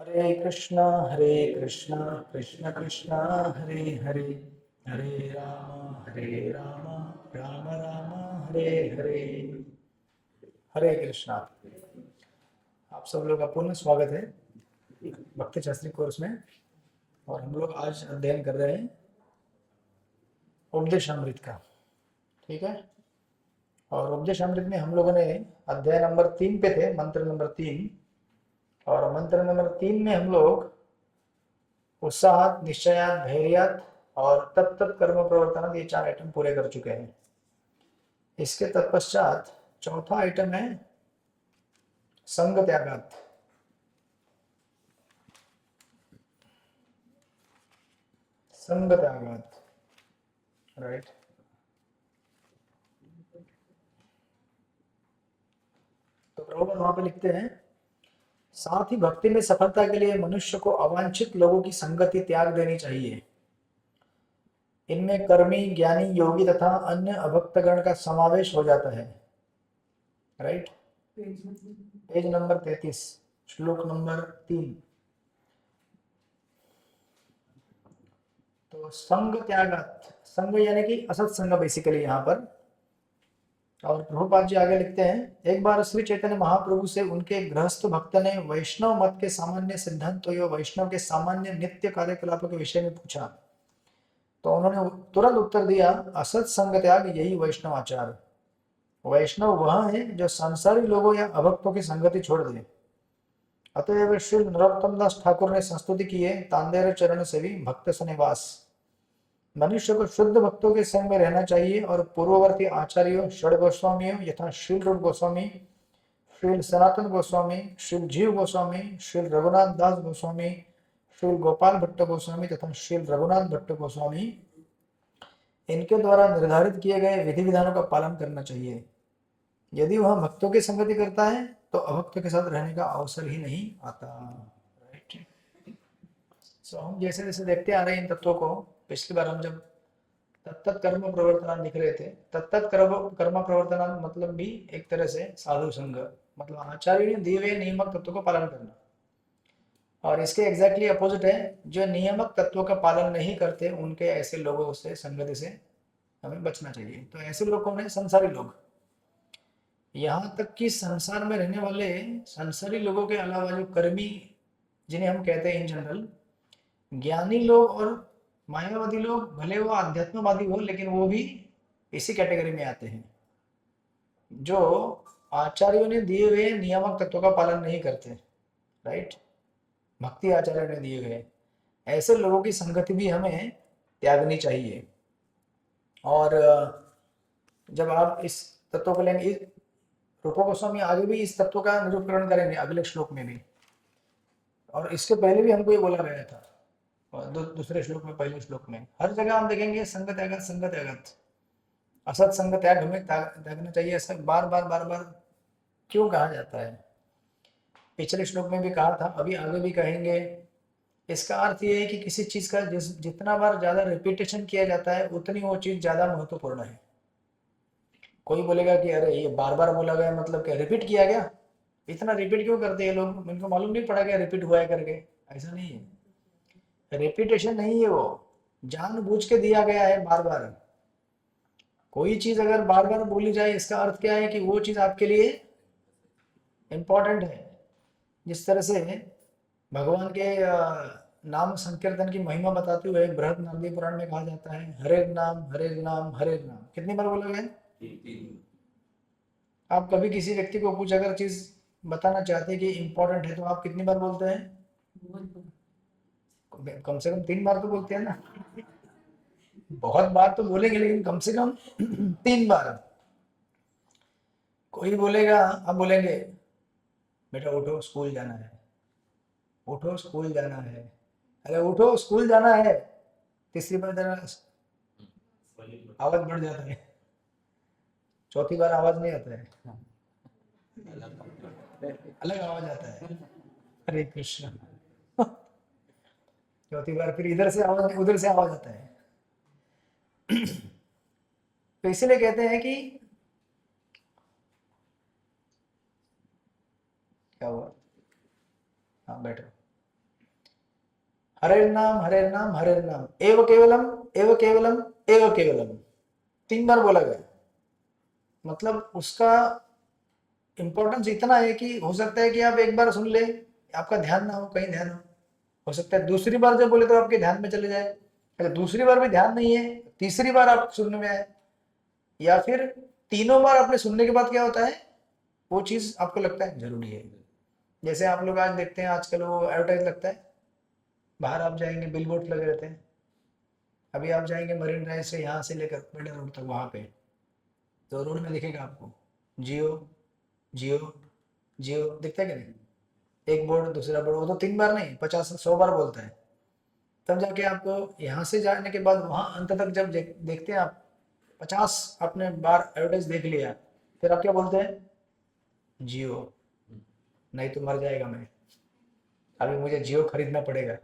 हरे कृष्णा कृष्ण कृष्णा हरे हरे, हरे राम राम राम हरे हरे। हरे कृष्णा। आप सब लोग का पुनः स्वागत है भक्ति शास्त्री कोर्स में। और हम लोग आज अध्ययन कर रहे हैं उपदेशामृत का। ठीक है। और उपदेशामृत में हम लोगों ने अध्याय नंबर 3 पे थे, मंत्र नंबर 3। और मंत्र नंबर 3 में हम लोग उत्साहात, निश्चयात, धैर्यात और तत्त कर्म प्रवर्तन, ये 4 आइटम पूरे कर चुके हैं। इसके तत्पश्चात चौथा आइटम है संग त्यागात। संग त्यागात, राइट। तो प्रभुपाद वहां पे लिखते हैं, साथ ही भक्ति में सफलता के लिए मनुष्य को अवांछित लोगों की संगति त्याग देनी चाहिए। इनमें कर्मी, ज्ञानी, योगी तथा अन्य अभक्तगण का समावेश हो जाता है। राइट। पेज नंबर 33, श्लोक नंबर 3। तो संग त्यागात, संग यानी कि असत संग बेसिकली यहाँ पर। और प्रभुपाद जी आगे लिखते हैं, एक बार श्री चैतन्य महाप्रभु से उनके गृहस्थ भक्त ने वैष्णव मत के सामान्य सिद्धांतों या वैष्णव के सामान्य नित्य कार्यकलापों के विषय में पूछा। तो उन्होंने तुरंत उत्तर दिया, असत संग त्याग यही वैष्णव आचार। वैष्णव वह है जो संसारी लोगों या अभक्तों की संगति छोड़ दे। अतएव श्री नरोत्तम दास ठाकुर ने संस्तुति की है, तांदेर चरण से भी भक्त सनिवास। मनुष्य को शुद्ध भक्तों के संग में रहना चाहिए और पूर्ववर्ती आचार्यों षड गोस्वामियों यथा श्रील रूप गोस्वामी, श्रील सनातन गोस्वामी, श्रील जीव गोस्वामी, श्रील रघुनाथ दास गोस्वामी, श्रील गोपाल भट्ट गोस्वामी तथा श्रील रघुनाथ भट्ट गोस्वामी, इनके द्वारा निर्धारित किए गए विधि विधानों का पालन करना चाहिए। यदि वह भक्तों की संगति करता है तो अभक्तों के साथ रहने का अवसर ही नहीं आता। राइट। सो हम जैसे जैसे देखते आ रहे हैं इन तत्वों को, पिछली बार हम जब तत्त कर्म प्रवर्तन लिख रहे थे, तत्त कर्म प्रवर्तन मतलब भी एक तरह से साधु संग, मतलब आचार्य ने दिए हुए नियमक तत्वों का पालन करना। और इसके एग्जैक्टली अपोजिट है, जो नियमक तत्वों का पालन नहीं करते, उनके ऐसे लोगों से संगति से हमें बचना चाहिए। तो ऐसे लोग कौन है? संसारी लोग। यहाँ तक कि संसार में रहने वाले संसारी लोगों के अलावा जो कर्मी, जिन्हें हम कहते हैं इन जनरल ज्ञानी लोग और मायावादी लोग, भले वो आध्यात्मवादी हो लेकिन वो भी इसी कैटेगरी में आते हैं, जो आचार्यों ने दिए हुए नियामक तत्वों का पालन नहीं करते। राइट। भक्ति आचार्य ने दिए गए ऐसे लोगों की संगति भी हमें त्यागनी चाहिए। और जब आप इस तत्व को लेंगे, रूपा गोस्वामी आगे भी इस तत्व का निरूपण करेंगे अगले श्लोक में भी। और इसके पहले भी हमको ये बोला गया था, और दूसरे श्लोक में, पहले श्लोक में, हर जगह हम देखेंगे संग त्यागत, संग त्यागत, असत संग त्याग हमें त्यागना चाहिए। ऐसा बार बार बार बार क्यों कहा जाता है? पिछले श्लोक में भी कहा था, अभी आगे भी कहेंगे। इसका अर्थ ये है कि किसी चीज का जितना बार ज्यादा रिपीटेशन किया जाता है उतनी वो चीज ज्यादा महत्वपूर्ण है। कोई बोलेगा कि अरे ये बार बार बोला गया, मतलब क्या रिपीट किया गया? इतना रिपीट क्यों करते हैं लोग? इनको मालूम नहीं पड़ा क्या रिपीट हुआ है करके? ऐसा नहीं है, रिपीटेशन नहीं है, वो जानबूझ के दिया गया है बार बार। कोई चीज अगर बार बार बोली जाए, इसका अर्थ क्या है कि वो चीज आपके लिए इंपॉर्टेंट है। जिस तरह से भगवान के नाम संकीर्तन की महिमा बताते हुए बृहद नारदी पुराण में कहा जाता है, हरे नाम हरे नाम हरे नाम। कितनी बार बोला गया? आप कभी किसी व्यक्ति को कुछ अगर चीज बताना चाहते हैं कि इंपॉर्टेंट है, तो आप कितनी बार बोलते हैं? कम से कम 3 बार तो बोलते हैं ना। बहुत बार तो बोलेंगे लेकिन कम से कम 3 बार। कोई बोलेगा, आप बोलेंगे बेटा उठो स्कूल जाना है, उठो स्कूल जाना है, अरे उठो स्कूल जाना है। तीसरी बार जरा आवाज बढ़ जाता है, चौथी बार आवाज नहीं आता है, अलग आवाज आता है, हरे कृष्ण। चौथी बार फिर इधर से आवाज, उधर से आवाज आता है। तो इसीलिए कहते हैं कि, क्या हुआ? हाँ बैठो। हरे नाम हरे नाम, एव केवलम एव केवलम एव केवलम, 3 बार बोला गया। मतलब उसका इंपॉर्टेंस इतना है कि हो सकता है कि आप एक बार सुन ले, आपका ध्यान ना हो, कहीं ध्यान हो सकता है दूसरी बार जब बोले तो आपके ध्यान में चले जाए, अगर दूसरी बार भी ध्यान नहीं है, तीसरी बार आप सुनने में आए, या फिर तीनों बार आपने सुनने के बाद क्या होता है, वो चीज आपको लगता है जरूरी है। जैसे आप लोग आज देखते हैं, आजकल वो एडवर्टाइज लगता है, बाहर आप जाएंगे बिल बोर्ड लगे रहते हैं। अभी आप जाएंगे मरीन ड्राइव से, यहाँ से लेकर बड़े रोड तक, वहाँ पे तो रोड में दिखेगा आपको जियो जियो जियो, दिखता है कि नहीं, एक बोर्ड दूसरा बोर्ड, वो तो 3 बार नहीं 50 100 बार बोलता है। तब जाके आपको यहाँ से जाने के बाद वहाँ अंत तक जब देखते हैं आप, 50 आपने बार एडवर्टाइज देख लिया, फिर आप क्या बोलते हैं, जियो, नहीं तो मर जाएगा मैं, अभी मुझे जियो खरीदना पड़ेगा।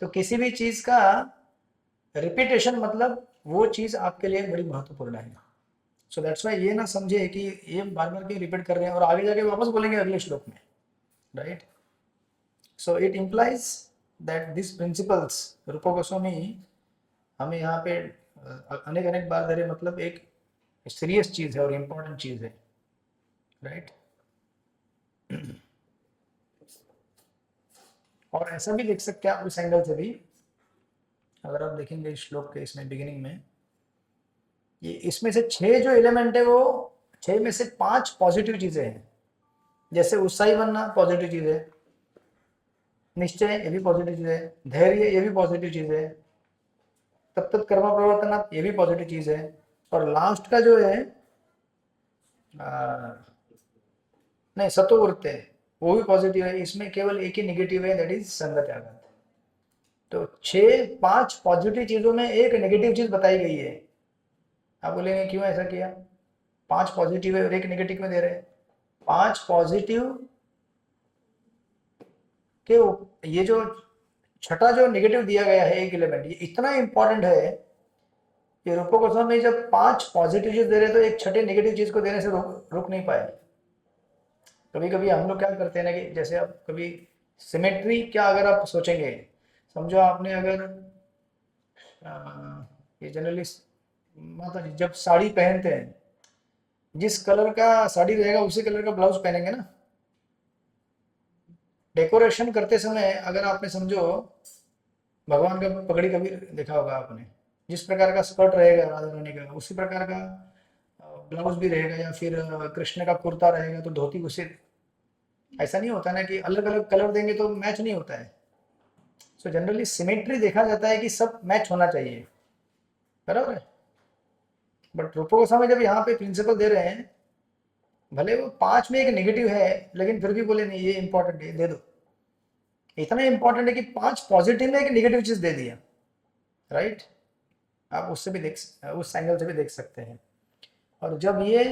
तो किसी भी चीज का रिपीटेशन मतलब वो चीज आपके लिए बड़ी महत्वपूर्ण है। सो दैट्स वाई ये ना समझे कि ये बार बार क्यों रिपीट कर रहे हैं, और आगे जाके वापस बोलेंगे अगले श्लोक में, right. So it implies that this principles, Rupa Goswami हमें यहाँ पे अनेक अनेक बार दे रहे, मतलब एक सीरियस चीज है और इम्पोर्टेंट चीज है, राइट। और ऐसा भी देख सकते हैं आप उस एंगल से भी, अगर आप देखेंगे इस श्लोक के इसमें बिगिनिंग में, ये इसमें से 6 जो एलिमेंट है, वो 6 में से 5 पॉजिटिव चीजें हैं। जैसे उत्साही बनना पॉजिटिव चीज है, निश्चय ये भी पॉजिटिव चीज है, धैर्य ये भी पॉजिटिव चीज है, तब तक कर्म प्रवर्तना ये भी पॉजिटिव चीज है, और लास्ट का जो है नहीं सत्ववृत्ति है, वो भी पॉजिटिव है। इसमें केवल एक ही नेगेटिव है, दैट इज संग त्याग। तो 5 पॉजिटिव चीजों में एक नेगेटिव चीज बताई गई है। आप बोलेंगे क्यों ऐसा किया, 5 पॉजिटिव है और एक नेगेटिव में दे रहे हैं। 5 पॉजिटिव के ये जो छठा जो नेगेटिव दिया गया है एक एलिमेंट, ये इतना इंपॉर्टेंट है कि रूपा गोस्वामी जब 5 पॉजिटिव चीज दे रहे तो एक छठे नेगेटिव चीज को देने से रुक नहीं पाए। कभी कभी हम लोग क्या करते हैं ना, कि जैसे आप कभी सिमेट्री क्या, अगर आप सोचेंगे, समझो आपने अगर ये जनरली माता जी जब साड़ी पहनते हैं, जिस कलर का साड़ी रहेगा उसी कलर का ब्लाउज पहनेंगे ना। डेकोरेशन करते समय अगर आपने समझो भगवान का पगड़ी कभी देखा होगा आपने, जिस प्रकार का स्कर्ट रहेगा राधा रानी का, उसी प्रकार का ब्लाउज भी रहेगा, या फिर कृष्ण का कुर्ता रहेगा तो धोती उसे, ऐसा नहीं होता ना कि अलग अलग कलर देंगे तो मैच नहीं होता है। सो जनरली सिमेट्री देखा जाता है कि सब मैच होना चाहिए, बराबर है। बट रूपा गोस्वामी जब यहाँ पे प्रिंसिपल दे रहे हैं, भले वो 5 में एक नेगेटिव है, लेकिन फिर भी बोले नहीं ये इंपॉर्टेंट है, दे दो। इतना इंपॉर्टेंट है कि 5 पॉजिटिव में एक नेगेटिव चीज दे दिया, राइट। आप उससे भी उस एंगल से भी देख सकते हैं। और जब ये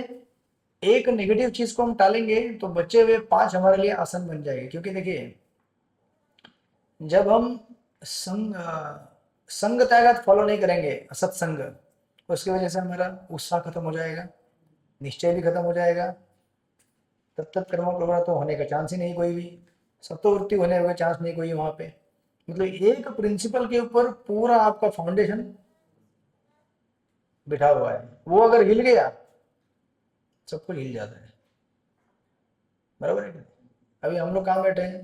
एक नेगेटिव चीज को हम टालेंगे तो बचे हुए 5 हमारे लिए आसान बन जाएंगे। क्योंकि देखिए, जब हम संग संग त्याग फॉलो नहीं करेंगे, असत्संग, उसकी वजह से हमारा उत्साह खत्म हो जाएगा, निश्चय भी खत्म हो जाएगा, तब तक कर्म प्रवृत्त तो होने का चांस ही नहीं कोई भी, सत्ववृत्ति होने का चांस नहीं कोई वहां पे। मतलब एक प्रिंसिपल के ऊपर पूरा आपका फाउंडेशन बिठा हुआ है, वो अगर हिल गया सब कुछ हिल जाता है, बराबर है कि नहीं? अभी हम लोग कहाँ बैठे हैं,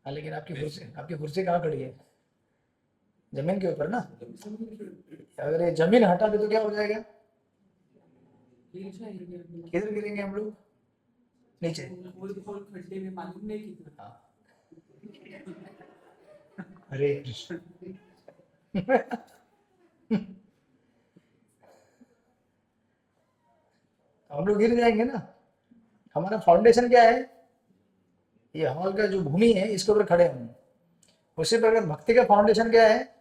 हाँ, लेकिन आपकी कुर्सी कहाँ खड़ी है, जमीन के ऊपर ना। अगर ये जमीन हटा दे तो क्या हो जाएगा, किधर गिरेंगे हम लोग, नीचे। हाँ, हरे कृष्ण। हम लोग गिर जाएंगे ना। हमारा फाउंडेशन क्या है, ये हॉल का जो भूमि है इसके ऊपर खड़े हम। उसी प्रकार भक्ति का फाउंडेशन क्या है,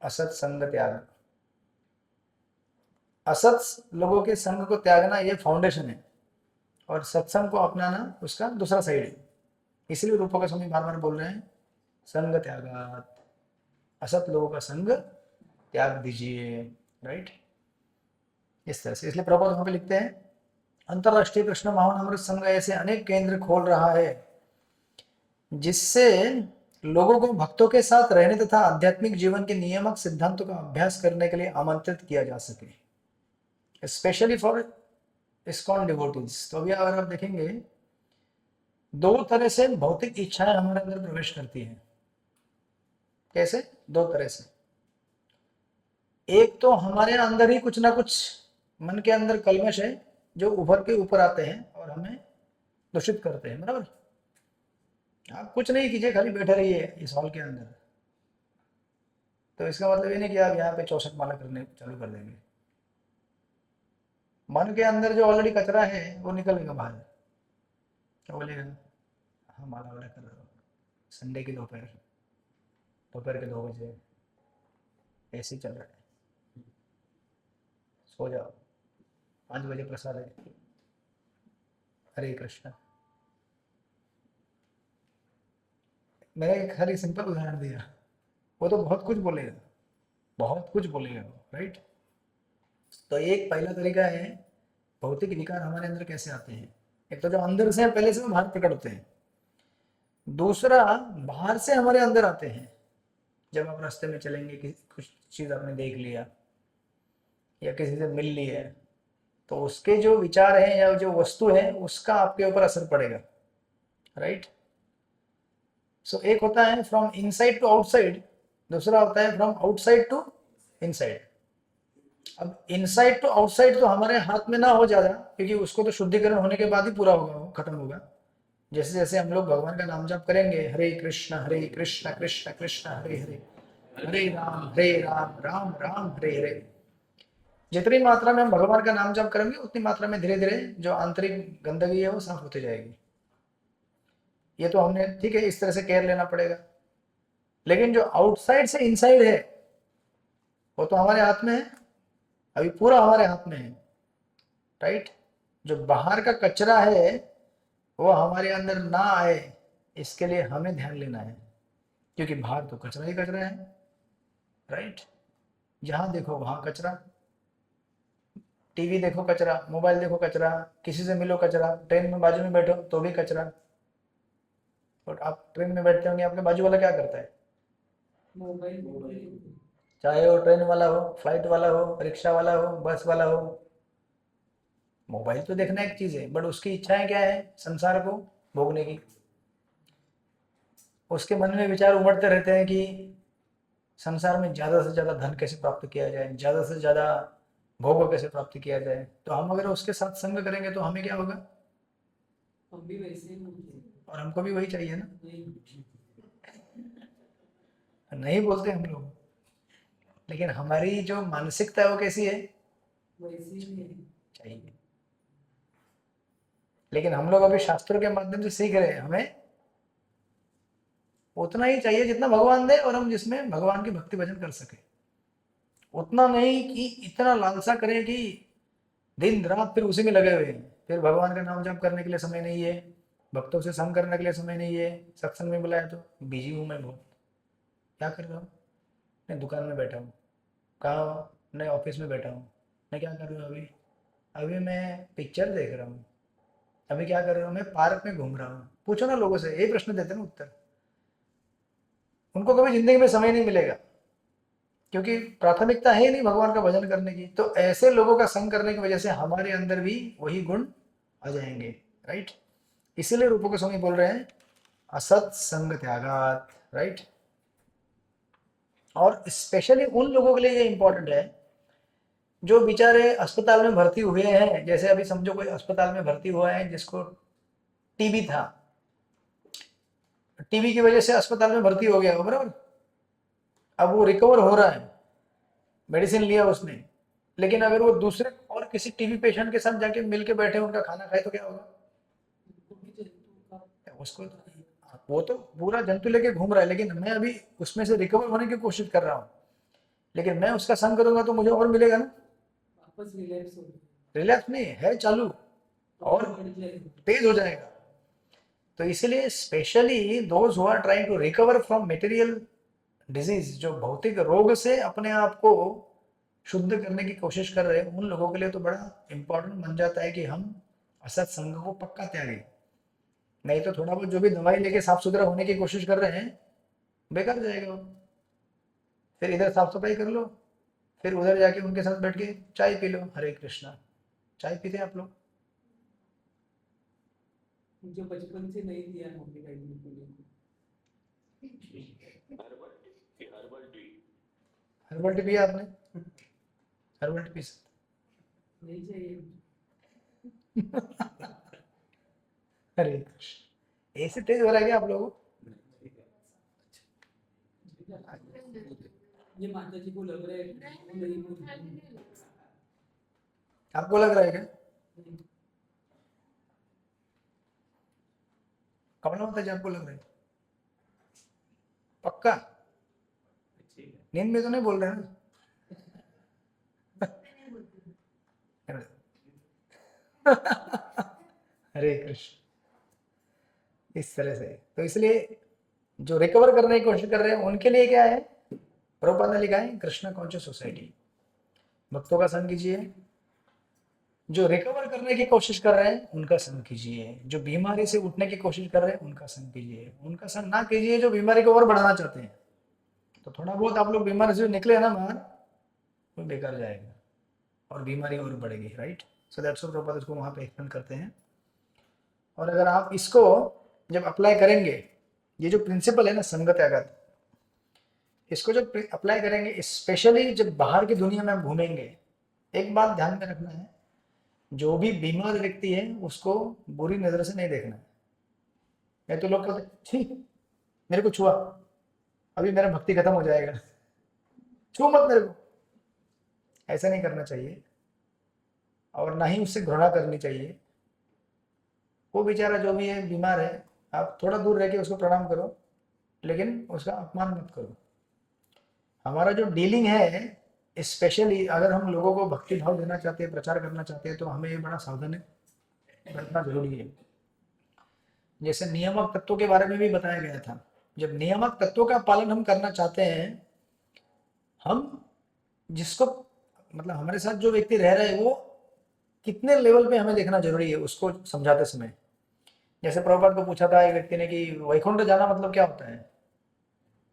असत संग त्याग। असत लोगों के संग को त्यागना ये फाउंडेशन है, और सत्संग को अपनाना उसका दूसरा साइड है। इसलिए रूपा गोस्वामी बार बार बोल रहे हैं संग त्यागात, असत लोगों का संग त्याग दीजिए, राइट। इस तरह से इसलिए प्रभुपाद वहां पे लिखते हैं अंतरराष्ट्रीय कृष्ण महान संघ ऐसे अनेक केंद्र खोल रहा है जिससे लोगों को भक्तों के साथ रहने तथा आध्यात्मिक जीवन के नियामक सिद्धांतों का अभ्यास करने के लिए आमंत्रित किया जा सके, स्पेशली फॉर इस्कॉन डिवोटीज। तो अभी अगर आप देखेंगे, दो तरह से भौतिक इच्छाएं हमारे अंदर प्रवेश करती हैं। कैसे? दो तरह से। एक तो हमारे अंदर ही कुछ ना कुछ मन के अंदर कल्मश है जो उभर के ऊपर आते हैं और हमें दूषित करते हैं, बराबर। आप कुछ नहीं कीजिए, खाली बैठे रहिए इस हॉल के अंदर, तो इसका मतलब ये नहीं कि आप यहाँ पे 64 माला करने चालू कर देंगे। मन के अंदर जो ऑलरेडी कचरा है वो निकलेगा बाहर, क्या बोलेगा? हाँ, माला वाला कर रहा हूँ, संडे की दोपहर दोपहर के 2 बजे ऐसे ही चल रहा है, सो जाओ, 5 बजे प्रसाद है, हरे कृष्णा। मैंने एक खाली सिंपल उदाहरण दिया, वो तो बहुत कुछ बोलेगा, बहुत कुछ बोलेगा, राइट। तो एक पहला तरीका है भौतिक विकार हमारे अंदर कैसे आते हैं। एक तो जो अंदर से पहले से वो बाहर प्रकट होते हैं, दूसरा बाहर से हमारे अंदर आते हैं। जब आप रास्ते में चलेंगे, कुछ चीज आपने देख लिया या किसी से मिल ली है, तो उसके जो विचार हैं या जो वस्तु है उसका आपके ऊपर असर पड़ेगा, राइट। सो एक होता है फ्रॉम इनसाइड टू आउटसाइड, दूसरा होता है फ्रॉम आउटसाइड टू इनसाइड। अब इनसाइड टू आउटसाइड तो हमारे हाथ में ना हो ज्यादा, क्योंकि उसको तो शुद्धिकरण होने के बाद ही पूरा होगा, वो खत्म होगा। जैसे जैसे हम लोग भगवान का नाम जाप करेंगे, हरे कृष्ण कृष्ण कृष्ण हरे हरे, हरे राम राम राम हरे हरे, जितनी मात्रा में हम भगवान का नाम जाप करेंगे उतनी मात्रा में धीरे धीरे जो आंतरिक गंदगी है वो साफ होती जाएगी। ये तो हमने, ठीक है, इस तरह से केयर लेना पड़ेगा। लेकिन जो आउटसाइड से इनसाइड है वो तो हमारे हाथ में है, अभी पूरा हमारे हाथ में है, राइट। जो बाहर का कचरा है वो हमारे अंदर ना आए, इसके लिए हमें ध्यान लेना है, क्योंकि बाहर तो कचरा ही कचरा है, राइट। जहां देखो वहां कचरा, टीवी देखो कचरा, मोबाइल देखो कचरा, किसी से मिलो कचरा, ट्रेन में बाजू में बैठो तो भी कचरा। और आप ट्रेन में बैठते होंगे, आपके बाजू वाला क्या करता है? मोबाइल। चाहे वो ट्रेन वाला हो, फ्लाइट वाला हो, रिक्शा वाला हो, बस वाला हो, मोबाइल तो देखना एक चीज है, बट उसकी इच्छाएं क्या है? संसार को भोगने की। उसके मन में विचार उमड़ते रहते हैं कि संसार में ज्यादा से ज्यादा धन कैसे प्राप्त किया जाए, ज्यादा से ज्यादा भोग कैसे प्राप्त किया जाए। तो हम अगर उसके साथ संग करेंगे तो हमें क्या होगा? हम भी वैसे ही होंगे। और हमको भी वही चाहिए ना। नहीं, नहीं बोलते हम लोग, लेकिन हमारी जो मानसिकता है वो कैसी है? वैसे ही है। चाहिए। लेकिन हम लोग अभी शास्त्रों के माध्यम से सीख रहे हैं, हमें उतना ही चाहिए जितना भगवान दे, और हम जिसमें भगवान की भक्ति भजन कर सके। उतना नहीं कि इतना लालसा करें कि दिन रात फिर उसी में लगे हुए हैं, फिर भगवान का नाम जप करने के लिए समय नहीं है, भक्तों से संग करने के लिए समय नहीं है, सत्संग में बुलाया तो बिजी हूँ मैं बहुत। क्या कर रहा हूँ? मैं दुकान में बैठा हूँ। कहाँ हो? मैं ऑफिस में बैठा हूँ। मैं क्या कर रहा हूँ अभी? अभी मैं पिक्चर देख रहा हूँ। अभी क्या कर रहा हूँ? मैं पार्क में घूम रहा हूँ। पूछो ना लोगों से, यही प्रश्न देते ना उत्तर। उनको कभी जिंदगी में समय नहीं मिलेगा, क्योंकि प्राथमिकता है ही नहीं भगवान का भजन करने की। तो ऐसे लोगों का संग करने की वजह से हमारे अंदर भी वही गुण आ जाएंगे, राइट। इसीलिए रूप गोस्वामी बोल रहे हैं असत संग त्यागात, राइट। और स्पेशली उन लोगों के लिए ये इंपॉर्टेंट है जो बेचारे अस्पताल में भर्ती हुए हैं। जैसे अभी समझो कोई अस्पताल में भर्ती हुआ है जिसको टीबी था, टीबी की वजह से अस्पताल में भर्ती हो गया हो, बराबर। अब वो रिकवर हो रहा है, मेडिसिन लिया उसने, लेकिन अगर वो दूसरे और किसी टीबी पेशेंट के साथ जाके मिल के बैठे उनका खाना खाए तो क्या होगा? वो भी जंतु का उसको वो तो पूरा जंतु लेके घूम रहा है, लेकिन मैं अभी उसमें से रिकवर होने की कोशिश कर रहा हूँ, लेकिन मैं उसका संग करूंगा तो मुझे और मिलेगा ना। वापस रिलैक्स हो गया। रिलैक्स नहीं है, चालू और और बढ़ जाएगा। तेज हो जाएगा। तो इसीलिए specially those who are trying to recover from material disease, जो भौतिक रोग से अपने आप को शुद्ध करने की कोशिश कर रहे हैं, उन लोगों के लिए तो बड़ा इंपॉर्टेंट बन जाता है कि हम असत संग को पक्का त्यागे, नहीं तो थोड़ा बहुत जो भी दवाई लेके साफ सुथरा होने की कोशिश कर रहे हैं बेकार जाएगा वो। फिर इधर साफ सफाई कर लो, फिर उधर जाके उनके साथ बैठ के चाय पी लो। हरे कृष्णा, चाय पीते हैं आप लोग? जो बचपन से नहीं दिया मम्मी डैडी ने पीने को। हर्बल टी पिया आपने? हर्बल टी पी सकते। नहीं चाहिए। हरे कृष्ण, ऐसे तेज हो रहा है क्या आप लोगों को? ये माता जी को लग रहा है वो नहीं बोल आपको लग रहा है क्या? कमला माता जी आपको लग रहा है? पक्का? नींद में तो नहीं बोल रहे हैं ना? हरे कृष्ण। इस तरह से तो इसलिए जो रिकवर करने की कोशिश कर रहे हैं उनके लिए क्या है, प्रभुपाद ने लिखा है कृष्णा कॉन्शियस सोसाइटी, भक्तों का संग कीजिए। जो रिकवर करने की कोशिश कर रहे हैं उनका संग कीजिए, जो बीमारी से उठने की कोशिश कर रहे हैं उनका संग कीजिए। उनका संग ना कीजिए जो बीमारी को और बढ़ाना चाहते हैं। तो थोड़ा बहुत आप लोग बीमारी से निकले ना बाहर, वो बेकार जाएगा और बीमारी और बढ़ेगी, right. So that's why Prabhupada इसको वहां पे एक्सप्लेन करते हैं। और अगर आप इसको जब अप्लाई करेंगे, ये जो प्रिंसिपल है ना संग त्यागत, इसको जब अप्लाई करेंगे, स्पेशली जब बाहर की दुनिया में हम घूमेंगे, एक बात ध्यान में रखना है, जो भी बीमार व्यक्ति है उसको बुरी नजर से नहीं देखना है। नहीं तो लोग कहते ठीक मेरे को छुआ, अभी मेरा भक्ति खत्म हो जाएगा, छू मत मेरे को। ऐसा नहीं करना चाहिए और ना ही उससे घृणा करनी चाहिए। वो बेचारा जो भी है बीमार है, आप थोड़ा दूर रह के उसको प्रणाम करो, लेकिन उसका अपमान मत करो। हमारा जो डीलिंग है, स्पेशली अगर हम लोगों को भक्ति भाव देना चाहते हैं, प्रचार करना चाहते हैं, तो हमें ये बड़ा सावधानी बरतना जरूरी है। जैसे नियामक तत्वों के बारे में भी बताया गया था, जब नियामक तत्वों का पालन हम करना चाहते हैं, हम जिसको मतलब हमारे साथ जो व्यक्ति रह रहे हैं वो कितने लेवल पे हमें देखना जरूरी है उसको समझाते समय। जैसे प्रभुपाद को पूछा था एक व्यक्ति ने कि वैकुंठ जाना मतलब क्या होता है,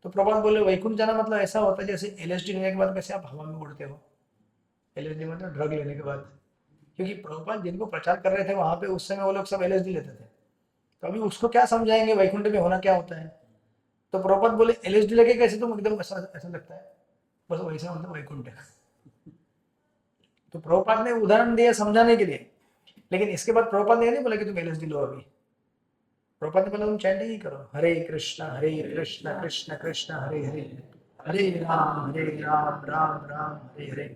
तो प्रभुपाद बोले वैकुंठ जाना मतलब ऐसा होता है जैसे एलएसडी लेने के बाद कैसे आप हवा में उड़ते हो। एलएसडी मतलब ड्रग लेने के बाद, क्योंकि प्रभुपाद जिनको प्रचार कर रहे थे वहां पे उस समय वो लोग सब एलएसडी लेते थे, तो अभी उसको क्या समझाएंगे वैकुंठ में होना क्या होता है। तो प्रभुपाद बोले एलएसडी लेके कैसे तुम एकदम ऐसा ऐसा लगता है, बस वैसा मतलब वैकुंठ है। तो प्रभुपाद ने उदाहरण दिया समझाने के लिए, लेकिन इसके बाद प्रभुपाद ने नहीं बोला कि तुम एलएसडी लो। अभी प्रभुपाद ने बोला तुम चैंटिंग ही करो, हरे कृष्णा कृष्ण कृष्ण हरे हरे, हरे राम राम राम हरे हरे।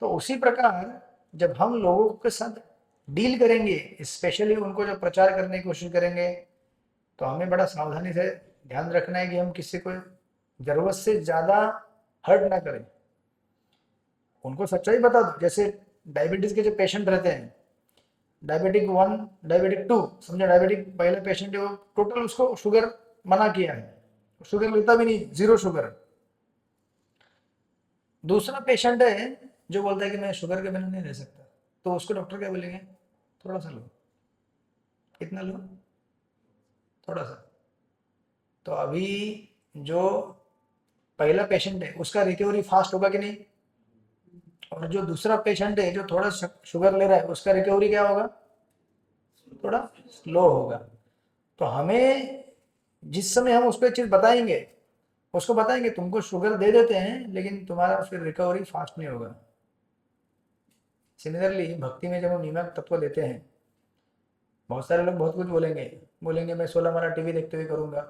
तो उसी प्रकार जब हम लोगों के साथ डील करेंगे, स्पेशली उनको जब प्रचार करने की कोशिश करेंगे, तो हमें बड़ा सावधानी से ध्यान रखना है कि हम किसी को जरूरत से ज्यादा हर्ट ना करें। उनको सच्चाई बता दो। जैसे डायबिटीज के जो पेशेंट रहते हैं, डायबिटिक 1 डायबिटिक 2, समझे डायबिटिक पहले पेशेंट है वो टोटल उसको शुगर मना किया है, शुगर लेता भी नहीं, 0 शुगर। दूसरा पेशेंट है जो बोलता है कि मैं शुगर के बिना नहीं रह सकता, तो उसको डॉक्टर क्या बोलेंगे, थोड़ा सा लो। कितना लो? थोड़ा सा। तो अभी जो पहला पेशेंट है उसका रिकवरी फास्ट होगा कि नहीं, और जो दूसरा पेशेंट है जो थोड़ा शुगर ले रहा है उसका रिकवरी क्या होगा, थोड़ा स्लो होगा। तो हमें जिस समय हम उसको एक चीज बताएंगे, उसको बताएंगे तुमको शुगर दे देते हैं लेकिन तुम्हारा फिर रिकवरी फास्ट नहीं होगा। सिमिलरली भक्ति में जब हम नियामक तत्व लेते हैं, बहुत सारे लोग बहुत कुछ बोलेंगे, बोलेंगे मैं 16 माला टीवी देखते हुए करूंगा,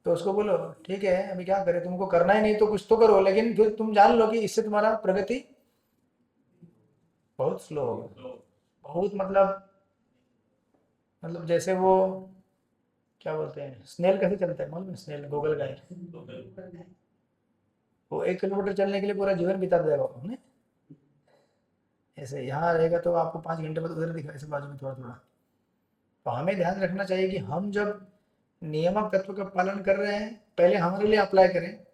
तो उसको बोलो ठीक है अभी क्या करें, तुमको करना ही नहीं तो कुछ तो करो, लेकिन फिर तुम जान लो कि इससे तुम्हारा प्रगति बहुत स्लो होगा। बहुत मतलब जैसे वो क्या बोलते हैं, स्नेल कैसे चलता है मालूम है, स्नेल गोगल गाय, वो 1 किलोमीटर चलने के लिए पूरा जीवन बिता देगा वो, ने? ऐसे यहाँ रहेगा तो आपको 5 घंटे बाद उधर दिखा, ऐसे बाजू में थोड़ा थोड़ा। तो हमें ध्यान रखना चाहिए कि हम जब नियामक तत्व का पालन कर रहे हैं, पहले हमारे लिए अप्लाई करें।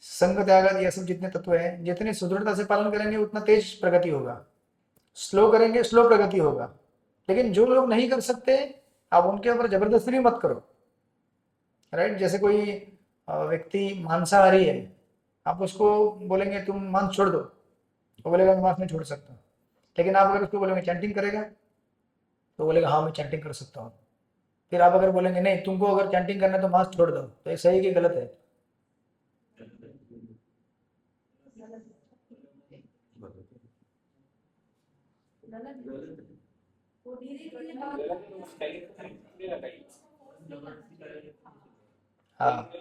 संग त्याग ये सब जितने तत्व हैं, जितनी सुदृढ़ता से पालन करेंगे उतना तेज प्रगति होगा। स्लो करेंगे, स्लो प्रगति होगा। लेकिन जो लोग नहीं कर सकते, आप उनके ऊपर जबरदस्ती भी मत करो, राइट। जैसे कोई व्यक्ति मांसाहारी है, आप उसको बोलेंगे तुम मांस छोड़ दो, वो बोलेगा मैं मांस नहीं छोड़ सकता। लेकिन आप अगर उसको बोलेंगे चैंटिंग करेगा, तो बोलेगा हाँ मैं चैंटिंग कर सकता हूँ। फिर आप अगर बोलेंगे नहीं तुमको अगर चैंटिंग करना है तो मांस छोड़ दो, तो ये सही कि गलत है? हाँ,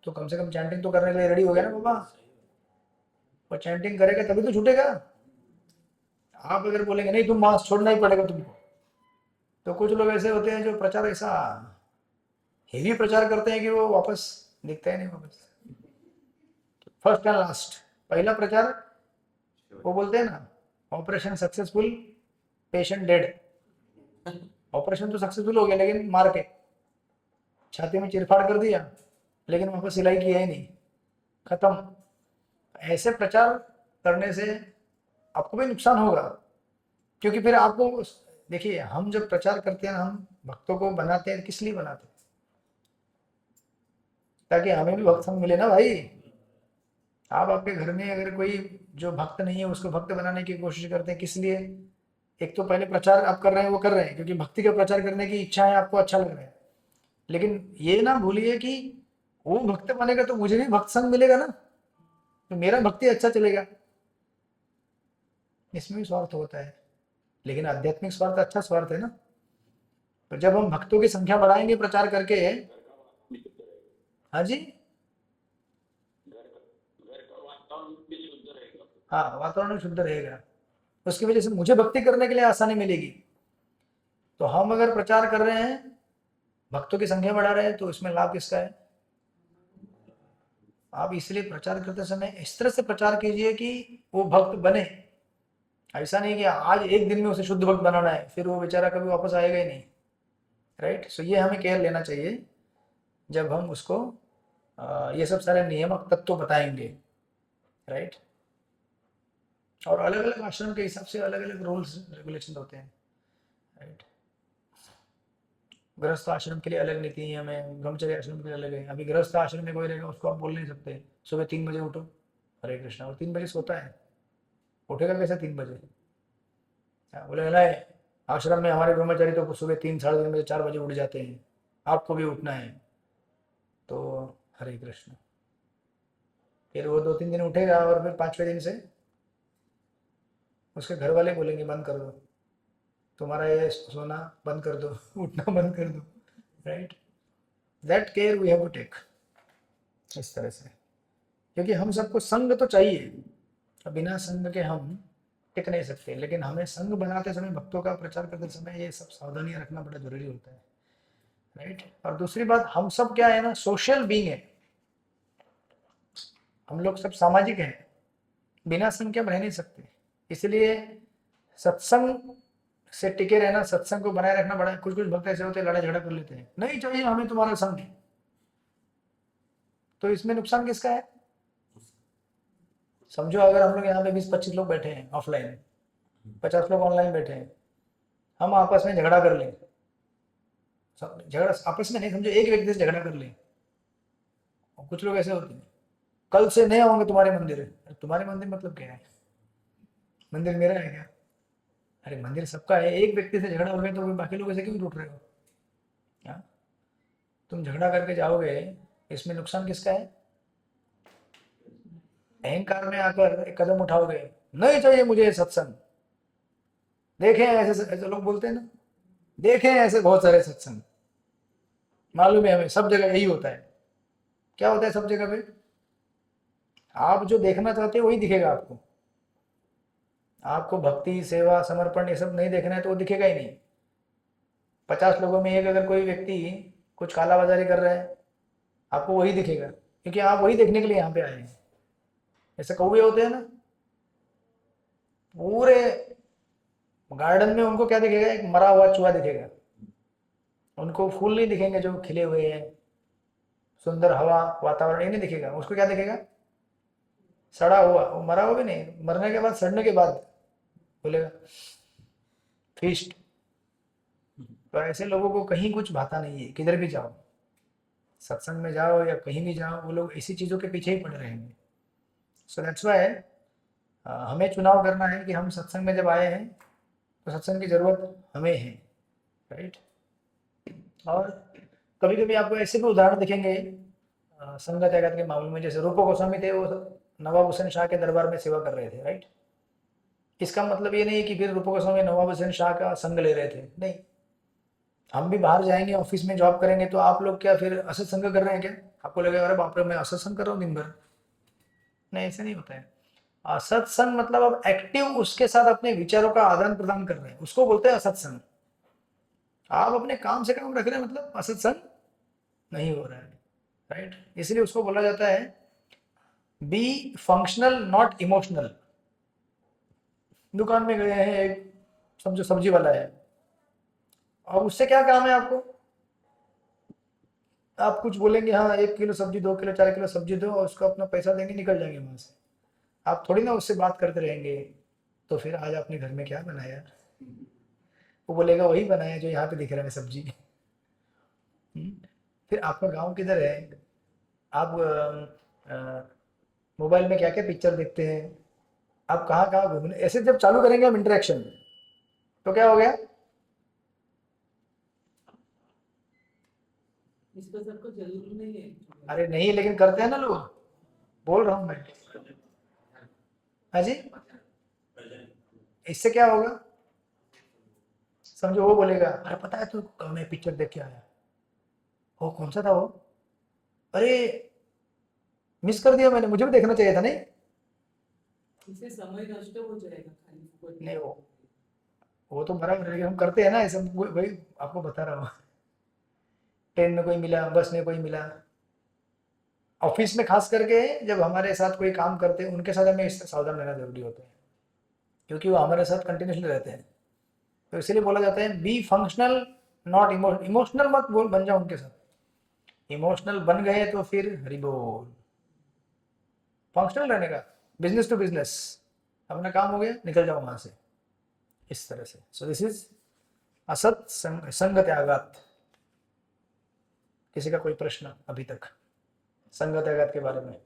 तो कम से कम चैंटिंग तो करने के लिए रेडी हो गया ना बाबा। और चैंटिंग करेगा तभी तो छूटेगा। आप अगर बोलेंगे नहीं तुम मांस छोड़ना ही पड़ेगा तुमको, तो कुछ लोग ऐसे होते हैं जो प्रचार ऐसा हेवी प्रचार करते हैं कि वो वापस दिखता ही नहीं वापस। फर्स्ट एंड लास्ट, पहला प्रचार वो बोलते हैं ना, operation successful patient dead. Operation तो सक्सेसफुल हो गया लेकिन मार के छाती में चिरफाड़ कर दिया, लेकिन वापस सिलाई किया ही नहीं, खत्म। ऐसे प्रचार करने से आपको भी नुकसान होगा, क्योंकि फिर आपको देखिए, हम जब प्रचार करते हैं हम भक्तों को बनाते हैं, किस लिए बनाते हैं? ताकि हमें भी भक्त संग मिले ना भाई। आप आपके घर में अगर कोई जो भक्त नहीं है उसको भक्त बनाने की कोशिश करते हैं, किस लिए? एक तो पहले प्रचार आप कर रहे हैं, वो कर रहे हैं क्योंकि भक्ति का प्रचार करने की इच्छा है, आपको अच्छा लग रहा है। लेकिन ये ना भूलिए कि वो भक्त बनेगा तो मुझे भी भक्त संग मिलेगा ना, तो मेरा भक्ति अच्छा चलेगा। इसमें भी स्वार्थ होता है, लेकिन आध्यात्मिक स्वार्थ अच्छा स्वार्थ है ना। तो जब हम भक्तों की संख्या बढ़ाएंगे प्रचार करके, हाँ जी, हाँ वातावरण शुद्ध रहेगा, उसकी वजह से मुझे भक्ति करने के लिए आसानी मिलेगी। तो हम अगर प्रचार कर रहे हैं, भक्तों की संख्या बढ़ा रहे हैं, तो इसमें लाभ किसका है? आप इसलिए प्रचार करते समय इस तरह से प्रचार कीजिए कि वो भक्त बने। ऐसा नहीं कि आज एक दिन में उसे शुद्ध भक्त बनाना है, फिर वो बेचारा कभी वापस आएगा ही नहीं, राइट। सो ये हमें केयर लेना चाहिए जब हम उसको ये सब सारे नियामक तत्व बताएंगे, राइट। और अलग अलग आश्रम के हिसाब से अलग अलग रूल्स रेगुलेशन होते हैं, राइट। गृहस्थ आश्रम के लिए अलग नीति नियम है, ब्रह्मचर्य आश्रम के लिए अलग है। अभी गृहस्थ आश्रम में कोई रहेगा उसको आप बोल नहीं सकते सुबह 3 बजे उठो, हरे कृष्णा, वो 3 बजे सोता है, उठेगा कैसे 3 बजे? बोले नहीं, आश्रम में हमारे ब्रह्मचारी तो सुबह 3 साढ़े 3 बजे 4 बजे उठ जाते हैं, आपको भी उठना है। तो हरे कृष्ण, फिर वो 2 3 दिन उठेगा और फिर 5वें दिन से उसके घर वाले बोलेंगे बंद कर दो, तुम्हारा ये सोना बंद कर दो, उठना बंद कर दो, right. That care we have to take, इस तरह से। क्योंकि हम सबको संग तो चाहिए, बिना संग के हम टिक नहीं सकते, लेकिन हमें संग बनाते समय, भक्तों का प्रचार करते समय ये सब सावधानियां रखना बड़ा जरूरी होता है, राइट। और दूसरी बात, हम सब क्या है ना, सोशल बीइंग है, हम लोग सब सामाजिक हैं, बिना संग के हम रह नहीं सकते। इसलिए सत्संग से टिके रहना, सत्संग को बनाए रखना बड़ा। कुछ कुछ भक्त ऐसे होते हैं लड़ाई झगड़ा कर लेते हैं, नहीं चाहिए हमें तुम्हारा संग, तो इसमें नुकसान किसका है? समझो अगर हम लोग यहाँ पे 20 25 लोग बैठे हैं ऑफलाइन, 50 लोग ऑनलाइन बैठे हैं, हम आपस में झगड़ा कर लें, झगड़ा आपस में नहीं, समझो एक व्यक्ति से झगड़ा कर लें, और कुछ लोग ऐसे होते हैं कल से नहीं आऊंगे तुम्हारे मंदिर। तुम्हारे मंदिर मतलब क्या है? मंदिर मेरा है क्या? अरे मंदिर सबका है, एक व्यक्ति से झगड़ा हो गया तो बाकी लोग ऐसे क्यों टूट रहे हो? क्या तुम झगड़ा करके जाओगे, इसमें नुकसान किसका है? अहंकार में आकर एक कदम उठाओगे, नहीं चाहिए मुझे सत्संग। देखे हैं ऐसे ऐसे लोग बोलते हैं ना, देखे हैं ऐसे बहुत सारे सत्संग, मालूम है हमें सब जगह यही होता है। क्या होता है सब जगह पे? आप जो देखना चाहते हो वही दिखेगा आपको। आपको भक्ति सेवा समर्पण ये सब नहीं देखना है तो वो दिखेगा ही नहीं। 50 लोगों में एक अगर कोई व्यक्ति कुछ काला बाजारी कर रहा है, आपको वही दिखेगा, क्योंकि आप वही देखने के लिए यहाँ पे आए हैं। ऐसे कौवे होते हैं ना, पूरे गार्डन में उनको क्या दिखेगा? एक मरा हुआ चूहा दिखेगा, उनको फूल नहीं दिखेंगे जो खिले हुए हैं, सुंदर हवा वातावरण, ये नहीं दिखेगा। उसको क्या दिखेगा? सड़ा हुआ, वो मरा हुआ भी नहीं, मरने के बाद, सड़ने के बाद बोलेगा फीस्ट। तो ऐसे लोगों को कहीं कुछ भाता नहीं है, किधर भी जाओ, सत्संग में जाओ या कहीं भी जाओ, वो लोग इसी चीज़ों के पीछे ही पड़े रहेंगे। सो दैट्स वाई हमें चुनाव करना है कि हम सत्संग में जब आए हैं तो सत्संग की ज़रूरत हमें है, राइट। और कभी कभी आपको ऐसे भी उदाहरण दिखेंगे संघ त्यागत के मामले में, जैसे रूप गोस्वामी थे, वो नवाब हुसैन शाह के दरबार में सेवा कर रहे थे, राइट। इसका मतलब ये नहीं कि फिर रूप गोस्वामी नवाब हुसैन शाह का संग ले रहे थे, नहीं। हम भी बाहर जाएंगे, ऑफिस में जॉब करेंगे, तो आप लोग क्या फिर असत्संग कर रहे हैं क्या? आपको लगेगा अरे बाप रे मैं असत्संग कर रहा हूँ दिन भर। नहीं, ऐसे नहीं होता है। असत्संग मतलब आप एक्टिव उसके साथ अपने विचारों का आदान प्रदान कर रहे हैं, उसको बोलते हैं असत्संग। आप अपने काम से काम रख रहे हैं, मतलब असत्संग नहीं हो रहा है, राइट। इसलिए उसको बोला जाता है बी फंक्शनल नॉट इमोशनल। दुकान में गए हैं, एक समझो सब्जी वाला है, अब उससे क्या काम है आपको? आप कुछ बोलेंगे हाँ 1 किलो सब्जी, 2 किलो, 4 किलो सब्जी दो, और उसको अपना पैसा देंगे, निकल जाएंगे वहां से। आप थोड़ी ना उससे बात करते रहेंगे, तो फिर आज आपने घर में क्या बनाया? वो बोलेगा वही बनाया जो यहाँ पे दिख रहा है सब्जी। हम्म? फिर आपका गांव किधर है? आप मोबाइल में क्या क्या पिक्चर देखते हैं, आप कहाँ कहाँ घूमने, ऐसे जब चालू करेंगे हम इंटरेक्शन, तो क्या हो गया? इसको सबको जरूरी नहीं है। अरे नहीं, लेकिन करते हैं ना लोग, बोल रहा हूँ मैं। हाँ जी, इससे क्या होगा? समझो वो बोलेगा अरे पता है तू कल मैं पिक्चर देख के आया, वो कौन सा था वो, अरे मिस कर दिया मैंने, मुझे भी देखना चाहिए था। नहीं, इससे समय नष्ट हो जाएगा खाली फुकट नहीं, में। वो तो बराबर है, हम करते हैं ना ऐसे, वही आपको बता रहा हूँ। ट्रेन में कोई मिला, बस में कोई मिला, ऑफिस में खास करके जब हमारे साथ कोई काम करते हैं उनके साथ हमें इससे सावधान रहना जरूरी होता है, क्योंकि वो हमारे साथ कंटिन्यूसली रहते हैं। तो इसलिए बोला जाता है be functional not emotional. Emotional मत बोल बन जाओ उनके साथ, इमोशनल बन गए तो फिर हरि बोल। फंक्शनल रहने का, बिजनेस टू बिजनेस, अपना काम हो गया निकल जाओ वहां से, इस तरह से। सो दिस इज असत संग त्यागात। किसी का कोई प्रश्न अभी तक संग त्यागात के बारे में?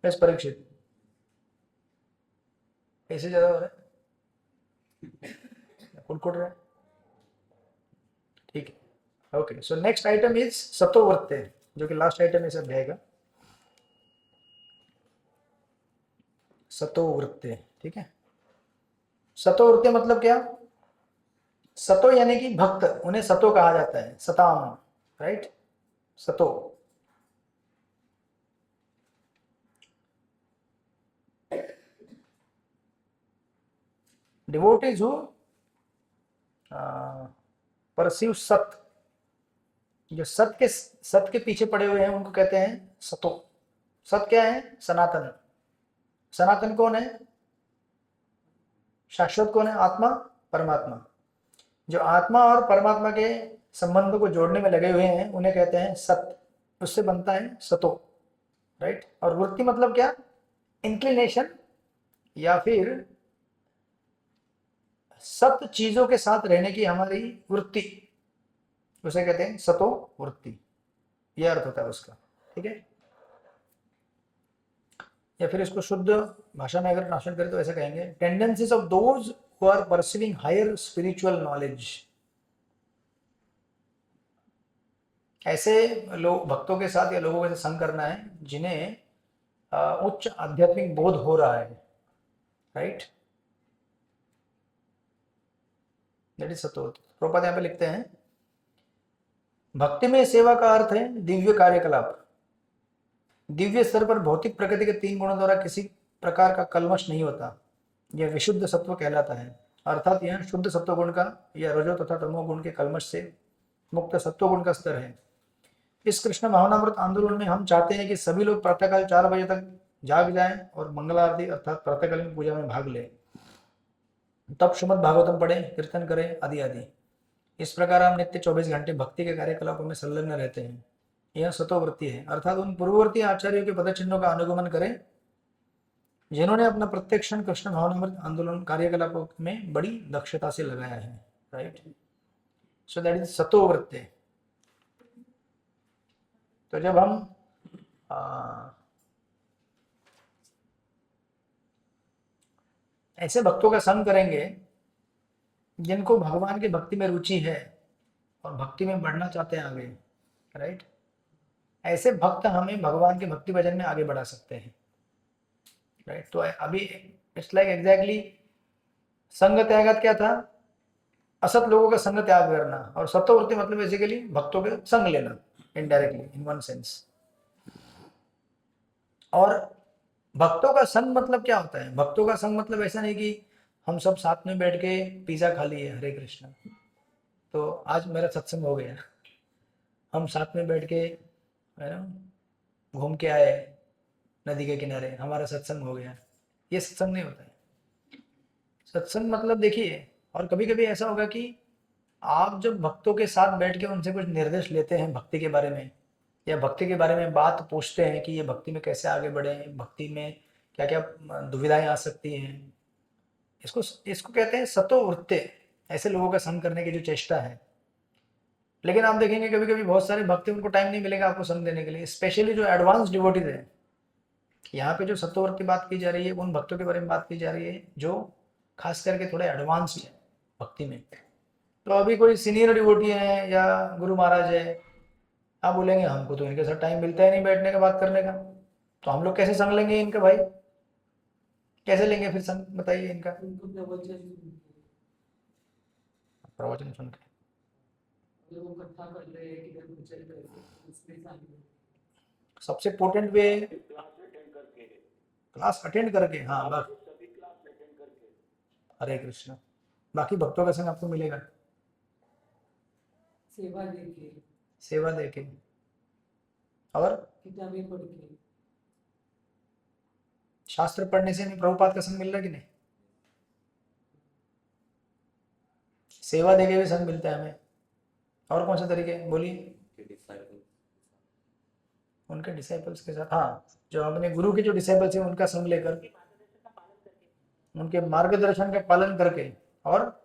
बस परीक्षित ऐसे ज्यादा हो रहा है, कुड़कुड़ रहा है, ठीक है। Okay, so next item is सतोवर्ते, जो कि लास्ट आइटम है सब रहेगा, सतोवृत्ते, ठीक है। सतोवृत्ते मतलब क्या? सतो यानी कि भक्त, उन्हें सतो कहा जाता है, सताम, राइट। सतो डिवोटीज हु परस्यू सत, जो सत के पीछे पड़े हुए हैं उनको कहते हैं सतो। सत क्या है? सनातन। सनातन कौन है? शाश्वत कौन है? आत्मा, परमात्मा। जो आत्मा और परमात्मा के संबंधों को जोड़ने में लगे हुए हैं उन्हें कहते हैं सत, उससे बनता है सतो, राइट। और वृत्ति मतलब क्या? इंक्लिनेशन, या फिर सत चीजों के साथ रहने की हमारी वृत्ति, उसे कहते हैं सतो वृत्ति, यह अर्थ होता है उसका, ठीक है। या फिर इसको शुद्ध भाषा में अगर ट्रांसलेट करें तो ऐसा कहेंगे tendencies of those who are perceiving higher spiritual knowledge. ऐसे लोग, भक्तों के साथ या लोगों के साथ संग करना है जिन्हें उच्च आध्यात्मिक बोध हो रहा है, राइट। दैट इज सतोत। प्रभुपाद यहाँ पे लिखते हैं भक्ति में सेवा का अर्थ है दिव्य कार्यकलाप। दिव्य स्तर पर भौतिक प्रकृति के 3 गुणों द्वारा किसी प्रकार का कल्मश नहीं होता, यह विशुद्ध सत्व कहलाता है। अर्थात यह शुद्ध सत्व गुण का या रजो तथा तमो गुण के कल्मश से मुक्त सत्व गुण का स्तर है। इस कृष्ण भावनामृत आंदोलन में हम चाहते हैं कि सभी लोग प्रातःकाल 4 बजे तक जाग जाएं और मंगल आरती अर्थात प्रातःकालीन पूजा में भाग लें, तब श्रीमद् भागवतम पढ़ें, कीर्तन करें, आदि आदि। इस प्रकार हम नित्य 24 घंटे भक्ति के कार्यकलापों में संलग्न रहते हैं। यह सतोवृत्ति है, अर्थात उन पूर्ववर्ती आचार्यों के पदचिन्हों का अनुगमन करें जिन्होंने अपना प्रत्येक क्षण कृष्ण भावनामृत आंदोलन कार्यकलापों में बड़ी दक्षता से लगाया है। राइट, सो दैट इज सतोवृत्ति। तो जब हम ऐसे भक्तों का संग करेंगे जिनको भगवान की भक्ति में रुचि है और भक्ति में बढ़ना चाहते हैं आगे, राइट, ऐसे भक्त हमें भगवान के भक्ति भजन में आगे बढ़ा सकते हैं। राइट, तो अभी इट्स लाइक एग्जैक्टली संग त्यागत क्या था? असत लोगों का संग त्याग करना, और सत्ववृत्ति मतलब बेसिकली भक्तों के संग लेना, इनडायरेक्टली इन वन सेंस। और भक्तों का संग मतलब क्या होता है? भक्तों का संग मतलब ऐसा नहीं कि हम सब साथ में बैठ के पिज्जा खा लिए, हरे कृष्ण, तो आज मेरा सत्संग हो गया, हम साथ में बैठ के है ना घूम के आए नदी के किनारे, हमारा सत्संग हो गया। ये सत्संग नहीं होता है। सत्संग मतलब देखिए, और कभी कभी ऐसा होगा कि आप जब भक्तों के साथ बैठ के उनसे कुछ निर्देश लेते हैं भक्ति के बारे में, या भक्ति के बारे में बात पूछते हैं कि ये भक्ति में कैसे आगे बढ़े, भक्ति में क्या क्या दुविधाएं आ सकती हैं, इसको इसको कहते हैं सतोवृत्ति। ऐसे लोगों का संग करने की जो चेष्टा है। लेकिन आप देखेंगे कभी कभी बहुत सारे भक्ति, उनको टाइम नहीं मिलेगा आपको संग देने के लिए, स्पेशली जो एडवांस डिवोटीज है। यहाँ पे जो सतोवृत्ति बात की जा रही है उन भक्तों के बारे में बात की जा रही है जो खास करके थोड़े एडवांस है भक्ति में। तो अभी कोई सीनियर डिवोटी है या गुरु महाराज है, आप बोलेंगे हमको तो इनके साथ टाइम मिलता ही नहीं बैठने का, बात करने का, तो हम लोग कैसे संग लेंगे इनका? भाई कैसे लेंगे फिर संग, बताइए इनका। उनको प्रवचन सुन के वो कथा कर रहे हैं कि प्रवचन कर रहे हैं, उसमें शामिल हो। सबसे इम्पोर्टेंट वे क्लास अटेंड करके, हाँ बस, हरे कृष्ण। बाकी भक्तों का संग आपको मिलेगा सेवा देके, सेवा देके और किताबें पढ़ के। शास्त्र पढ़ने से हमें प्रभुपाद का संग मिल रहा है कि नहीं? सेवा देके भी संग मिलता है हमें। और कौन से तरीके बोलिए? उनके डिसाइपल्स के साथ, हाँ, जो अपने गुरु के जो डिसाइपल्स हैं उनका संग लेकर, उनके मार्गदर्शन का पालन करके। और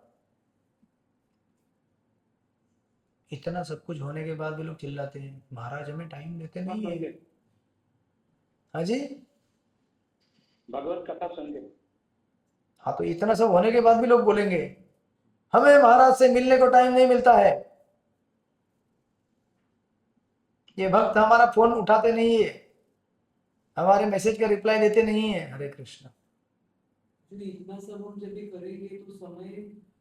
इतना सब कुछ होने के बाद भी लोग चिल्लाते हैं महाराज हमें टाइम देते नहीं है। हाँ जी, भगवत कथा सुन के। हाँ, तो इतना सब होने के बाद भी लोग बोलेंगे हमें महाराज से मिलने को टाइम नहीं मिलता है, ये भक्त हमारा फोन उठाते नहीं है, हमारे मैसेज का रिप्लाई देते नहीं है। हरे कृष्ण। यदि इतना सब हम जब भी करेंगे तो समय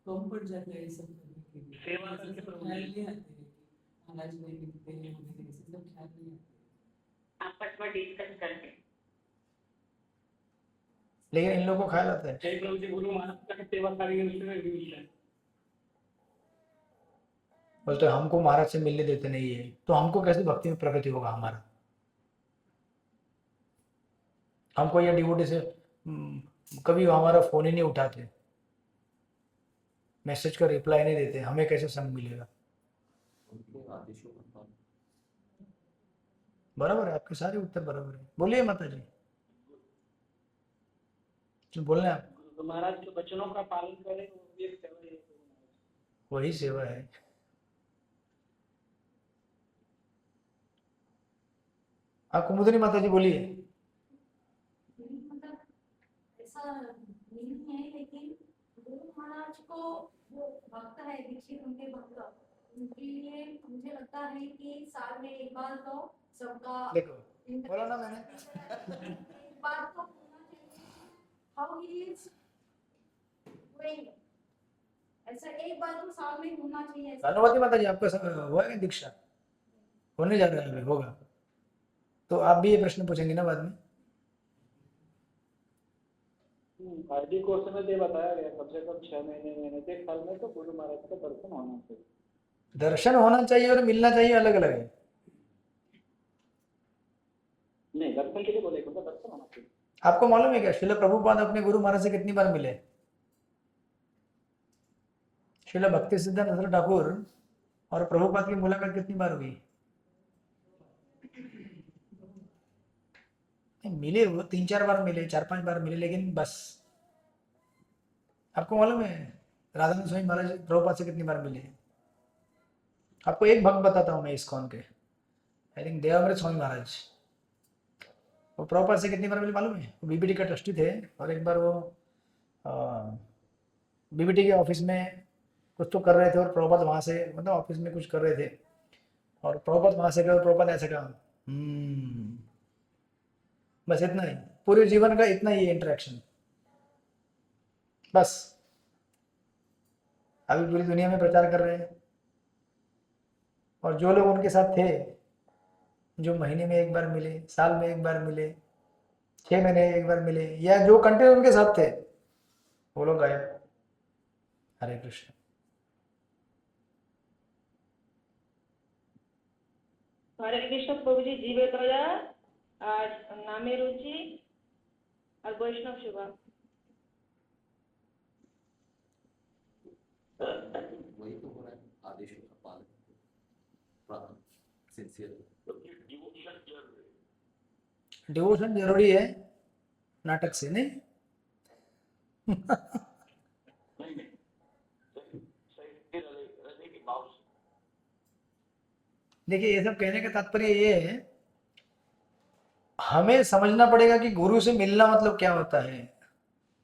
कम पड़ जाता है ये सब करने के लिए। सेवा ऐसे करके सब प्रभु ख्याल जी। नहीं आते हैं कि महाराज नहीं मिलते हैं, हमें ऐसे सब ख्याल नहीं आते। आपस में डिस्कस करके। लेकिन इन लोगों को ख्याल आता है, जय प्रभु जी, गुरु महाराज का सेवा करेंगे उसमें भी मिलता है। बोलते हमको महाराज से मिलने देते नहीं है, तो हमको कैसे भक्ति में प्रगति होगा हमारा? हमको ये डिवोटी से कभी हमारा फोन ही नहीं उठाते, मैसेज का रिप्लाई नहीं देते, हमें कैसे संग मिलेगा? बराबर है, आपके सारे उत्तर बराबर है। बोलिए माता जी, जो बोलना है आप। तो महाराज के वचनों का पालन करें, वो भी एक सेवा ही है। वही सेवा है। आप कुमुदनी माता जी बोलिए। मतलब ऐसा नहीं है, लेकिन गुरु महाराज को वो भक्त है, दीक्षित उनके भक्त, उनके लिए मुझे लगता है कि साल में एक बार तो सबका देखो, बोला ना मैंने। एक बार तो होना चाहिए। हाउ ही इज गोइंग, ऐसा एक बार तो साल में होना चाहिए। धन्यवाद माता जी, आपका हुआ है दीक्षा? होने जा रहा है, अभी होगा। तो आप भी ये प्रश्न पूछेंगे ना बाद में? आरडी कोर्स में ये बताया गया कम से कम 6 महीने के साल में तो गुरु महाराज का दर्शन होना चाहिए। दर्शन होना चाहिए और मिलना चाहिए, अलग अलग है। नहीं, दर्शन के लिए बोले, दर्शन होना चाहिए। आपको मालूम है क्या श्रील प्रभुपाद अपने गुरु महाराज से कितनी बार मिले? श्रील भक्ति सिद्धांत हजरत ठाकुर और प्रभुपाद की मुलाकात कितनी बार हुई? मिले वो 3-4 बार मिले, 4-5 बार मिले, लेकिन बस। आपको मालूम है राधानंद स्वामी महाराज प्रभुपाद से कितनी बार मिले? आपको एक भक्त बताता हूँ मैं इस्कॉन के, आई थिंक देवामृत स्वामी महाराज। वो प्रभुपाद से कितनी बार मिले मालूम है? वो बीबीटी का ट्रस्टी थे, और एक बार वो बीबीटी के ऑफिस में कुछ तो कर रहे थे, और प्रभुपाद वहाँ से, मतलब ऑफिस में कुछ कर रहे थे, और प्रभुपाद वहाँ से गए, और प्रभुपाद ऐसे कहा बस इतना ही, पूरे जीवन का इतना ही इंटरेक्शन बस। अभी पूरी दुनिया में प्रचार कर रहे हैं, और जो लोग उनके साथ थे, जो महीने में एक बार मिले, साल में एक बार मिले, 6 महीने एक बार मिले, या जो कंटिन्यू उनके साथ थे, वो लोग गायब। हरे कृष्ण। हरे कृष्ण प्रभु जी, जीवे दया और नामे रुचि और वैष्णव सेवा। वही तो हो रहा है, आदेशों का पालन, सिंसियर। डिवोशन जरूरी है, नाटक से नहीं। देखिए, ये सब कहने का तात्पर्य ये है, हमें समझना पड़ेगा कि गुरु से मिलना मतलब क्या होता है,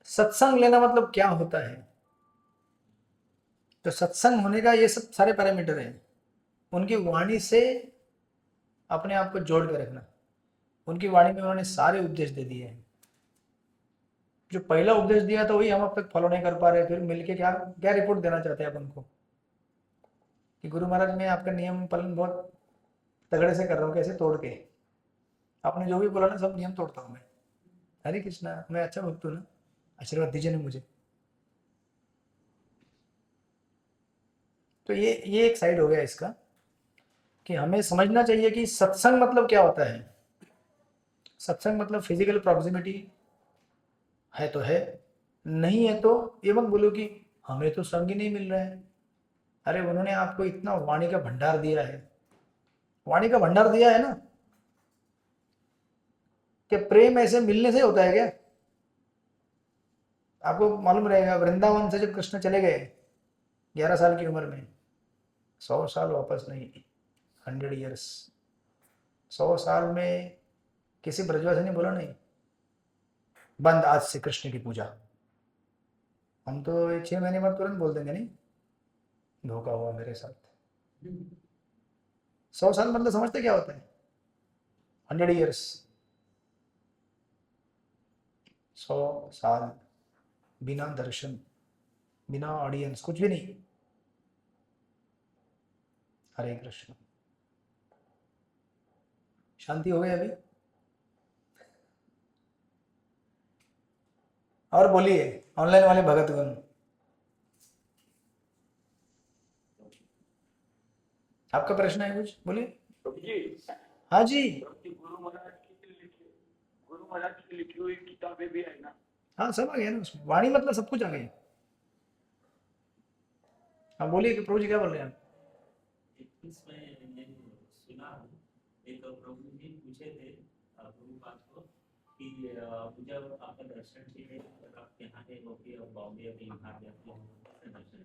सत्संग लेना मतलब क्या होता है। तो सत्संग होने का ये सब सारे पैरामीटर हैं। उनकी वाणी से अपने आप को जोड़ के रखना। उनकी वाणी में उन्होंने सारे उपदेश दे दिए हैं। जो पहला उपदेश दिया था वही हम अब तक फॉलो नहीं कर पा रहे, फिर मिलके क्या क्या रिपोर्ट देना चाहते हैं अपन को कि गुरु महाराज मैं आपका नियम पालन बहुत तगड़े से कर रहा हूँ, कैसे तोड़ के। आपने जो भी बोला ना सब नियम तोड़ता हूँ मैं। हरे कृष्णा, मैं अच्छा भक्त हूँ ना, आशीर्वाद दीजिए ना मुझे। तो ये एक साइड हो गया इसका, कि हमें समझना चाहिए कि सत्संग मतलब क्या होता है। सत्संग मतलब फिजिकल प्रॉक्सिमिटी है तो है, नहीं है तो ये मत बोलो कि हमें तो संग ही नहीं मिल रहा है। अरे उन्होंने आपको इतना वाणी का भंडार दिया है, वाणी का भंडार दिया है ना, कि प्रेम ऐसे मिलने से होता है क्या? आपको मालूम रहेगा, वृंदावन से जब कृष्ण चले गए 11 साल की उम्र में, 100 साल वापस नहीं, 100 ईयर्स। 100 साल में किसी ब्रजवासी ने बोला नहीं बंद आज से कृष्ण की पूजा। हम तो 6 महीने बाद तुरंत बोल देंगे नहीं, धोखा हुआ मेरे साथ। 100 साल मतलब समझते क्या होता है? 100 ईयर्स, 100 साल बिना दर्शन, बिना ऑडियंस, कुछ भी नहीं। हरे कृष्ण। शांति हो गई अभी? और बोलिए ऑनलाइन वाले भगतगण, आपका प्रश्न है कुछ? बोलिए। प्रभु जी, हाँ जी। गुरु महाराज की लिखी हुई किताबें भी है ना? हाँ सब आ गया ना उसमें, वाणी मतलब सब कुछ आ गया। हाँ बोलिए कि प्रभु जी क्या बोल रहे हैं आप? इसमें ये सुना हूँ, एक प्रभु जी पूछे थे प्रभुपाद को कि जब आपका दर्शन चाहिए, अगर आप यहाँ के हो कि बॉम्बे या कहीं बाहर जाते हो कैसे दर्शन है?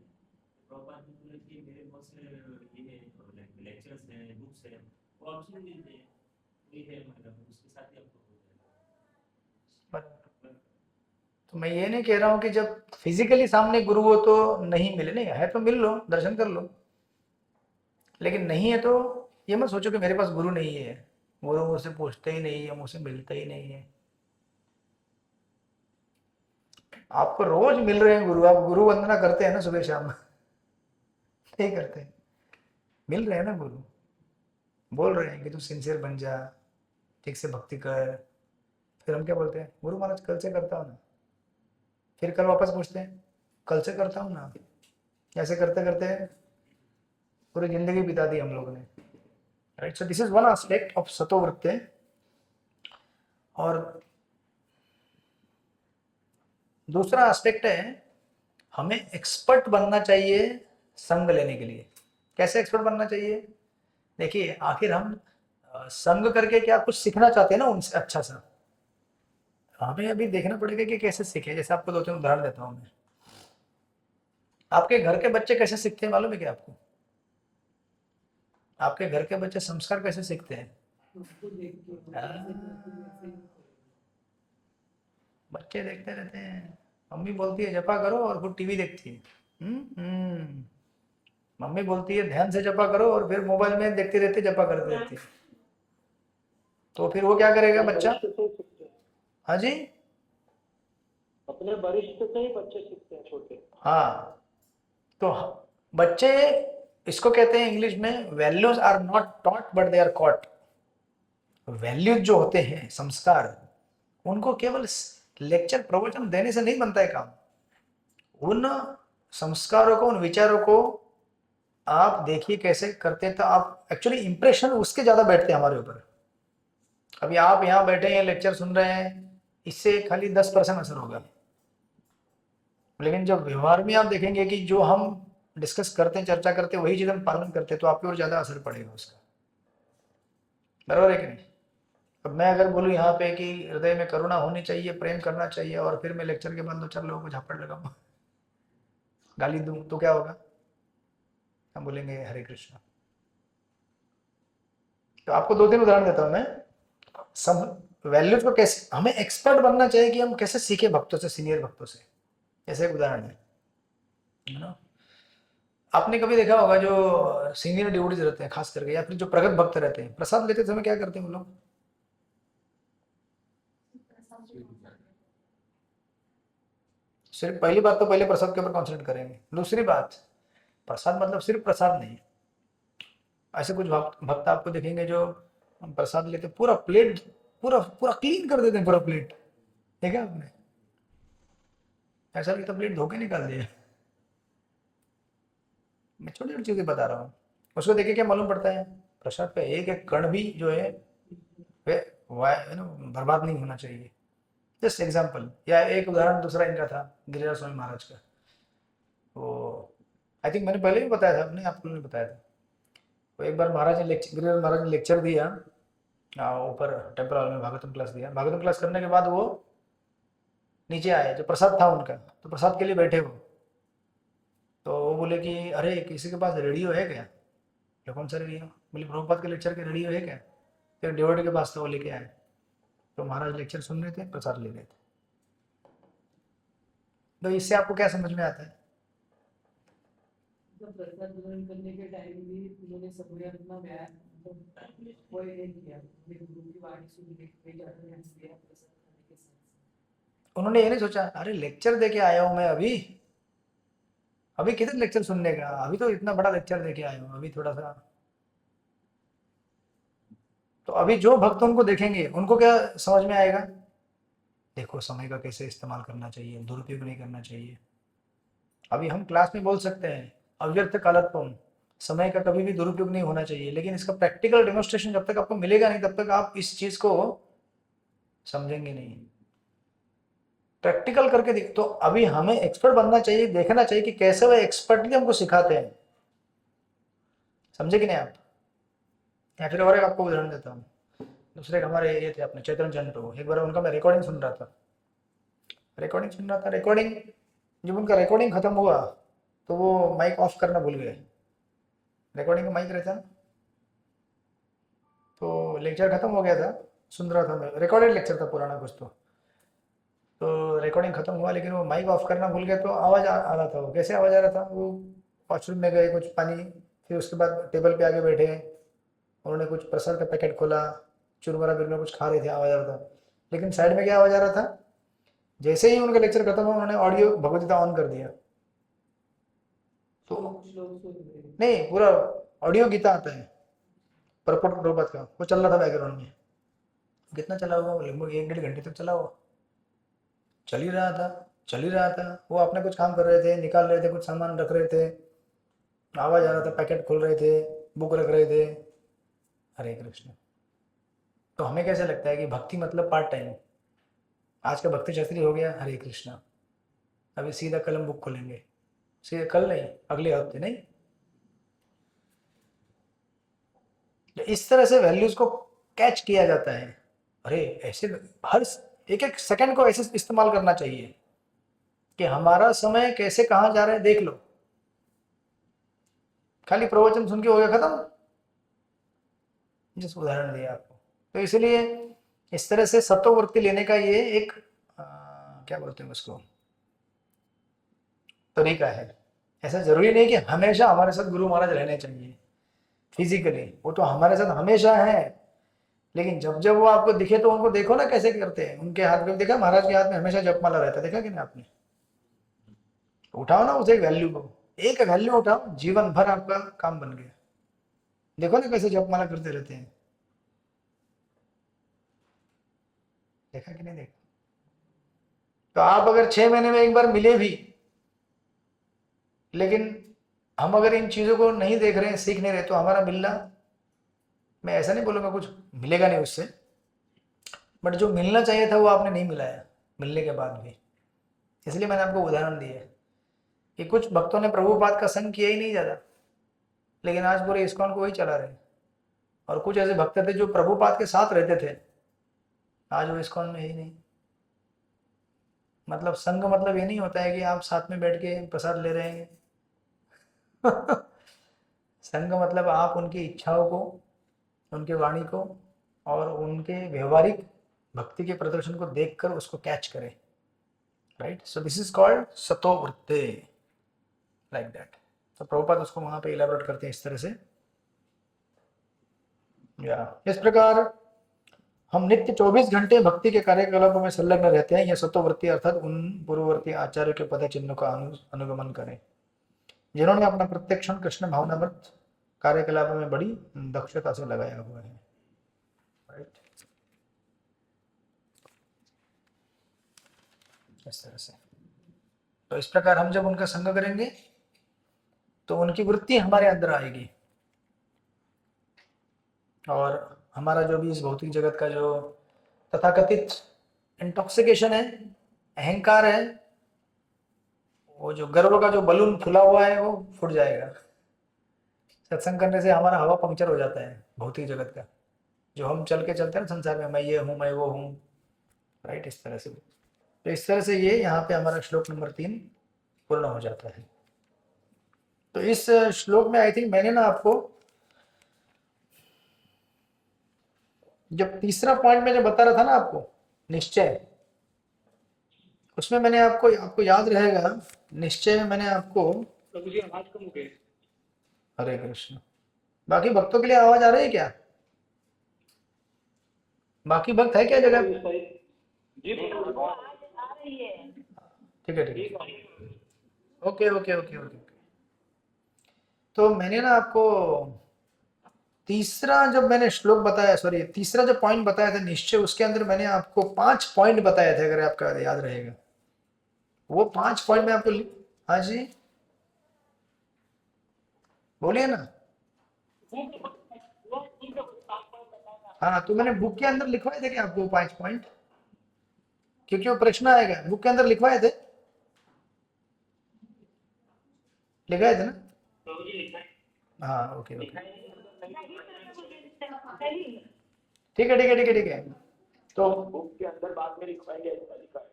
प्रभुपाद ने बोले कि मेरे बहुत से ये लेक्चर्स हैं, बुक्स हैं, वो आप सुन लीजिए, वही है मतलब उसके साथ ही आपको हो जाएगा। तो मैं ये नहीं कह रहा हूँ कि जब फिजिकली सामने गुरु हो तो नहीं मिले, नहीं है तो मिल लो, दर्शन कर लो, लेकिन नहीं है तो ये मत सोचो कि मेरे पास गुरु नहीं है, गुरु मुझसे पूछते ही नहीं है, मुझसे मिलते ही नहीं है। आपको रोज मिल रहे हैं गुरु, आप गुरु वंदना करते हैं ना सुबह शाम? नहीं करते, मिल रहे हैं ना गुरु, बोल रहे हैं कि तू सिंसियर बन जा, ठीक से भक्ति कर। फिर हम क्या बोलते हैं? गुरु महाराज कल से करता हूँ ना। फिर कल वापस पूछते हैं, कल से करता हूँ ना। ऐसे करते करते पूरी जिंदगी बिता दी हम लोगों ने, right. So this is one aspect of सतो वृत्ति। और दूसरा एस्पेक्ट है, हमें एक्सपर्ट बनना चाहिए संग लेने के लिए। कैसे एक्सपर्ट बनना चाहिए? देखिए, आखिर हम संग करके क्या कुछ सीखना चाहते हैं ना उनसे अच्छा सा, हमें अभी देखना पड़ेगा कि कैसे सीखे। जैसे आपको 2-3 उदाहरण देता हूँ मैं। आपके घर के बच्चे कैसे सीखते हैं मालूम है क्या आपको? आपके घर के बच्चे संस्कार कैसे सीखते हैं? उसको देख के हाँ। वैसे करते वैसे ही करेंगे। बच्चे देखते रहते हैं, मम्मी बोलती है जपा करो और फिर टीवी देखती है। मम्मी बोलती है ध्यान से जपा करो और फिर मोबाइल में देखते रहते जपा करते रहती है। तो फिर वो क्या करेगा बच्चा? वरिष्ठ से ही सीखते हैं, हाँ जी, अपने वरिष्ठ से ही बच्चे सीखते हैं छोटे। हाँ। तो बच्चे, इसको कहते हैं इंग्लिश में values are not taught but they are caught. Values जो होते हैं, संस्कार, उनको केवल लेक्चर प्रवचन देने से नहीं बनता है काम। उन संस्कारों को, उन विचारों को आप देखिए कैसे करते हैं, तो आप एक्चुअली इंप्रेशन उसके ज्यादा बैठते हैं हमारे ऊपर। अभी आप यहाँ बैठे हैं, लेक्चर सुन रहे हैं, इससे खाली 10% असर होगा, लेकिन जब व्यवहार में आप देखेंगे कि जो हम डिस्कस करते हैं, चर्चा करते हैं, वही चीज हम पालन करते हैं, तो आपके और ज्यादा असर पड़ेगा उसका। बराबर है कि नहीं? अब मैं अगर बोलूँ यहाँ पे कि हृदय में करुणा होनी चाहिए, प्रेम करना चाहिए, और फिर मैं लेक्चर के बाद 2-4 लोगों को झापड़ लगाऊंगा, गाली दूं, तो क्या होगा? हम बोलेंगे हरे कृष्णा। तो आपको 2-3 उदाहरण देता हूं मैं। वैल्यूज को कैसे हमें एक्सपर्ट बनना चाहिए कि हम कैसे सीखे भक्तों से, सीनियर भक्तों से। जैसे एक उदाहरण है ना, आपने कभी देखा होगा जो सीनियर डिवोटीज रहते हैं खास करके, या फिर जो प्रगत भक्त रहते हैं, प्रसाद लेते समय क्या करते हैं वो लोग? सिर्फ पहली बात तो पहले प्रसाद के ऊपर कॉन्सेंट्रेट करेंगे। दूसरी बात, प्रसाद मतलब सिर्फ प्रसाद नहीं। ऐसे कुछ भक्त आपको देखेंगे जो प्रसाद लेते पूरा प्लेट पूरा पूरा क्लीन कर देते हैं, पूरा प्लेट। देखा आपने? ऐसा लगता प्लेट धो के निकाल दिया। मैं छोटी छोटी चीजें बता रहा हूँ। उसको देखे क्या मालूम पड़ता है? प्रसाद पे एक एक कण भी जो है वे बर्बाद नहीं होना चाहिए। जस्ट एग्जाम्पल, या एक उदाहरण दूसरा इनका था, गिरिराज स्वामी महाराज का। वो आई थिंक मैंने पहले भी बताया था, नहीं आपको नहीं बताया था। तो एक बार महाराज ने गिरिराज महाराज ने लेक्चर दिया ऊपर टेम्पल हॉल में, भागवतम क्लास दिया। भागवतम क्लास करने के बाद वो नीचे आए, जो प्रसाद था उनका, तो प्रसाद के लिए बैठे वो। तो वो बोले कि अरे किसी के पास रेडियो है क्या? कौन सा रेडियो? बोले प्रभुपाद के लेक्चर के रेडियो है क्या? फिर डिवोटी के पास, तो वो लेके आए। तो महाराज लेक्चर सुन रहे थे, प्रसाद ले रहे थे। तो इससे आपको क्या समझ में आता है? तो प्रसाद ग्रहण करने के टाइम भी उन्होंने सबने अपना व्यायाम वो नहीं किया, गुरु की वाणी सुन के कोई ज्यादा ध्यान दिया प्रसाद खाने के साथ। उन्होंने ये नहीं सोचा अरे लेक्चर दे के आया हूं मैं, अभी कितने लेक्चर सुनने का, अभी तो इतना बड़ा लेक्चर दे के आया हूं, अभी थोड़ा सा। तो अभी जो भक्त उनको देखेंगे उनको क्या समझ में आएगा? देखो समय का कैसे इस्तेमाल करना चाहिए, दुरुपयोग नहीं करना चाहिए। अभी हम क्लास में बोल सकते हैं अव्यर्थ कालत्वम, समय का कभी भी दुरुपयोग नहीं होना चाहिए, लेकिन इसका प्रैक्टिकल डेमोन्स्ट्रेशन जब तक आपको मिलेगा नहीं, तब तक आप इस चीज को समझेंगे नहीं। प्रैक्टिकल करके तो अभी हमें एक्सपर्ट बनना चाहिए, देखना चाहिए कि कैसे वो एक्सपर्टली हमको सिखाते हैं। समझे कि नहीं आप? या फिर और एक आपको उदाहरण देता हूँ। दूसरे हमारे ये थे अपने चैतन्य चंद्र प्रभु, एक बार उनका मैं रिकॉर्डिंग सुन रहा था। रिकॉर्डिंग जब उनका रिकॉर्डिंग खत्म हुआ तो वो माइक ऑफ करना भूल गए। रिकॉर्डिंग का माइक रहता ना, तो लेक्चर खत्म हो गया था, सुन रहा था मैं, रिकॉर्डेड लेक्चर था पुराना कुछ। तो रिकॉर्डिंग खत्म हुआ, लेकिन वो माइक ऑफ करना भूल गया, तो आवाज़ आ रहा था। वो कैसे आवाज़ आ रहा था? वो वॉशरूम में गए, कुछ पानी, फिर उसके बाद टेबल पे आके बैठे, उन्होंने कुछ प्रसाद का पैकेट खोला, चुरमुरा बिरमुरा कुछ खा रहे थे, आवाज़ आ रहा था। लेकिन साइड में क्या आवाज़ आ रहा था? जैसे ही उनका लेक्चर खत्म हुआ, उन्होंने ऑडियो भगवद्गीता ऑन कर दिया। तो कुछ लोग सुन रहे हैं। नहीं, पूरा ऑडियो गीता आता है परपट प्रभुपाद का, वो चल रहा था बैकग्राउंड में। कितना चला होगा? लगभग 1-1.5 घंटे तक चला हुआ, चल ही रहा था। वो अपने कुछ काम कर रहे थे, निकाल रहे थे, कुछ सामान रख रहे थे, आवाज आ रहा था, पैकेट खोल रहे थे, बुक रख रहे थे। हरे कृष्ण। तो हमें कैसे लगता है कि भक्ति मतलब पार्ट टाइम? आज का भक्ति शास्त्री हो गया हरे कृष्णा, अभी सीधा कलम बुक खोलेंगे, से कल नहीं, अगले हफ्ते नहीं। तो इस तरह से वैल्यूज को कैच किया जाता है। अरे ऐसे हर एक एक सेकंड को ऐसे इस्तेमाल करना चाहिए कि हमारा समय कैसे कहाँ जा रहा है देख लो। खाली प्रवचन सुन के हो गया खत्म, जिस उदाहरण दिया आपको। तो इसलिए इस तरह से सत्ववृत्ति लेने का ये एक क्या बोलते हैं उसको, तरीका है। ऐसा जरूरी नहीं कि हमेशा हमारे साथ गुरु महाराज रहने चाहिए फिजिकली, वो तो हमारे साथ हमेशा है, लेकिन जब जब वो आपको दिखे तो उनको देखो ना कैसे करते हैं। उनके हाथ में देखा, महाराज के हाथ में हमेशा जपमाला रहता, देखा कि नहीं आपने? उठाओ ना उस एक वैल्यू को, एक वैल्यू उठाओ, जीवन भर आपका काम बन गया। देखो ना कैसे जपमाला करते रहते हैं, देखा कि नहीं देखा? तो आप अगर 6 महीने में एक बार मिले भी, लेकिन हम अगर इन चीजों को नहीं देख रहे हैं, सीख नहीं रहे, तो हमारा मिलना, मैं ऐसा नहीं बोलूंगा कुछ मिलेगा नहीं उससे, बट जो मिलना चाहिए था वो आपने नहीं मिलाया मिलने के बाद भी। इसलिए मैंने आपको उदाहरण दिया कि कुछ भक्तों ने प्रभुपाद का संग किया ही नहीं ज्यादा, लेकिन आज पूरे इस्कॉन को वही चला रहे हैं। और कुछ ऐसे भक्त थे जो प्रभुपाद के साथ रहते थे, आज वो इस्कॉन में ही नहीं। मतलब संग मतलब ये नहीं होता है कि आप साथ में बैठ के प्रसाद ले रहे हैं संग मतलब आप उनकी इच्छाओं को, उनके वाणी को और उनके व्यवहारिक भक्ति के प्रदर्शन को देखकर उसको कैच करें, right? So this is called सतोवृत्ति, लाइक दैट। तो प्रभुपाद उसको वहां पे इलेबोरेट करते हैं इस तरह से। या इस प्रकार हम नित्य 24 घंटे भक्ति के कार्यकलापों में संलग्न रहते हैं। यह सतोवृत्ति अर्थात उन पूर्ववर्ती आचार्य के पद चिन्हों का अनुगमन करें जिन्होंने अपना प्रत्येक क्षण कृष्ण भावनामृत कार्यकलापों में बड़ी दक्षता से लगाया हुआ है, राइट? इस तरह से। तो इस प्रकार हम जब उनका संग करेंगे तो उनकी वृत्ति हमारे अंदर आएगी, और हमारा जो भी इस भौतिक जगत का जो तथाकथित इंटॉक्सिकेशन है, अहंकार है, वो जो गर्व का जो बलून फुला हुआ है वो फूट जाएगा। सत्संग करने से हमारा हवा पंक्चर हो जाता है भौतिक जगत का, जो हम चल के चलते हैं ना संसार में, मैं ये हूँ, मैं वो हूँ, राइट? इस तरह से। तो इस तरह से ये यहाँ पे हमारा श्लोक नंबर 3 पूर्ण हो जाता है। तो इस श्लोक में आई थिंक मैंने ना आपको जब तीसरा पॉइंट मैंने बता रहा था ना आपको, निश्चय, उसमें मैंने आपको याद रहेगा, निश्चय में मैंने आपको, प्रभु जी आवाज कम हो गई। हरे कृष्ण, बाकी भक्तों के लिए आवाज आ रही है क्या? बाकी भक्त है क्या जगह? जी ठीक है, ठीक है, ओके ओके ओके ओके। तो मैंने ना आपको तीसरा जब मैंने श्लोक बताया, सॉरी तीसरा जो पॉइंट बताया था निश्चय, उसके अंदर मैंने आपको 5 पॉइंट बताए थे, अगर आपका याद रहेगा। वो 5 पॉइंट में आपको, हाँ जी बोलिए ना। हाँ, तो मैंने बुक के अंदर लिखवाए थे क्या आपको 5 पॉइंट? क्योंकि वो प्रश्न आएगा, बुक के अंदर लिखवाए थे, लिखाए थे ना? हाँ, ओके ओके, ठीक है ठीक है ठीक है ठीक है। तो बुक के अंदर बाद में लिखवाएंगे, ऐसा लिखा है।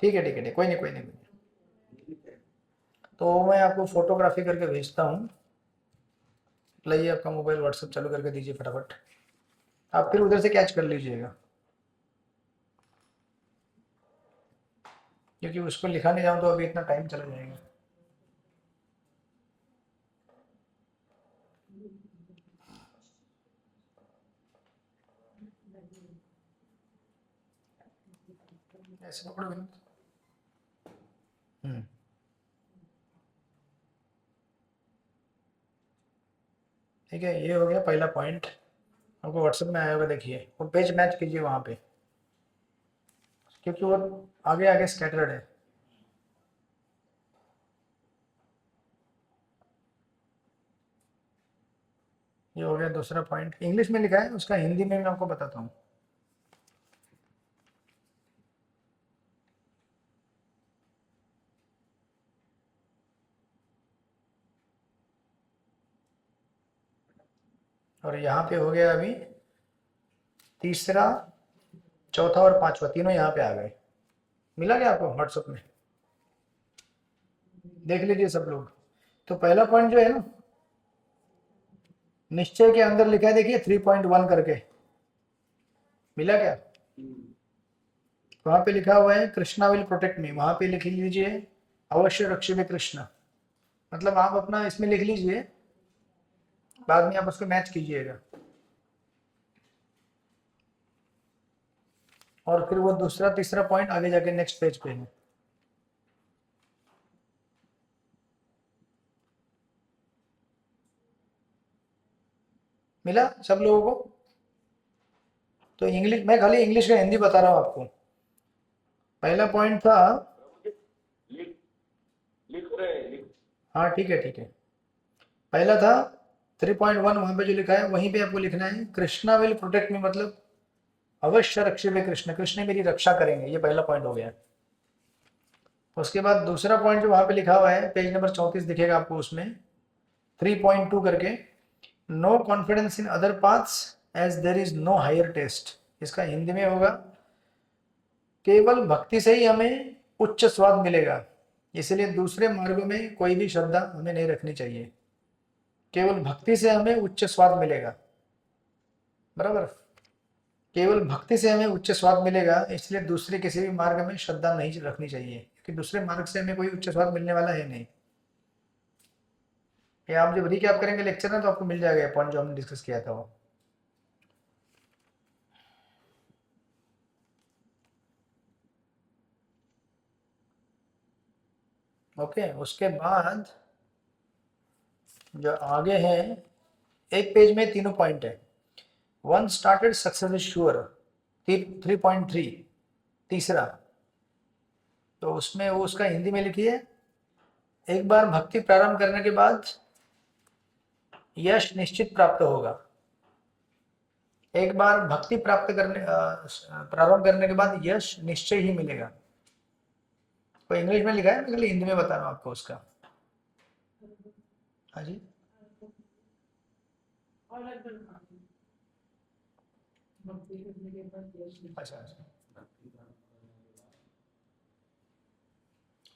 ठीक है ठीक है, कोई नहीं कोई नहीं। तो मैं आपको फोटोग्राफी करके भेजता हूँ, लाइए आपका मोबाइल व्हाट्सएप चालू करके दीजिए फटाफट, आप फिर उधर से कैच कर लीजिएगा, क्योंकि उसको लिखाने जाऊँ तो अभी इतना टाइम चला जाएगा। ऐसे पकड़ो विनोद। ठीक है, ये हो गया पहला पॉइंट, आपको व्हाट्सएप में आया होगा, देखिए वो पेज मैच कीजिए वहाँ पे, क्योंकि वो आगे आगे स्कैटर्ड है। ये हो गया दूसरा पॉइंट, इंग्लिश में लिखा है, उसका हिंदी में मैं आपको बताता हूँ। और यहाँ पे हो गया अभी तीसरा, चौथा और पांचवा, तीनों यहाँ पे आ गए। मिला क्या आपको व्हाट्सएप में? देख लीजिए सब लोग। तो पहला पॉइंट जो है ना, निश्चय के अंदर लिखा है, देखिए 3.1 करके, मिला क्या? वहां पे लिखा हुआ है कृष्णा विल प्रोटेक्ट मी, वहां पे लिख लीजिए अवश्य रक्षिबे कृष्णा। मतलब आप अपना इसमें लिख लीजिए, बाद में आप उसको मैच कीजिएगा। और फिर वो दूसरा तीसरा पॉइंट आगे जाके नेक्स्ट पेज पे है। मिला सब लोगों को? तो इंग्लिश, मैं खाली इंग्लिश का हिंदी बता रहा हूं आपको। पहला पॉइंट था, लिख रहे। हाँ ठीक है ठीक है, पहला था 3.1, वहां पे जो लिखा है वहीं पे आपको लिखना है कृष्णा विल प्रोटेक्ट मी, मतलब अवश्य रक्षिबे कृष्ण, कृष्ण मेरी रक्षा करेंगे, ये पहला पॉइंट हो गया। उसके बाद दूसरा पॉइंट जो वहां पे लिखा हुआ है, पेज नंबर 34 दिखेगा आपको उसमें, 3.2 करके, no confidence in other paths as there is no higher taste. इसका हिंदी में होगा, केवल भक्ति से ही हमें उच्च स्वाद मिलेगा, इसलिए दूसरे मार्गों में कोई भी श्रद्धा हमें नहीं रखनी चाहिए। केवल भक्ति से हमें उच्च स्वाद मिलेगा, बराबर? केवल भक्ति से हमें उच्च स्वाद मिलेगा, इसलिए दूसरे किसी भी मार्ग में श्रद्धा नहीं रखनी चाहिए, क्योंकि दूसरे मार्ग से हमें कोई उच्च स्वाद मिलने वाला है नहीं। ये आप जब रिकैप करेंगे लेक्चर ना, तो आपको मिल जाएगा पॉइंट जो हमने डिस्कस किया था वो। ओके, उसके बाद जो आगे है, एक पेज में तीनों पॉइंट है। One started success is sure, 3.3 तीसरा, तो उसमें वो उसका हिंदी में लिखिए, एक बार भक्ति प्रारंभ करने के बाद यश निश्चित प्राप्त होगा। एक बार भक्ति प्रारंभ करने के बाद यश निश्चय ही मिलेगा। कोई इंग्लिश में लिखा है, मैं खाली हिंदी में बता रहा हूँ आपको उसका। हाँ जी, भक्ति करने के बाद यश मिलता है। अच्छा।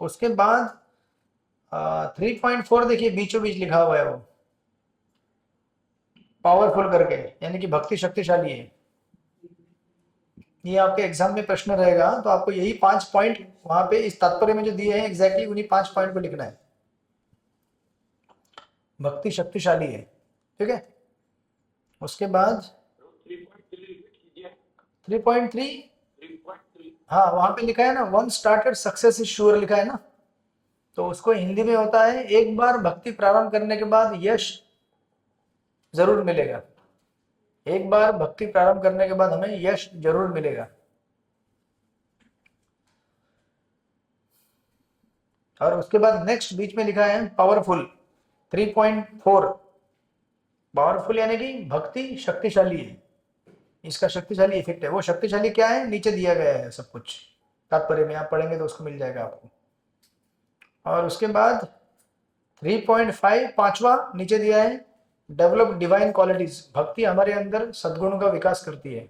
उसके बाद 3.4 देखिए, बीचों बीच लिखा हुआ है वो, पावरफुल करके, यानी कि भक्ति शक्तिशाली है। ये आपके एग्जाम में प्रश्न रहेगा, तो आपको यही 5 पॉइंट वहां पे इस तात्पर्य में जो दिए हैं, एग्जैक्टली उन्हीं 5 पॉइंट को लिखना है। भक्ति शक्तिशाली है, ठीक है। उसके बाद 3.3, हाँ वहां पे लिखा है ना, one started success is sure लिखा है ना, तो उसको हिंदी में होता है, एक बार भक्ति प्रारंभ करने के बाद यश जरूर मिलेगा। एक बार भक्ति प्रारंभ करने के बाद हमें यश जरूर मिलेगा। और उसके बाद नेक्स्ट बीच में लिखा है पावरफुल, 3.4, पावरफुल यानी कि भक्ति शक्तिशाली है, इसका शक्तिशाली इफेक्ट है। वो शक्तिशाली क्या है, नीचे दिया गया है सब कुछ, तात्पर्य में आप पढ़ेंगे तो उसको मिल जाएगा आपको। और उसके बाद 3.5 पांचवा नीचे दिया है, डेवलप डिवाइन क्वालिटीज, भक्ति हमारे अंदर सद्गुणों का विकास करती है,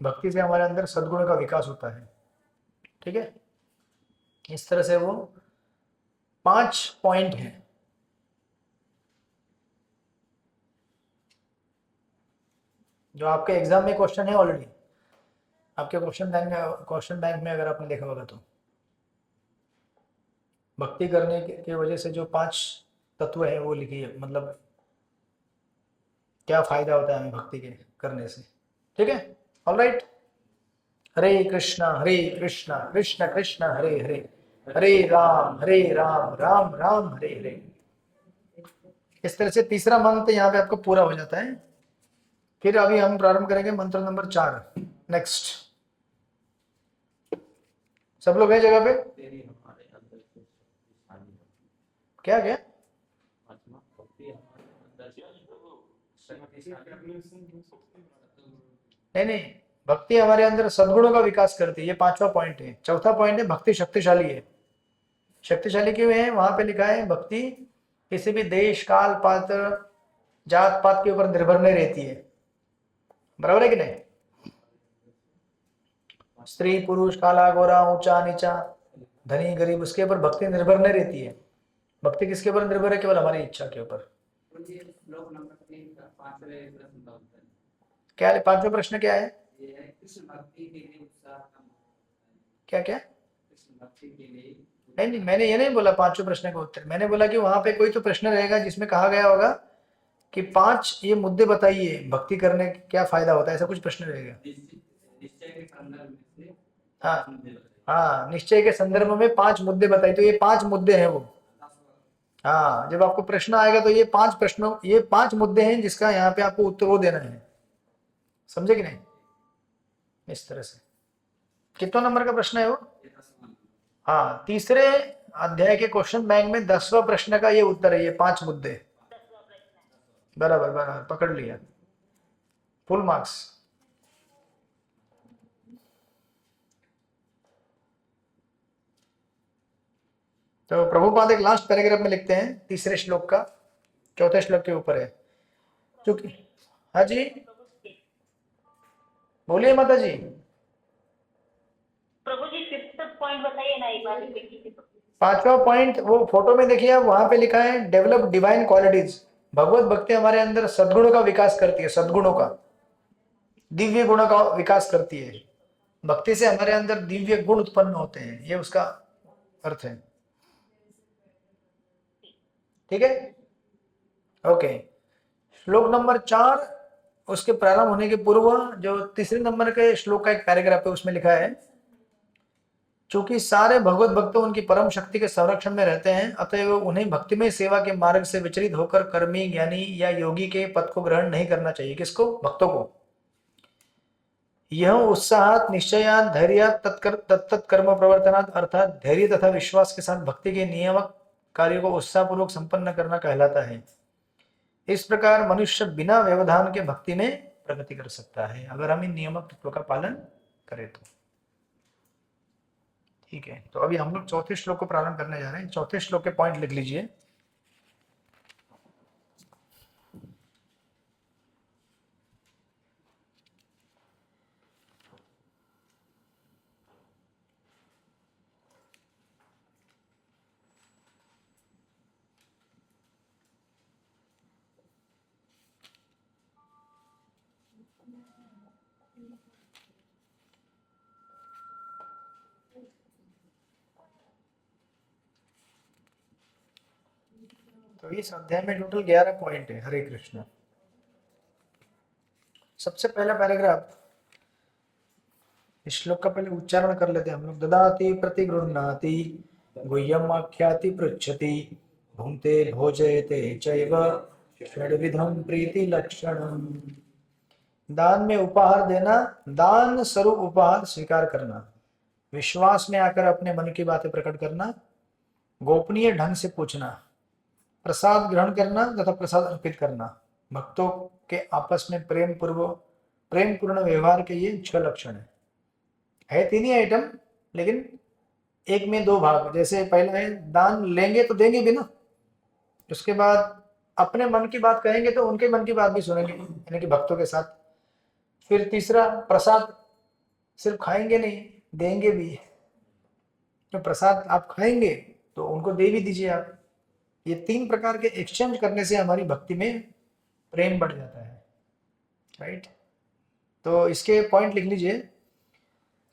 भक्ति से हमारे अंदर सद्गुणों का विकास होता है, ठीक है। इस तरह से वो 5 पॉइंट हैं। जो आपके एग्जाम में क्वेश्चन है ऑलरेडी, आपके क्वेश्चन बैंक में अगर आपने देखा होगा तो, भक्ति करने की वजह से जो 5 तत्व है वो लिखिए, मतलब क्या फायदा होता है हमें भक्ति के करने से, ठीक है। ऑलराइट, हरे कृष्णा कृष्ण कृष्ण हरे हरे, हरे राम राम राम हरे हरे। इस तरह से तीसरा मंत्र यहाँ पे आपको पूरा हो जाता है। फिर अभी हम प्रारंभ करेंगे मंत्र नंबर 4। नेक्स्ट, सब लोग हैं जगह पे? तेरी हमारे अंदर से शक्तिशाली है। क्या क्या? आत्मा भक्ति हमारे अंदर से शक्तिशाली नहीं, भक्ति हमारे अंदर सद्गुणों का विकास करती है, ये 5वां पॉइंट है। चौथा पॉइंट है भक्ति शक्तिशाली है। शक्तिशाली क्यों है? वहां पे लिखा है भक्ति किसी भी देश काल पात्र जात पात के ऊपर निर्भर नहीं रहती है, बराबर है कि नहीं? स्त्री पुरुष, काला गोरा, ऊंचा नीचा, धनी गरीब, उसके ऊपर भक्ति निर्भर नहीं रहती है। भक्ति किसके ऊपर निर्भर है? केवल हमारी इच्छा के ऊपर। मुझे श्लोक नंबर 3 का 5वें प्रश्न का उत्तर क्या है? 5वां प्रश्न क्या है? ये है, कृष्ण भक्ति के लिए उत्साह का क्या क्या? कृष्ण भक्ति के लिए नहीं नहीं, मैंने ये नहीं बोला 5वें प्रश्न का उत्तर। मैंने बोला कि वहां पे कोई तो प्रश्न रहेगा जिसमें कहा गया होगा कि 5 ये मुद्दे बताइए, भक्ति करने का क्या फायदा होता है, ऐसा कुछ प्रश्न रहेगा। निश्चय के संदर्भ में से हाँ। मुद्दे बताइए। हाँ, निश्चय के संदर्भ में 5 मुद्दे बताइए, तो ये 5 मुद्दे हैं वो। हाँ, जब आपको प्रश्न आएगा तो ये 5 प्रश्नों, ये 5 मुद्दे हैं जिसका यहाँ पे आपको उत्तर वो देना है, समझे कि नहीं? इस तरह से। कितना नंबर का प्रश्न है वो? हाँ, तीसरे अध्याय के क्वेश्चन बैंक में 10वां प्रश्न का ये उत्तर है, ये 5 मुद्दे। बराबर बराबर, पकड़ लिया, फुल मार्क्स। तो प्रभुपाद एक लास्ट पैराग्राफ में लिखते हैं, तीसरे श्लोक का, चौथे श्लोक के ऊपर है, क्योंकि हाँ जी बोलिए माता जी। प्रभु जी 5th पॉइंट बताइए ना एक बार देखिए तो। 5वां पॉइंट वो फोटो में देखिए आप, वहां पे लिखा है डेवलप डिवाइन क्वालिटीज। भगवत भक्ति हमारे अंदर सद्गुणों का विकास करती है, सद्गुणों का, दिव्य गुणों का विकास करती है। भक्ति से हमारे अंदर दिव्य गुण उत्पन्न होते हैं, ये उसका अर्थ है। ठीक है, ओके। श्लोक नंबर 4, उसके प्रारंभ होने के पूर्व जो तीसरे नंबर के श्लोक का एक पैराग्राफ है, उसमें लिखा है चूंकि सारे भगवत भक्त उनकी परम शक्ति के संरक्षण में रहते हैं, अतएव उन्हें भक्तिमय सेवा के मार्ग से विचलित होकर कर्मी, ज्ञानी या योगी के पद को ग्रहण नहीं करना चाहिए। किसको? भक्तों को। यह उत्साहात, निश्चयात, धैर्यात, तत्त कर्म प्रवर्तनात्, अर्थात धैर्य तथा विश्वास के साथ भक्ति के नियामक कार्यों को उत्साहपूर्वक संपन्न करना कहलाता है। इस प्रकार मनुष्य बिना व्यवधान के भक्ति में प्रगति कर सकता है, अगर हम इन नियामक तत्वों का पालन करें तो। ठीक है, तो अभी हम लोग चौथे श्लोक को प्रारंभ करने जा रहे हैं। चौथे श्लोक के पॉइंट लिख लीजिए। तो इस अध्याय में टोटल 11 पॉइंट है। हरे कृष्ण। सबसे पहला पैराग्राफ, इस श्लोक का पहले उच्चारण कर लेते हैं हम लोग। ददाति प्रतिगृह्णाति गुह्यम आख्याति पृच्छति भुंक्ते भोजयते चैव षड्विधम प्रीति लक्षणम। दान में उपहार देना, दान स्वरूप उपहार स्वीकार करना, विश्वास में आकर अपने मन की बातें प्रकट करना, गोपनीय ढंग से पूछना, प्रसाद ग्रहण करना तथा प्रसाद अर्पित करना, भक्तों के आपस में प्रेम पूर्ण व्यवहार के ये 6 लक्षण है 3 ही आइटम, लेकिन एक में 2 भाग। जैसे पहला है दान लेंगे तो देंगे भी ना, उसके बाद अपने मन की बात कहेंगे तो उनके मन की बात भी सुनेंगे, यानी कि भक्तों के साथ। फिर तीसरा, प्रसाद सिर्फ खाएंगे नहीं, देंगे भी। तो प्रसाद आप खाएंगे तो उनको दे भी दीजिए आप। ये 3 प्रकार के एक्सचेंज करने से हमारी भक्ति में प्रेम बढ़ जाता है, राइट। तो इसके पॉइंट लिख लीजिए।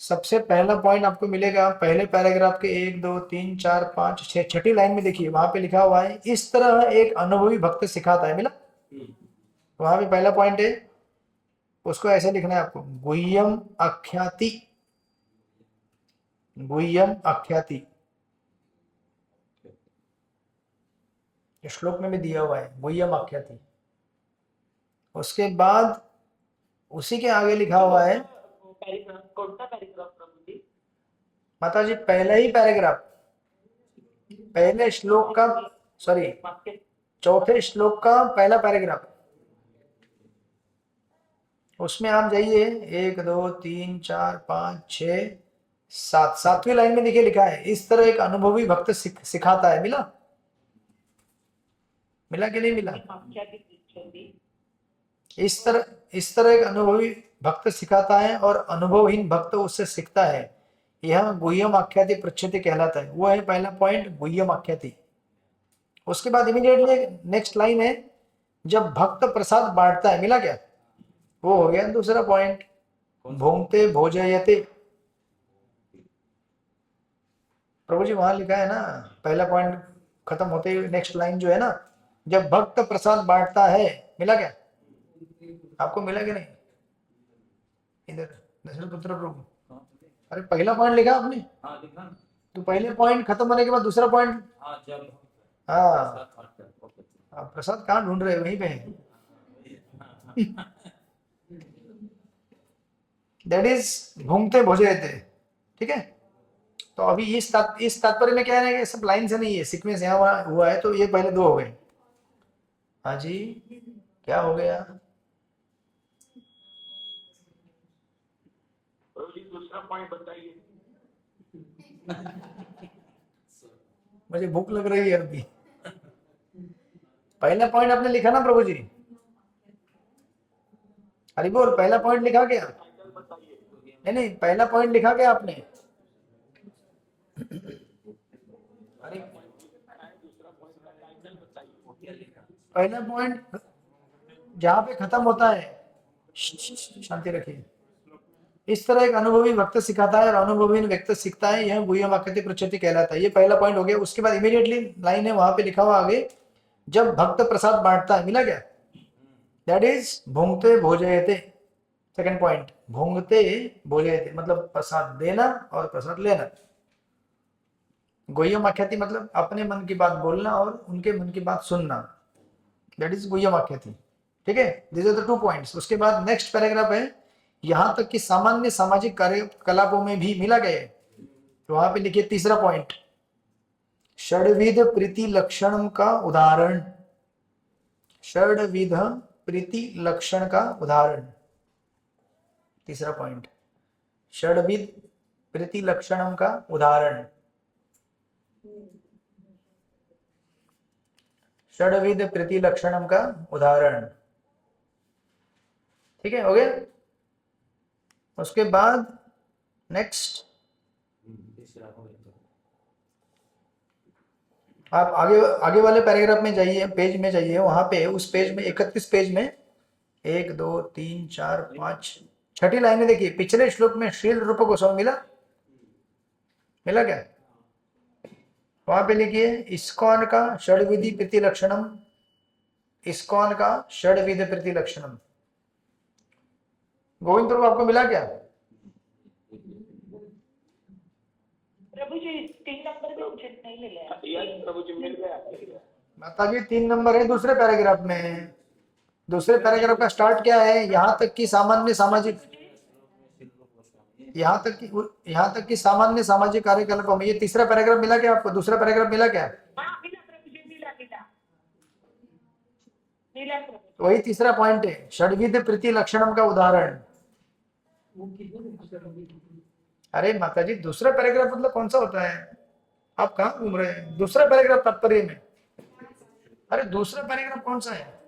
सबसे पहला पॉइंट आपको मिलेगा पहले पैराग्राफ के 1 2 3 4 5 6 छठी लाइन में। देखिए वहां पे लिखा हुआ है, इस तरह एक अनुभवी भक्त सिखाता है। मिला? वहां पे पहला पॉइंट है, उसको ऐसे लिखना है आपको, गुह्यम आख्याति। गुह्यम आख्याति श्लोक में भी दिया हुआ है, गुह्यम आख्याति। उसके बाद उसी के आगे लिखा हुआ है, कौन सा पैराग्राफ प्रभु जी? माता जी पहला ही पैराग्राफ, पहले श्लोक का, सॉरी चौथे श्लोक का पहला पैराग्राफ, उसमें आप जाइए 1 2 3 4 5 6 7, 7वीं लाइन में देखिए लिखा है, इस तरह एक अनुभवी भक्त सिखाता है। मिला? मिला कि नहीं मिला? छवि इस तरह एक अनुभवी भक्त सिखाता है और अनुभवहीन भक्त उससे सीखता है। यह गुह्यम आख्याति प्रच्छति कहलाता है। वो है पहला पॉइंट, गुह्यम आख्याति। उसके बाद इमीडिएटली नेक्स्ट लाइन है, जब भक्त प्रसाद बांटता है, मिला क्या? वो हो गया दूसरा पॉइंट, भूंगते भोजयते। प्रभु जी वहां लिखा है ना, पहला पॉइंट खत्म होते ही नेक्स्ट लाइन जो है ना, जब भक्त प्रसाद बांटता है, मिला क्या? आपको मिला कि नहीं? इधर दशरथ पुत्र प्रभु, अरे पहला पॉइंट लिखा आपने? हाँ लिखा ना। तो पहले पॉइंट खत्म होने के बाद दूसरा पॉइंट। हाँ जब हाँ, ओके। आप प्रसाद कहाँ ढूंढ रहे हैं? वहीं पे है। दैट इज भूंगते भोजयते। ठीक है, तो अभी इस तात्पर्य में क्या है कि सब लाइन से नहीं है, सीक्वेंस यहाँ हुआ है, तो ये पहले दो हो गए। हाँ जी, क्या हो गया? प्रभु जी दूसरा पॉइंट बताइए। मुझे भूख लग रही है अभी। पहला पॉइंट आपने लिखा ना प्रभु जी? हरि बोल, पहला पॉइंट लिखा क्या? नहीं, पहला पॉइंट लिखा क्या आपने? अरे पहला पॉइंट जहां पे खत्म होता है, शांति रखिए। इस तरह एक अनुभवी भक्त सिखाता है और अनुभवी व्यक्ति सीखता है, यह गुह्यम आख्याति प्रच्छति कहलाता है। ये पहला पॉइंट हो गया। उसके बाद इमीडिएटली लाइन है, वहां पे लिखा हुआ आगे, जब भक्त प्रसाद बांटता है, मिला क्या? दैट इज भूंगते भोजयते। सेकंड पॉइंट, भूंगते भोजयते मतलब प्रसाद देना और प्रसाद लेना। गुह्यम आख्याति मतलब अपने मन की बात बोलना और उनके मन की बात सुनना। दैट इज गुह्यम आख्याति। ठीक है, दिस आर द 2 पॉइंट्स। उसके बाद नेक्स्ट पैराग्राफ है, यहां तक कि सामान्य सामाजिक कार्यकलापों में भी, मिला गया है? तो वहां पे लिखिए तीसरा पॉइंट, षड्विध प्रीति लक्षण का उदाहरण। षड्विध प्रीति लक्षण का उदाहरण, तीसरा पॉइंट, षड्विध प्रीति लक्षण का उदाहरण। षड्विध प्रीति लक्षण का उदाहरण। ठीक है, हो गया? उसके बाद नेक्स्ट आप आगे वाले पैराग्राफ में जाइए, पेज में जाइए, वहां पे उस पेज में 31 पेज में 1 2 3 4 5 छठी लाइन देखिए। पिछले श्लोक में श्रील रूप गोस्वामी मिला क्या? वहां पे लिखिए, इस्कॉन का षड्विधि प्रीति लक्षणम। इस्कॉन का षड्विध प्रीति लक्षणम। गोविंद प्रभु आपको मिला क्या? प्रभु जी 3 नंबर में मुझे नहीं मिला है। यस प्रभु जी मिल गया। माता जी 3 नंबर है दूसरे पैराग्राफ में। दूसरे पैराग्राफ का स्टार्ट क्या है? यहाँ तक कि सामान्य सामाजिक, यहाँ तक कि सामान्य सामाजिक कार्यकलापों में। ये तीसरा पैराग्राफ मिला क्या आपको? दूसरा पैराग्राफ मिला क्या? हाँ मिला प्रभु जी, मिला प्रभु। वही तीसरा पॉइंट है, षड्विध प्रीति लक्षणम का उदाहरण। वो कितने अरे माता जी, दूसरा पैराग्राफ मतलब कौन सा होता है? आप कहाँ घूम रहे हैं? दूसरा पैराग्राफ तात्पर्य में। अरे दूसरा पैराग्राफ कौन सा है?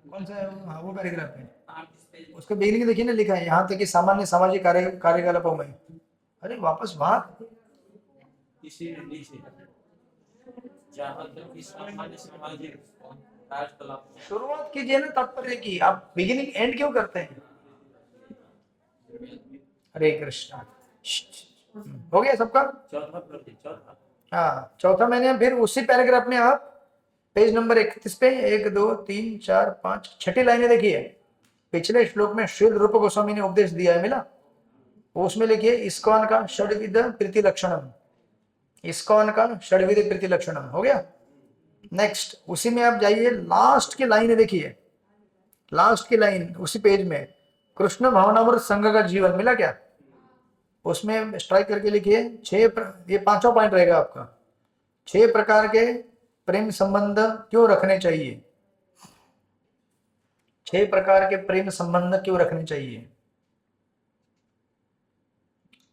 कौन सा है? हाँ वो पैराग्राफ है। उसका बिगिनिंग देखिए ना, लिखा है यहाँ तक कि सामान्य सामाजिक कार्यकलापों में। अरे वापस वहां इसी नीचे जहाँ तक कि सामान्य सामाजिक कार्यकलाप। शुरुआत कीजिए ना तात्पर्य की, आप बिगिनिंग एंड क्यों करते हैं? हरे कृष्णा। हो गया सबका? चौथा। हाँ, चौथा मैंने फिर उसी पैराग्राफ में आप पेज नंबर 31 पे 1 2 3 4 5 छठी लाइनें देखिए। पिछले श्लोक में श्रील रूप गोस्वामी ने उपदेश दिया है, मिला? उसमें लिखिए, इस्कॉन का षड्विध प्रीति लक्षणम। इस्कॉन का षड्विध प्रीति लक्षणम हो गया। नेक्स्ट उसी में आप जाइए, लास्ट की लाइन देखिए। लास्ट की लाइन उसी पेज में, कृष्ण भावनामृत संघ का जीवन, मिला क्या? उसमें स्ट्राइक करके लिखिए ये 5वां पॉइंट रहेगा आपका। 6 प्रकार के प्रेम संबंध क्यों रखने चाहिए? 6 प्रकार के प्रेम संबंध क्यों रखने चाहिए?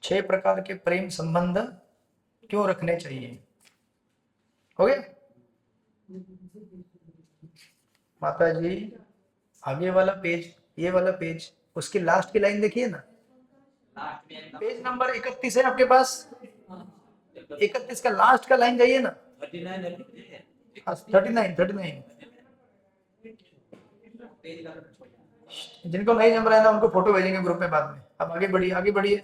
6 प्रकार के प्रेम संबंध क्यों रखने चाहिए? हो गया? माता जी आगे वाला पेज, ये वाला पेज, उसकी लास्ट की लाइन देखिए ना, लास्ट में पेज नंबर 31 है आपके पास, 31 का लास्ट का लाइन जाइए ना, 39 है 39 पेज का जिनको नहीं जम रहा है ना उनको फोटो भेजेंगे ग्रुप में बाद में। अब आगे बढ़िए, आगे बढ़िए।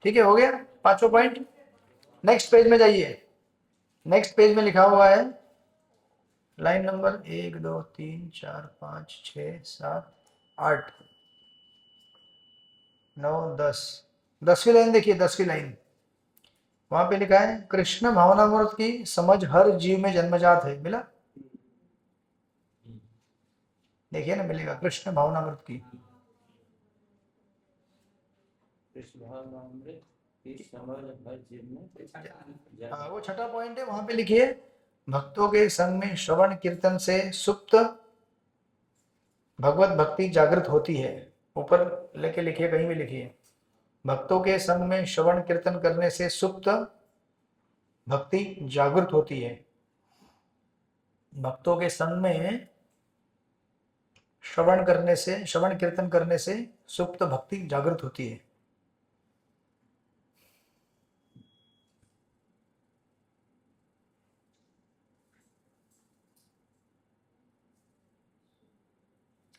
ठीक है, हो गया पांचों पॉइंट। नेक्स्ट पेज में जाइए, नेक्स्ट पेज में लिखा हुआ है लाइन नंबर 1 2 3 4 5 6 7 8 9 10, 10वीं लाइन देखिए, 10वीं लाइन, वहां पे लिखा है कृष्ण भावनामृत की समझ हर जीव में जन्मजात है। मिला? देखिए ना, मिलेगा कृष्ण भावनामृत की। कृष्ण भावनामृत की समझ हर जीव में हाँ, वो छठा पॉइंट है, वहां पे लिखिए भक्तों के संग में श्रवण कीर्तन से सुप्त भगवत भक्ति जागृत होती है। ऊपर लेके लिखिए, कहीं भी लिखिए, भक्तों के संग में श्रवण कीर्तन करने से सुप्त भक्ति जागृत होती है। भक्तों के संग में श्रवण करने से, श्रवण कीर्तन करने से सुप्त भक्ति जागृत होती है।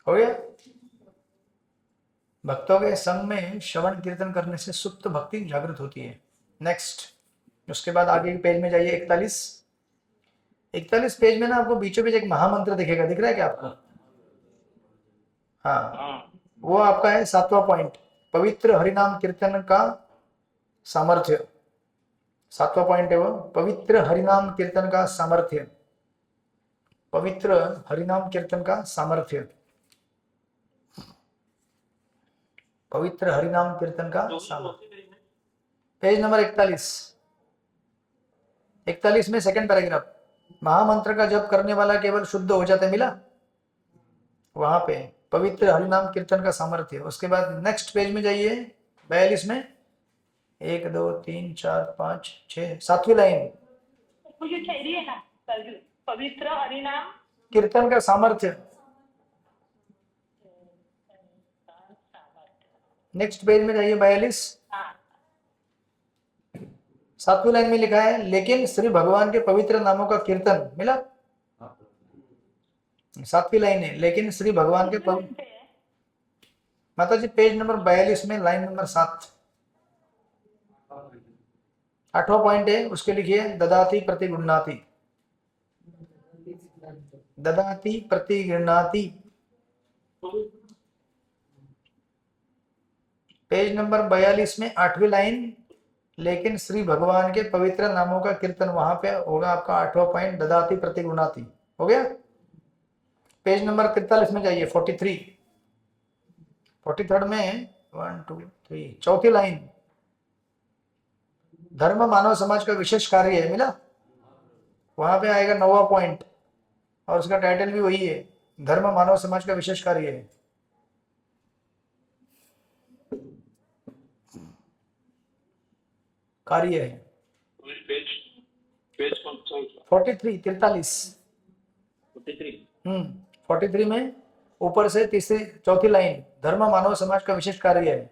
हो गया? भक्तों के संग में श्रवण कीर्तन करने से सुप्त भक्ति जागृत होती है। नेक्स्ट, उसके बाद आगे के पेज में जाइए, 41 पेज में ना आपको बीचों बीच एक महामंत्र दिखेगा, दिख रहा है क्या आपको? हाँ, वो आपका है 7वां पॉइंट, पवित्र हरिनाम कीर्तन का सामर्थ्य। 7वां पॉइंट है वो, पवित्र हरिनाम कीर्तन का सामर्थ्य। पवित्र हरिनाम कीर्तन का सामर्थ्य, पवित्र हरिनाम कीर्तन का सामर्थ्य। पेज नंबर 41 में सेकंड पैराग्राफ, महामंत्र का जप करने वाला केवल शुद्ध हो जाता है। मिला? वहां पे पवित्र हरिनाम कीर्तन का सामर्थ्य। उसके बाद नेक्स्ट पेज में जाइए, 42 में 1 2 3 4 5 6 7वीं लाइन, मुझे चाहिए ना पवित्र हरिनाम कीर्तन का सामर्थ्य। नेक्स्ट पेज में जाइए, 42 7वीं लाइन में लिखा है लेकिन श्री भगवान के पवित्र नामों का कीर्तन। मिला? 7वीं लाइन है, लेकिन श्री भगवान के पवित्र, माता जी पेज नंबर 42 में लाइन नंबर 7, 8वां पॉइंट है, उसके लिखिए ददाति प्रति गृह्णाति। ददाति प्रति गृह्णाति, पेज नंबर 42 में 8वीं लाइन, लेकिन श्री भगवान के पवित्र नामों का कीर्तन, वहां पे होगा आपका 8वां पॉइंट, ददाति प्रति गृह्णाति। हो गया? पेज नंबर 43 में जाइए, 43rd में 1 2 3 चौथी लाइन, धर्म मानव समाज का विशेष कार्य है। मिला? वहां पे आएगा 9वां पॉइंट, और उसका टाइटल भी वही है, धर्म मानव समाज का विशेष कार्य है। कार्य है पेज कौन सा है? 43 43 में ऊपर से चौथी लाइन, धर्म मानव समाज का विशेष कार्य है,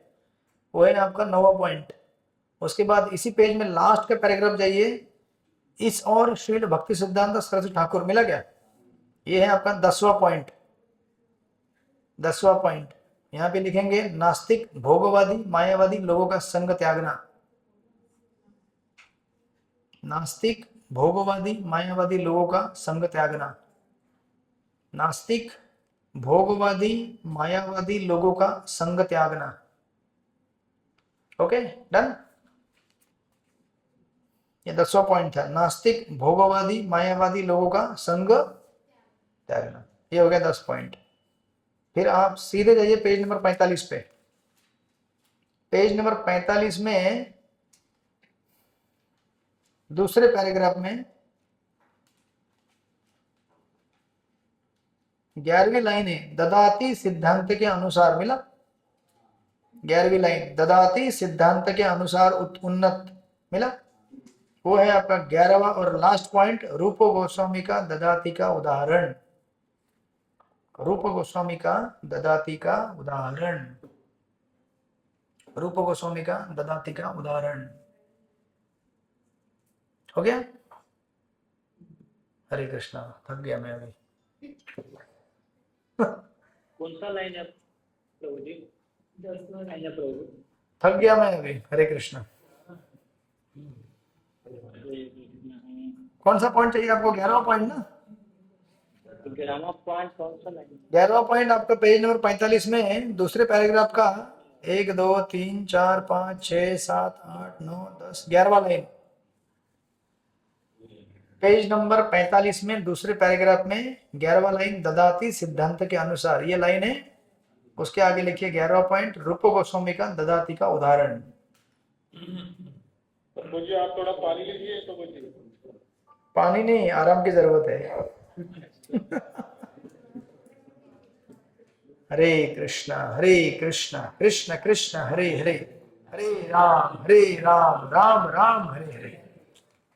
वो है आपका 9वां पॉइंट। उसके बाद इसी पेज में लास्ट का पैराग्राफ जाइए, इस और श्रील भक्ति सिद्धांत सरस्वती ठाकुर। मिला क्या? ये है आपका 10वां पॉइंट। 10वां पॉइंट यहाँ पे लिखेंगे, नास्तिक भोगवादी मायावादी लोगों का संग त्यागना। नास्तिक भोगवादी मायावादी लोगों का संग त्यागना। नास्तिक भोगवादी मायावादी लोगों का संग त्यागना। Okay, done? ये 10वां पॉइंट था, नास्तिक भोगवादी मायावादी लोगों का संग त्यागना। ये हो गया 10 पॉइंट। फिर आप सीधे जाइए पेज नंबर 45 पे। पेज नंबर 45 में दूसरे पैराग्राफ में 11वीं लाइन है, ददाति सिद्धांत के अनुसार। मिला? 11वीं लाइन, ददाति सिद्धांत के अनुसार उन्नत। मिला? वो है आपका 11वां और लास्ट पॉइंट, रूप गोस्वामी का ददाती का उदाहरण। रूप गोस्वामी का ददाती का उदाहरण, रूप गोस्वामी का ददाती का उदाहरण। हो गया? हरे कृष्णा, थक गया मैं अभी। कौन सा लाइन है प्रभु जी? 10वां लाइन है प्रभु। थक गया मैं अभी। हरे कृष्णा। कौन सा पॉइंट चाहिए आपको? 11वां पॉइंट ना? 11वां पॉइंट कौन सा लाइन? 11वां पॉइंट आपका पेज नंबर 45 में दूसरे पैराग्राफ का 1 2 3 4 5 6 7 8 9 10 11वां लाइन, पेज नंबर 45 में दूसरे पैराग्राफ में 11वां लाइन, ददाती सिद्धांत के अनुसार, ये लाइन है। उसके आगे लिखिए 11वां पॉइंट, रूप गोस्वामी का ददाती का उदाहरण। प्रभु जी आप थोड़ा पानी लीजिए प्रभु जी। पानी नहीं, आराम की जरूरत है। हरे कृष्णा कृष्ण कृष्ण हरे हरे, हरे राम राम राम हरे हरे।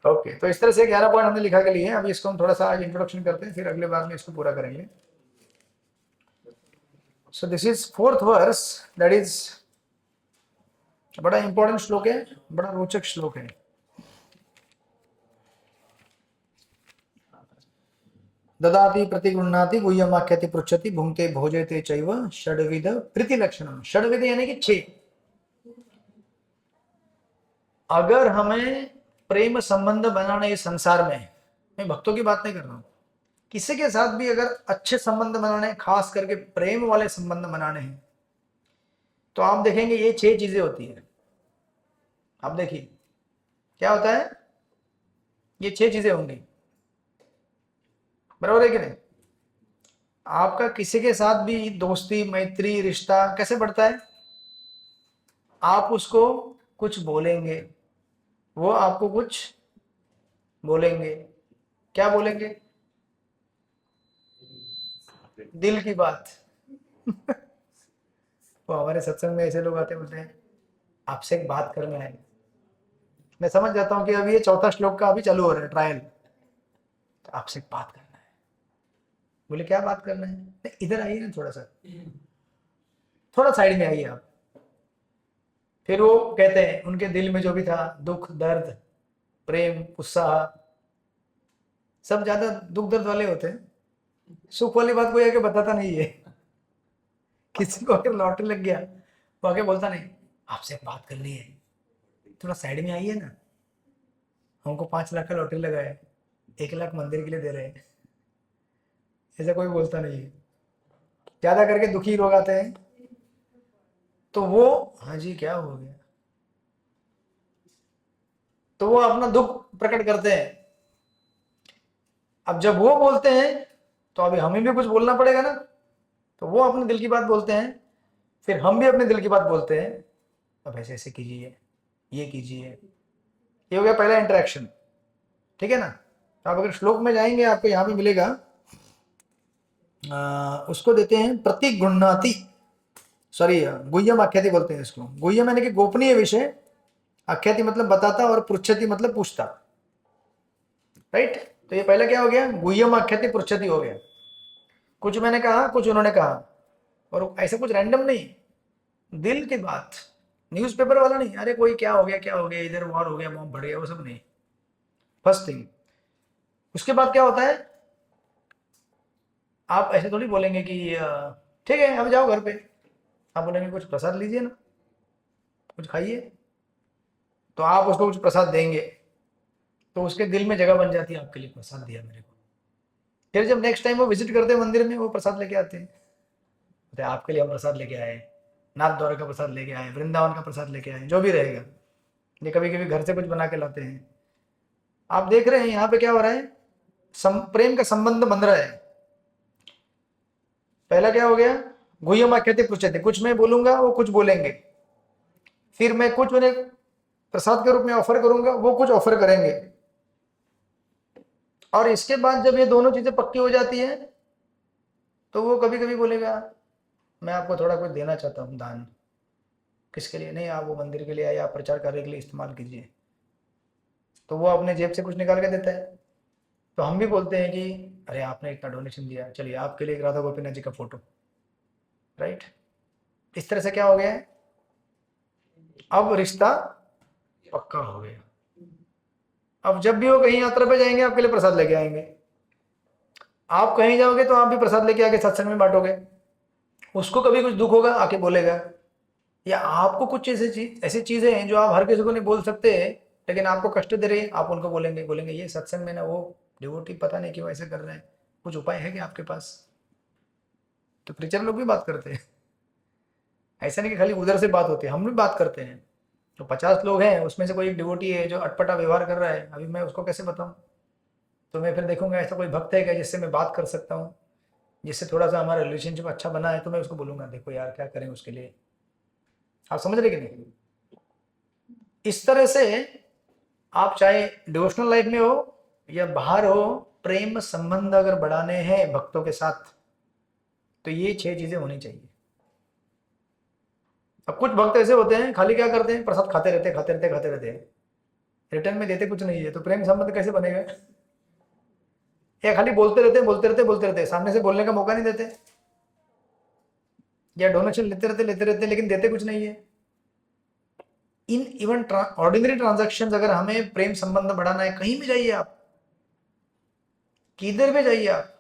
ओके, तो इस तरह से 11 पॉइंट हमने लिखा के लिए। अभी इसको हम थोड़ा सा आज इंट्रोडक्शन करते हैं, फिर अगले बार में इसको पूरा करेंगे। So this is 4th verse, that is बड़ा इंपॉर्टेंट श्लोक है, बड़ा रोचक श्लोक है। ददाति प्रतिगृह्णाति गुह्यमाख्याति पृच्छति भुंक्ते भोजयते चैव षड्विध प्रीति लक्षणम। षड्विध यानी कि 6। अगर हमें प्रेम संबंध बनाना इस संसार में, मैं भक्तों की बात नहीं कर रहा हूं, किसी के साथ भी अगर अच्छे संबंध बनाने, खास करके प्रेम वाले संबंध बनाने हैं, तो आप देखेंगे ये 6 चीजें होती है। आप देखिए क्या होता है, ये 6 चीजें होंगी, बराबर है कि नहीं? आपका किसी के साथ भी दोस्ती, मैत्री, रिश्ता कैसे बढ़ता है? आप उसको कुछ बोलेंगे, वो आपको कुछ बोलेंगे। क्या बोलेंगे? दिल की बात। वो हमारे सत्संग में ऐसे लोग आते बोलते हैं आपसे एक बात करना है। मैं समझ जाता हूं कि अभी ये 4था श्लोक का अभी चालू हो रहा है ट्रायल। तो आपसे एक बात करना है। बोले क्या बात करना है? नहीं, इधर आइए ना, थोड़ा सा, थोड़ा साइड में आइए आप। फिर वो कहते हैं उनके दिल में जो भी था, दुख, दर्द, प्रेम, उत्साह, सब ज्यादा दुख दर्द वाले होते हैं। सुख वाली बात कोई आके बताता नहीं है। किसी को अगर लॉटरी लग गया, वो आके बोलता नहीं आपसे एक बात करनी है, थोड़ा साइड में आइए ना, हमको 5 लाख का लॉटरी लगा है, 1 लाख मंदिर के लिए दे रहे हैं। ऐसा कोई बोलता नहीं है। ज्यादा करके दुखी लोग आते हैं, तो वो हाँ जी क्या हो गया, तो वो अपना दुख प्रकट करते हैं। अब जब वो बोलते हैं तो अभी हमें भी कुछ बोलना पड़ेगा ना, तो वो अपने दिल की बात बोलते हैं, फिर हम भी अपने दिल की बात बोलते हैं। अब ऐसे ऐसे कीजिए, ये कीजिए, ये हो गया पहला इंटरेक्शन। ठीक है ना? तो आप अगर श्लोक में जाएंगे आपको यहाँ पे मिलेगा, उसको देते हैं प्रतिगृह्णाति, सॉरी गुह्यम आख्याति बोलते हैं इसको। गुह्यम यानी कि गोपनीय विषय, आख्याति मतलब बताता, और पृच्छति मतलब पूछता। राइट? तो ये पहला क्या हो गया? गुह्यम आख्याति पृच्छति हो गया। कुछ मैंने कहा, कुछ उन्होंने कहा, और ऐसा कुछ रैंडम नहीं, दिल की बात, न्यूज़पेपर वाला नहीं, अरे कोई क्या हो गया, इधर वॉर हो गया, बॉम्ब बढ़ गया, वो सब नहीं। First thing. उसके बाद क्या होता है, आप ऐसे थोड़ी बोलेंगे कि ठीक है अब जाओ घर पे। आप बोलेंगे कुछ प्रसाद लीजिए ना, कुछ खाइए, तो आप उसको कुछ प्रसाद देंगे, तो उसके दिल में जगह बन जाती है, आपके लिए प्रसाद दिया मेरे को। फिर जब नेक्स्ट टाइम वो विजिट करते हैं मंदिर में, वो प्रसाद लेके आते हैं, तो आपके लिए हम प्रसाद लेके आए, नाथ द्वारा का प्रसाद लेके आए, वृंदावन का प्रसाद लेके आए, जो भी रहेगा। ये कभी कभी घर से कुछ बना के लाते हैं। आप देख रहे हैं यहाँ पे क्या हो रहा है, प्रेम का संबंध बन रहा है। पहला क्या हो गया? गुह्यम आख्याति पृच्छति, कुछ मैं बोलूंगा, वो कुछ बोलेंगे, फिर मैं कुछ उन्हें प्रसाद के रूप में ऑफर करूंगा, वो कुछ ऑफर करेंगे, और इसके बाद जब ये दोनों चीजें पक्की हो जाती है, तो वो कभी कभी बोलेगा मैं आपको थोड़ा कुछ देना चाहता हूँ दान। किसके लिए? नहीं, आप वो मंदिर के लिए या आप प्रचार कार्य के लिए इस्तेमाल कीजिए। तो वो अपने जेब से कुछ निकाल के देता है। तो हम भी बोलते हैं कि अरे आपने इतना डोनेशन दिया, चलिए आपके लिए एक राधा गोपीनाथ जी का फोटो, राइट। इस तरह से क्या हो गया है, अब रिश्ता पक्का हो गया। अब जब भी वो कहीं यात्रा पे जाएंगे आपके लिए प्रसाद लेके आएंगे, आप कहीं जाओगे तो आप भी प्रसाद लेके आके सत्संग में बांटोगे। उसको कभी कुछ दुख होगा आके बोलेगा, या आपको कुछ ऐसी चीजें हैं जो आप हर किसी को नहीं बोल सकते लेकिन आपको कष्ट दे रही है, आप उनको बोलेंगे ये सत्संग में ना वो डिवोटी पता नहीं क्यों ऐसे कर रहे हैं, कुछ उपाय है क्या आपके पास? तो प्रीचर लोग भी बात करते हैं, ऐसा नहीं कि खाली उधर से बात होती है, हम भी बात करते हैं। तो 50 लोग हैं, उसमें से कोई एक डिवोटी है जो अटपटा व्यवहार कर रहा है, अभी मैं उसको कैसे बताऊं? तो मैं फिर देखूंगा ऐसा कोई भक्त है क्या जिससे मैं बात कर सकता हूँ, जिससे थोड़ा सा हमारा रिलेशनशिप अच्छा बना है, तो मैं उसको बोलूंगा देखो यार क्या करें उसके लिए। आप समझ रहे कि नहीं? इस तरह से आप चाहे डिवोशनल लाइफ में हो या बाहर हो, प्रेम संबंध अगर बढ़ाने हैं भक्तों के साथ तो ये 6 चीजें होनी चाहिए। अब कुछ भक्त ऐसे होते हैं खाली क्या करते हैं, प्रसाद खाते रहते हैं, रिटर्न में देते कुछ नहीं है, तो प्रेम संबंध कैसे बनेगा? या खाली बोलते रहते, सामने से बोलने का मौका नहीं देते, या डोनेशन लेते रहते लेकिन देते कुछ नहीं है। इन इवन ऑर्डिनरी ट्रांजैक्शंस अगर हमें प्रेम संबंध बढ़ाना है, कहीं भी जाइए आप, किधर भी जाइए आप,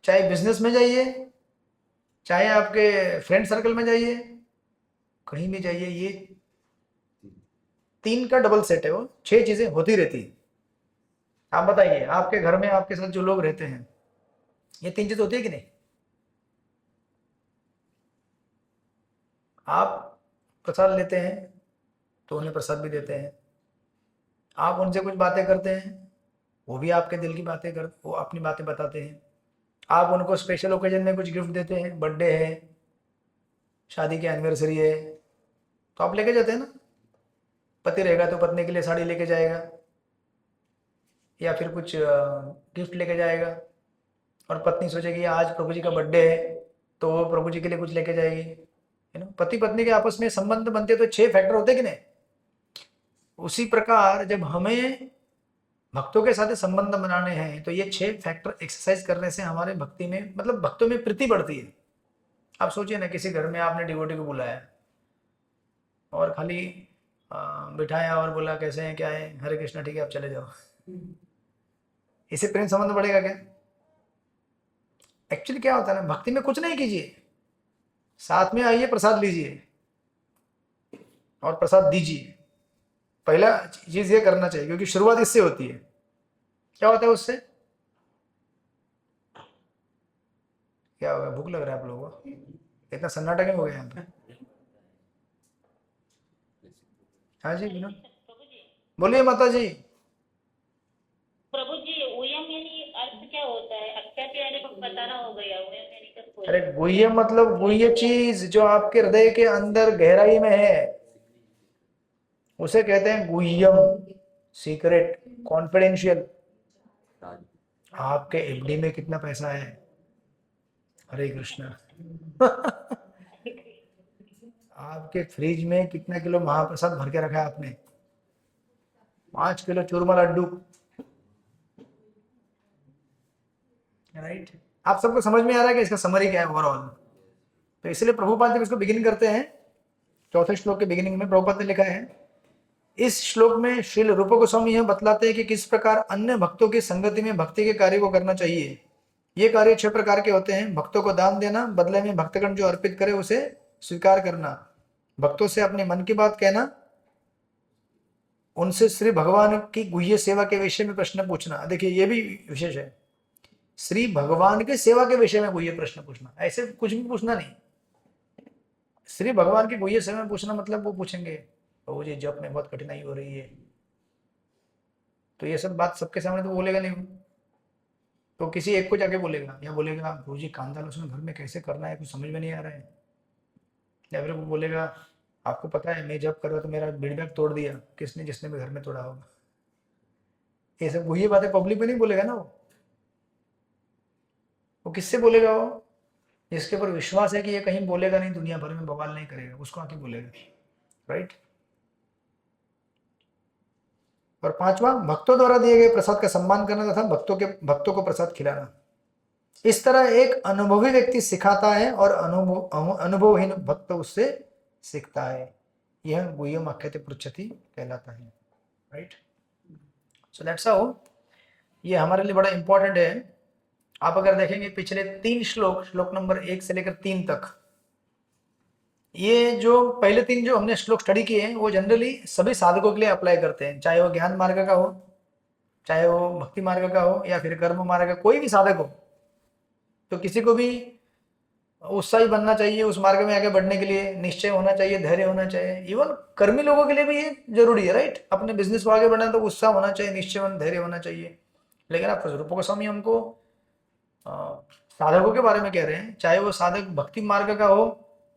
चाहे बिजनेस में जाइए, चाहे आपके फ्रेंड सर्कल में जाइए, कहीं भी जाइए, ये 3 का डबल सेट है, वो 6 चीजें होती रहती है। आप बताइए आपके घर में आपके साथ जो लोग रहते हैं, ये 3 चीज होती है कि नहीं? आप प्रसाद लेते हैं तो उन्हें प्रसाद भी देते हैं, आप उनसे कुछ बातें करते हैं, वो भी आपके दिल की बातें वो अपनी बातें बताते हैं, आप उनको स्पेशल ओकेजन में कुछ गिफ्ट देते हैं, बर्थडे है, शादी की एनिवर्सरी है, तो आप लेके जाते हैं ना। पति रहेगा तो पत्नी के लिए साड़ी लेके जाएगा या फिर कुछ गिफ्ट लेके जाएगा, और पत्नी सोचेगी आज प्रभु जी का बर्थडे है तो वो प्रभु जी के लिए कुछ लेके जाएगी, है ना। पति पत्नी के आपस में संबंध बनते तो 6 फैक्टर होते कि नहीं? उसी प्रकार जब हमें भक्तों के साथ संबंध बनाने हैं तो ये 6 फैक्टर एक्सरसाइज करने से हमारे भक्ति में, मतलब भक्तों में प्रीति बढ़ती है। आप सोचिए ना, किसी घर में आपने डिवोटी को बुलाया और खाली बिठाया और बोला कैसे हैं, क्या है, हरे कृष्णा, ठीक है आप चले जाओ, इससे प्रेम संबंध बढ़ेगा क्या? एक्चुअली क्या होता है ना, भक्ति में कुछ नहीं कीजिए, साथ में आइए, प्रसाद लीजिए और प्रसाद दीजिए। पहला चीज ये करना चाहिए, क्योंकि शुरुआत इससे होती है। क्या होता है उससे? क्या होगा? भूख लग रहा है आप लोगों को? इतना सन्नाटा क्यों हो गया यहाँ पे? हाँ जी विनोद, बोलिए माता जी। प्रभु जी उयम यानी अर्थ क्या होता है? अत्याचारी को बताना हो गया, उयम यानी कर कोई। अरे गुह्य मतलब गुह्य चीज जो आपके हृदय के अंदर गहराई में है, उसे कहते हैं गुह्यम, सीक्रेट, कॉन्फिडेंशियल। आपके एफडी में कितना पैसा है? हरे कृष्णा। आपके फ्रिज में कितना किलो महाप्रसाद भर के रखा है आपने? 5 किलो चूरमा लड्डू, राइट। आप सबको समझ में आ रहा है कि इसका समरी क्या है ओवरऑल? तो इसलिए प्रभुपाद जब इसको बिगिन करते हैं, 4थे श्लोक के बिगिनिंग में प्रभुपाद ने लिखा है, इस श्लोक में श्रील रूप गोस्वामी यह बतलाते हैं कि किस प्रकार अन्य भक्तों की संगति में भक्ति के कार्य को करना चाहिए। ये कार्य 6 प्रकार के होते हैं। भक्तों को दान देना, बदले में भक्तगण जो अर्पित करे उसे स्वीकार करना, भक्तों से अपने मन की बात कहना, उनसे श्री भगवान की गुह्य सेवा के विषय में प्रश्न पूछना। देखिए ये भी विशेष है, श्री भगवान के सेवा के विषय में गुह्य प्रश्न पूछना, ऐसे कुछ भी पूछना नहीं। श्री भगवान की गुह्य सेवा में पूछना मतलब वो पूछेंगे प्रभु जी जब में बहुत कठिनाई हो रही है, तो ये सब बात सबके सामने तो बोलेगा नहीं, तो किसी एक को जाके बोलेगा, या बोलेगा प्रभु जी कांदा लहसुन घर में कैसे करना है कुछ समझ में नहीं आ रहा है, या फिर वो बोलेगा आपको पता है मैं जब कर रहा तो मेरा बीड़ी बैग तोड़ दिया, किसने? जिसने भी घर में तोड़ा होगा। ये सब वही बातें पब्लिक में नहीं बोलेगा ना, वो किससे बोलेगा? वो जिसके ऊपर विश्वास है कि ये कहीं बोलेगा नहीं, दुनिया भर में बवाल नहीं करेगा, उसको आके बोलेगा, राइट। और 5वां, भक्तों द्वारा दिए गए प्रसाद का सम्मान करना तथा भक्तों को प्रसाद खिलाना। इस तरह एक अनुभवी व्यक्ति सिखाता है और अनुभवहीन भक्त उससे सीखता है। यह गुह्यम आख्याति पृच्छति कहलाता है। राइट, सो दैट्स हाउ ये हमारे लिए बड़ा इंपॉर्टेंट है। आप अगर देखेंगे पिछले 3 श्लोक नंबर 1 से लेकर 3 तक, ये जो पहले 3 जो हमने श्लोक स्टडी किए हैं वो जनरली सभी साधकों के लिए अप्लाई करते हैं, चाहे वो ज्ञान मार्ग का हो, चाहे वो भक्ति मार्ग का हो, या फिर कर्म मार्ग का, कोई भी साधक हो। तो किसी को भी उत्साही बनना चाहिए उस मार्ग में आगे बढ़ने के लिए, निश्चय होना चाहिए, धैर्य होना चाहिए। इवन कर्मी लोगों के लिए भी ये जरूरी है। राइट, अपने बिजनेस को आगे बढ़ना तो उत्साह होना चाहिए, निश्चय, धैर्य होना चाहिए। लेकिन आप स्वरूप गोस्वामी हमको साधकों के बारे में कह रहे हैं, चाहे वो साधक भक्ति मार्ग का हो,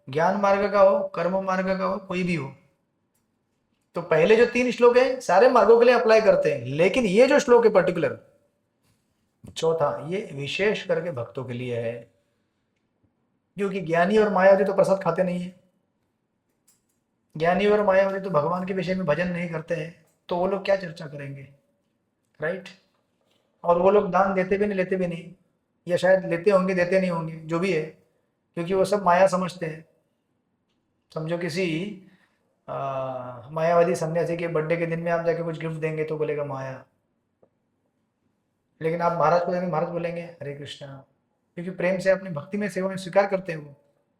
ज्ञान मार्ग का हो, कर्म मार्ग का हो, कोई भी हो। तो पहले जो 3 श्लोक है सारे मार्गों के लिए अप्लाई करते हैं, लेकिन ये जो श्लोक है पर्टिकुलर चौथा, ये विशेष करके भक्तों के लिए है। क्योंकि ज्ञानी और मायावी तो प्रसाद खाते नहीं है, ज्ञानी और मायावी तो भगवान के विषय में भजन नहीं करते हैं, तो वो लोग क्या चर्चा करेंगे। राइट, और वो लोग दान देते भी नहीं, लेते भी नहीं, या शायद लेते होंगे देते नहीं होंगे, जो भी है, क्योंकि वो सब माया समझते हैं। समझो किसी मायावादी सन्यासी के बर्थडे के दिन में आप जाके कुछ गिफ्ट देंगे तो बोलेगा माया, लेकिन आप महाराज को देंगे, महाराज बोलेंगे हरे कृष्णा, क्योंकि प्रेम से अपनी भक्ति में सेवा में स्वीकार करते हैं। वो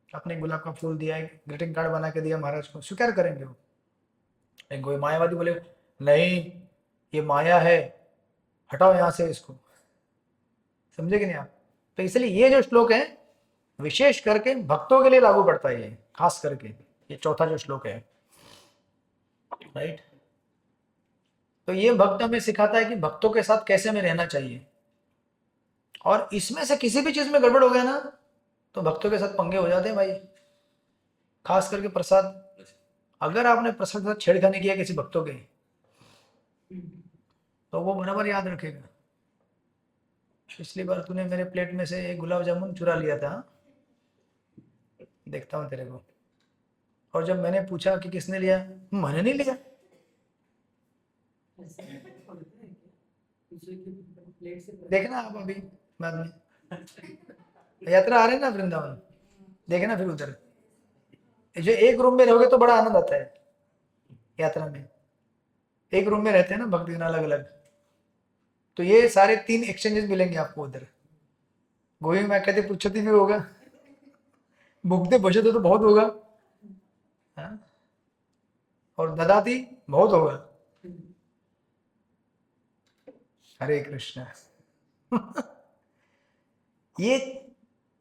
अपने गुलाब का फूल दिया, ग्रीटिंग कार्ड बना के दिया महाराज को, स्वीकार करेंगे वो। लेकिन कोई मायावादी बोले नहीं ये माया है, हटाओ यहाँ से इसको। समझे कि नहीं आप? तो इसलिए ये जो श्लोक है विशेष करके भक्तों के लिए लागू पड़ता है, ये खास करके ये चौथा जो श्लोक है। राइट, तो ये भक्त हमें सिखाता है कि भक्तों के साथ कैसे हमें रहना चाहिए। और इसमें से किसी भी चीज में गड़बड़ हो गया ना तो भक्तों के साथ पंगे हो जाते हैं भाई। खास करके प्रसाद, अगर आपने प्रसाद के साथ छेड़खानी किया किसी भक्तों के, तो वो बराबर याद रखेगा, पिछली बार तूने मेरे प्लेट में से एक गुलाब जामुन चुरा लिया था, देखता हूँ तेरे को। और जब मैंने पूछा कि किसने लिया, मैंने नहीं लिया। देखना आप अभी बाद में यात्रा आ रहे हैं ना वृंदावन, देखना फिर उधर जो एक रूम में रहोगे तो बड़ा आनंद आता है। यात्रा में एक रूम में रहते हैं ना भक्तजन अलग अलग, तो ये सारे 3 एक्सचेंजेस मिलेंगे आपको उधर। गोवी में कहते पुच्छती भी होगा, भुगते बचते तो बहुत होगा, हाँ? और ददाती बहुत होगा। हरे कृष्णा। ये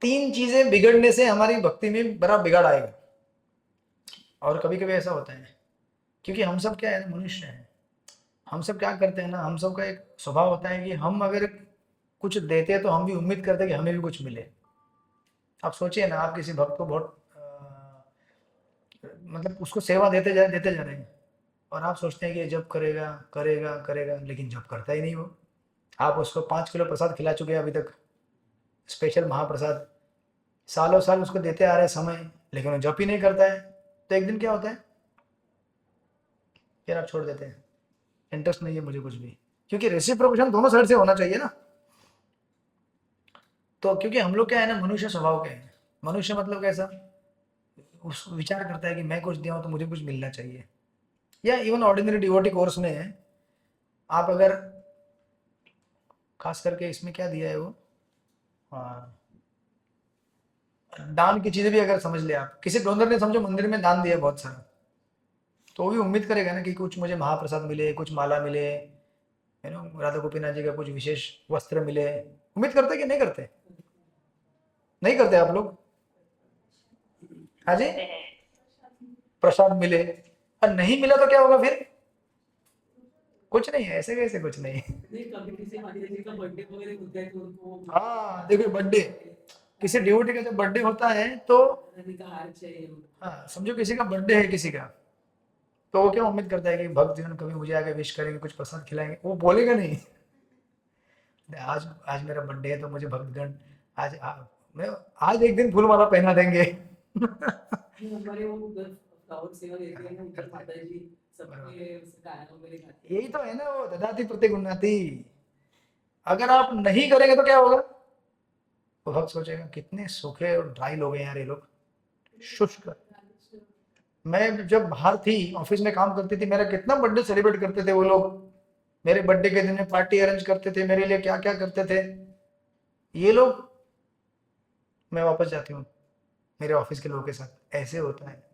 3 चीजें बिगड़ने से हमारी भक्ति में बड़ा बिगाड़ आएगा। और कभी कभी ऐसा होता है क्योंकि हम सब क्या है ना, मनुष्य हैं। हम सब क्या करते हैं ना, हम सब का एक स्वभाव होता है कि हम अगर कुछ देते हैं तो हम भी उम्मीद करते हैं कि हमें भी कुछ मिले। आप सोचिए ना, आप किसी भक्त को बहुत मतलब उसको सेवा देते जा रहे हैं और आप सोचते हैं कि ये जब करेगा करेगा करेगा, लेकिन जब करता ही नहीं वो। आप उसको 5 किलो प्रसाद खिला चुके हैं अभी तक, स्पेशल महाप्रसाद, सालों साल उसको देते आ रहे समय, लेकिन वो जब ही नहीं करता है। तो एक दिन क्या होता है, फिर आप छोड़ देते हैं, इंटरेस्ट नहीं है मुझे कुछ भी, क्योंकि रेसिप्रोकेशन दोनों साइड से होना चाहिए ना। तो क्योंकि हम लोग क्या है ना, मनुष्य स्वभाव के हैं। मनुष्य मतलब कैसा, उस विचार करता है कि मैं कुछ दिया तो मुझे कुछ मिलना चाहिए। या इवन ऑर्डिनरी डिवोटी कोर्स में आप अगर खास करके इसमें क्या दिया है वो, दान की चीजें भी अगर समझ ले आप, किसी डोनर ने समझो मंदिर में दान दिया बहुत सारा, तो वो भी उम्मीद करेगा ना कि कुछ मुझे महाप्रसाद मिले, कुछ माला मिले, है ना, राधा गोपीनाथ जी का कुछ विशेष वस्त्र मिले। उम्मीद करते कि नहीं करते? नहीं करते आप लोग? हाँ जी, प्रसाद मिले, और नहीं मिला तो क्या होगा फिर? कुछ नहीं है, ऐसे कैसे कुछ नहीं। कभी किसी माता जी का बर्थडे वगैरह होता है तो उनको, हाँ देखो, बर्थडे, किसी डिवोटी का जब बर्थडे होता है तो हार चाहिए। हाँ, समझो किसी का बर्थडे है किसी का, तो वो क्या उम्मीद करता है कि भक्त जन कभी मुझे आके विश करेंगे, कुछ प्रसाद खिलाएंगे। वो बोलेगा नहीं आज मेरा बर्थडे है तो मुझे भक्तगण आज एक दिन फूलमाला पहना देंगे। हमारे वो फ्लावर सेवा देते हैं ना, उधर माता जी सबके उस गाना वगैरह गाते यही तो है ना वो ददाति प्रतिगुणाति। अगर आप नहीं करेंगे तो क्या होगा? वो भक्त सोचेगा कितने सूखे और ड्राई लोग हैं यार ये लोग, शुष्क। मैं जब बाहर थी ऑफिस में काम करती थी, मेरा कितना बर्थडे सेलिब्रेट करते थे वो लोग, मेरे बर्थडे के दिन में पार्टी अरेंज करते थे, मेरे लिए क्या क्या करते थे ये लोग। मैं वापस जाती हूँ मेरे ऑफिस के लोगों के साथ, ऐसे होता है।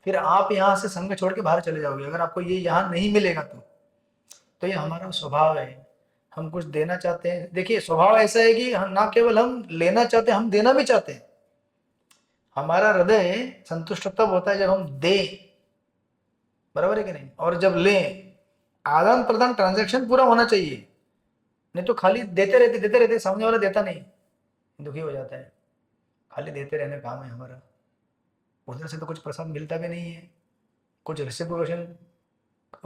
फिर आप यहाँ से संग छोड़ के बाहर चले जाओगे, अगर आपको ये यहाँ नहीं मिलेगा तो ये हमारा स्वभाव है। हम कुछ देना चाहते हैं, देखिए स्वभाव ऐसा है कि ना केवल हम लेना चाहते हैं, हम देना भी चाहते हैं। हमारा हृदय संतुष्ट तब होता है जब हम दें, बराबर है कि नहीं? और जब लें, आदान प्रदान ट्रांजैक्शन पूरा होना चाहिए, नहीं तो खाली देते रहते सामने वाला देता नहीं, दुखी हो जाता है। खाली देते रहने काम है हमारा, उधर से तो कुछ प्रसाद मिलता भी नहीं है, कुछ रेसिप्रोकेशन।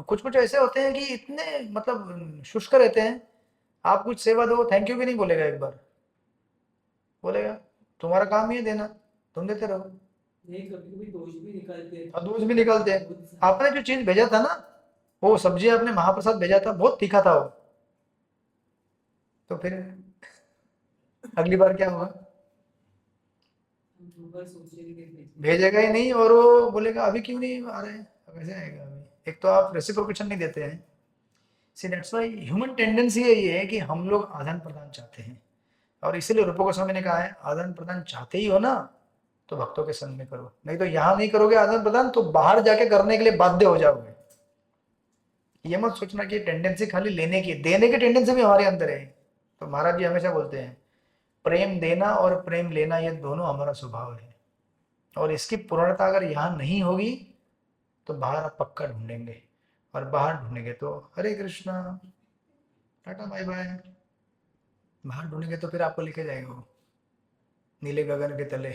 कुछ ऐसे होते हैं कि इतने मतलब शुष्क रहते हैं, आप कुछ सेवा दो थैंक यू भी नहीं बोलेगा, एक बार बोलेगा तुम्हारा काम ही है देना, तुम देते रहो। नहीं, कभी कभी दोष भी निकलते हैं। और दोष भी निकलते हैं। आपने जो चीज भेजा था ना, वो सब्जी आपने महाप्रसाद भेजा था, बहुत तीखा था वो, तो फिर अगली बार क्या होगा? हम दो बार सोचेंगे कि भेजेगा ही नहीं, और वो बोलेगा अभी क्यों नहीं आ रहे, अब कैसे आएगा अभी? एक तो आप रेसिप्रोकेशन नहीं देते हैं। See that's why human tendency यही है कि हम लोग आदान प्रदान चाहते हैं, और इसीलिए रूप गोस्वामी ने कहा है आदान प्रदान चाहते ही हो ना तो भक्तों के संग में करो, नहीं तो यहाँ नहीं करोगे आदान प्रदान तो बाहर जाके करने के लिए बाध्य हो जाओगे। ये मत सोचना कि टेंडेंसी खाली लेने की, देने की टेंडेंसी भी हमारे अंदर है। तो महाराज जी हमेशा बोलते हैं प्रेम देना और प्रेम लेना ये दोनों हमारा स्वभाव है, और इसकी पूर्णता अगर यहाँ नहीं होगी तो बाहर आप पक्का ढूंढेंगे, और बाहर ढूंढेंगे तो हरे कृष्णा टाटा बाय बाय, बाहर ढूंढेंगे तो फिर आपको लेके जाएंगे वो नीले गगन के तले,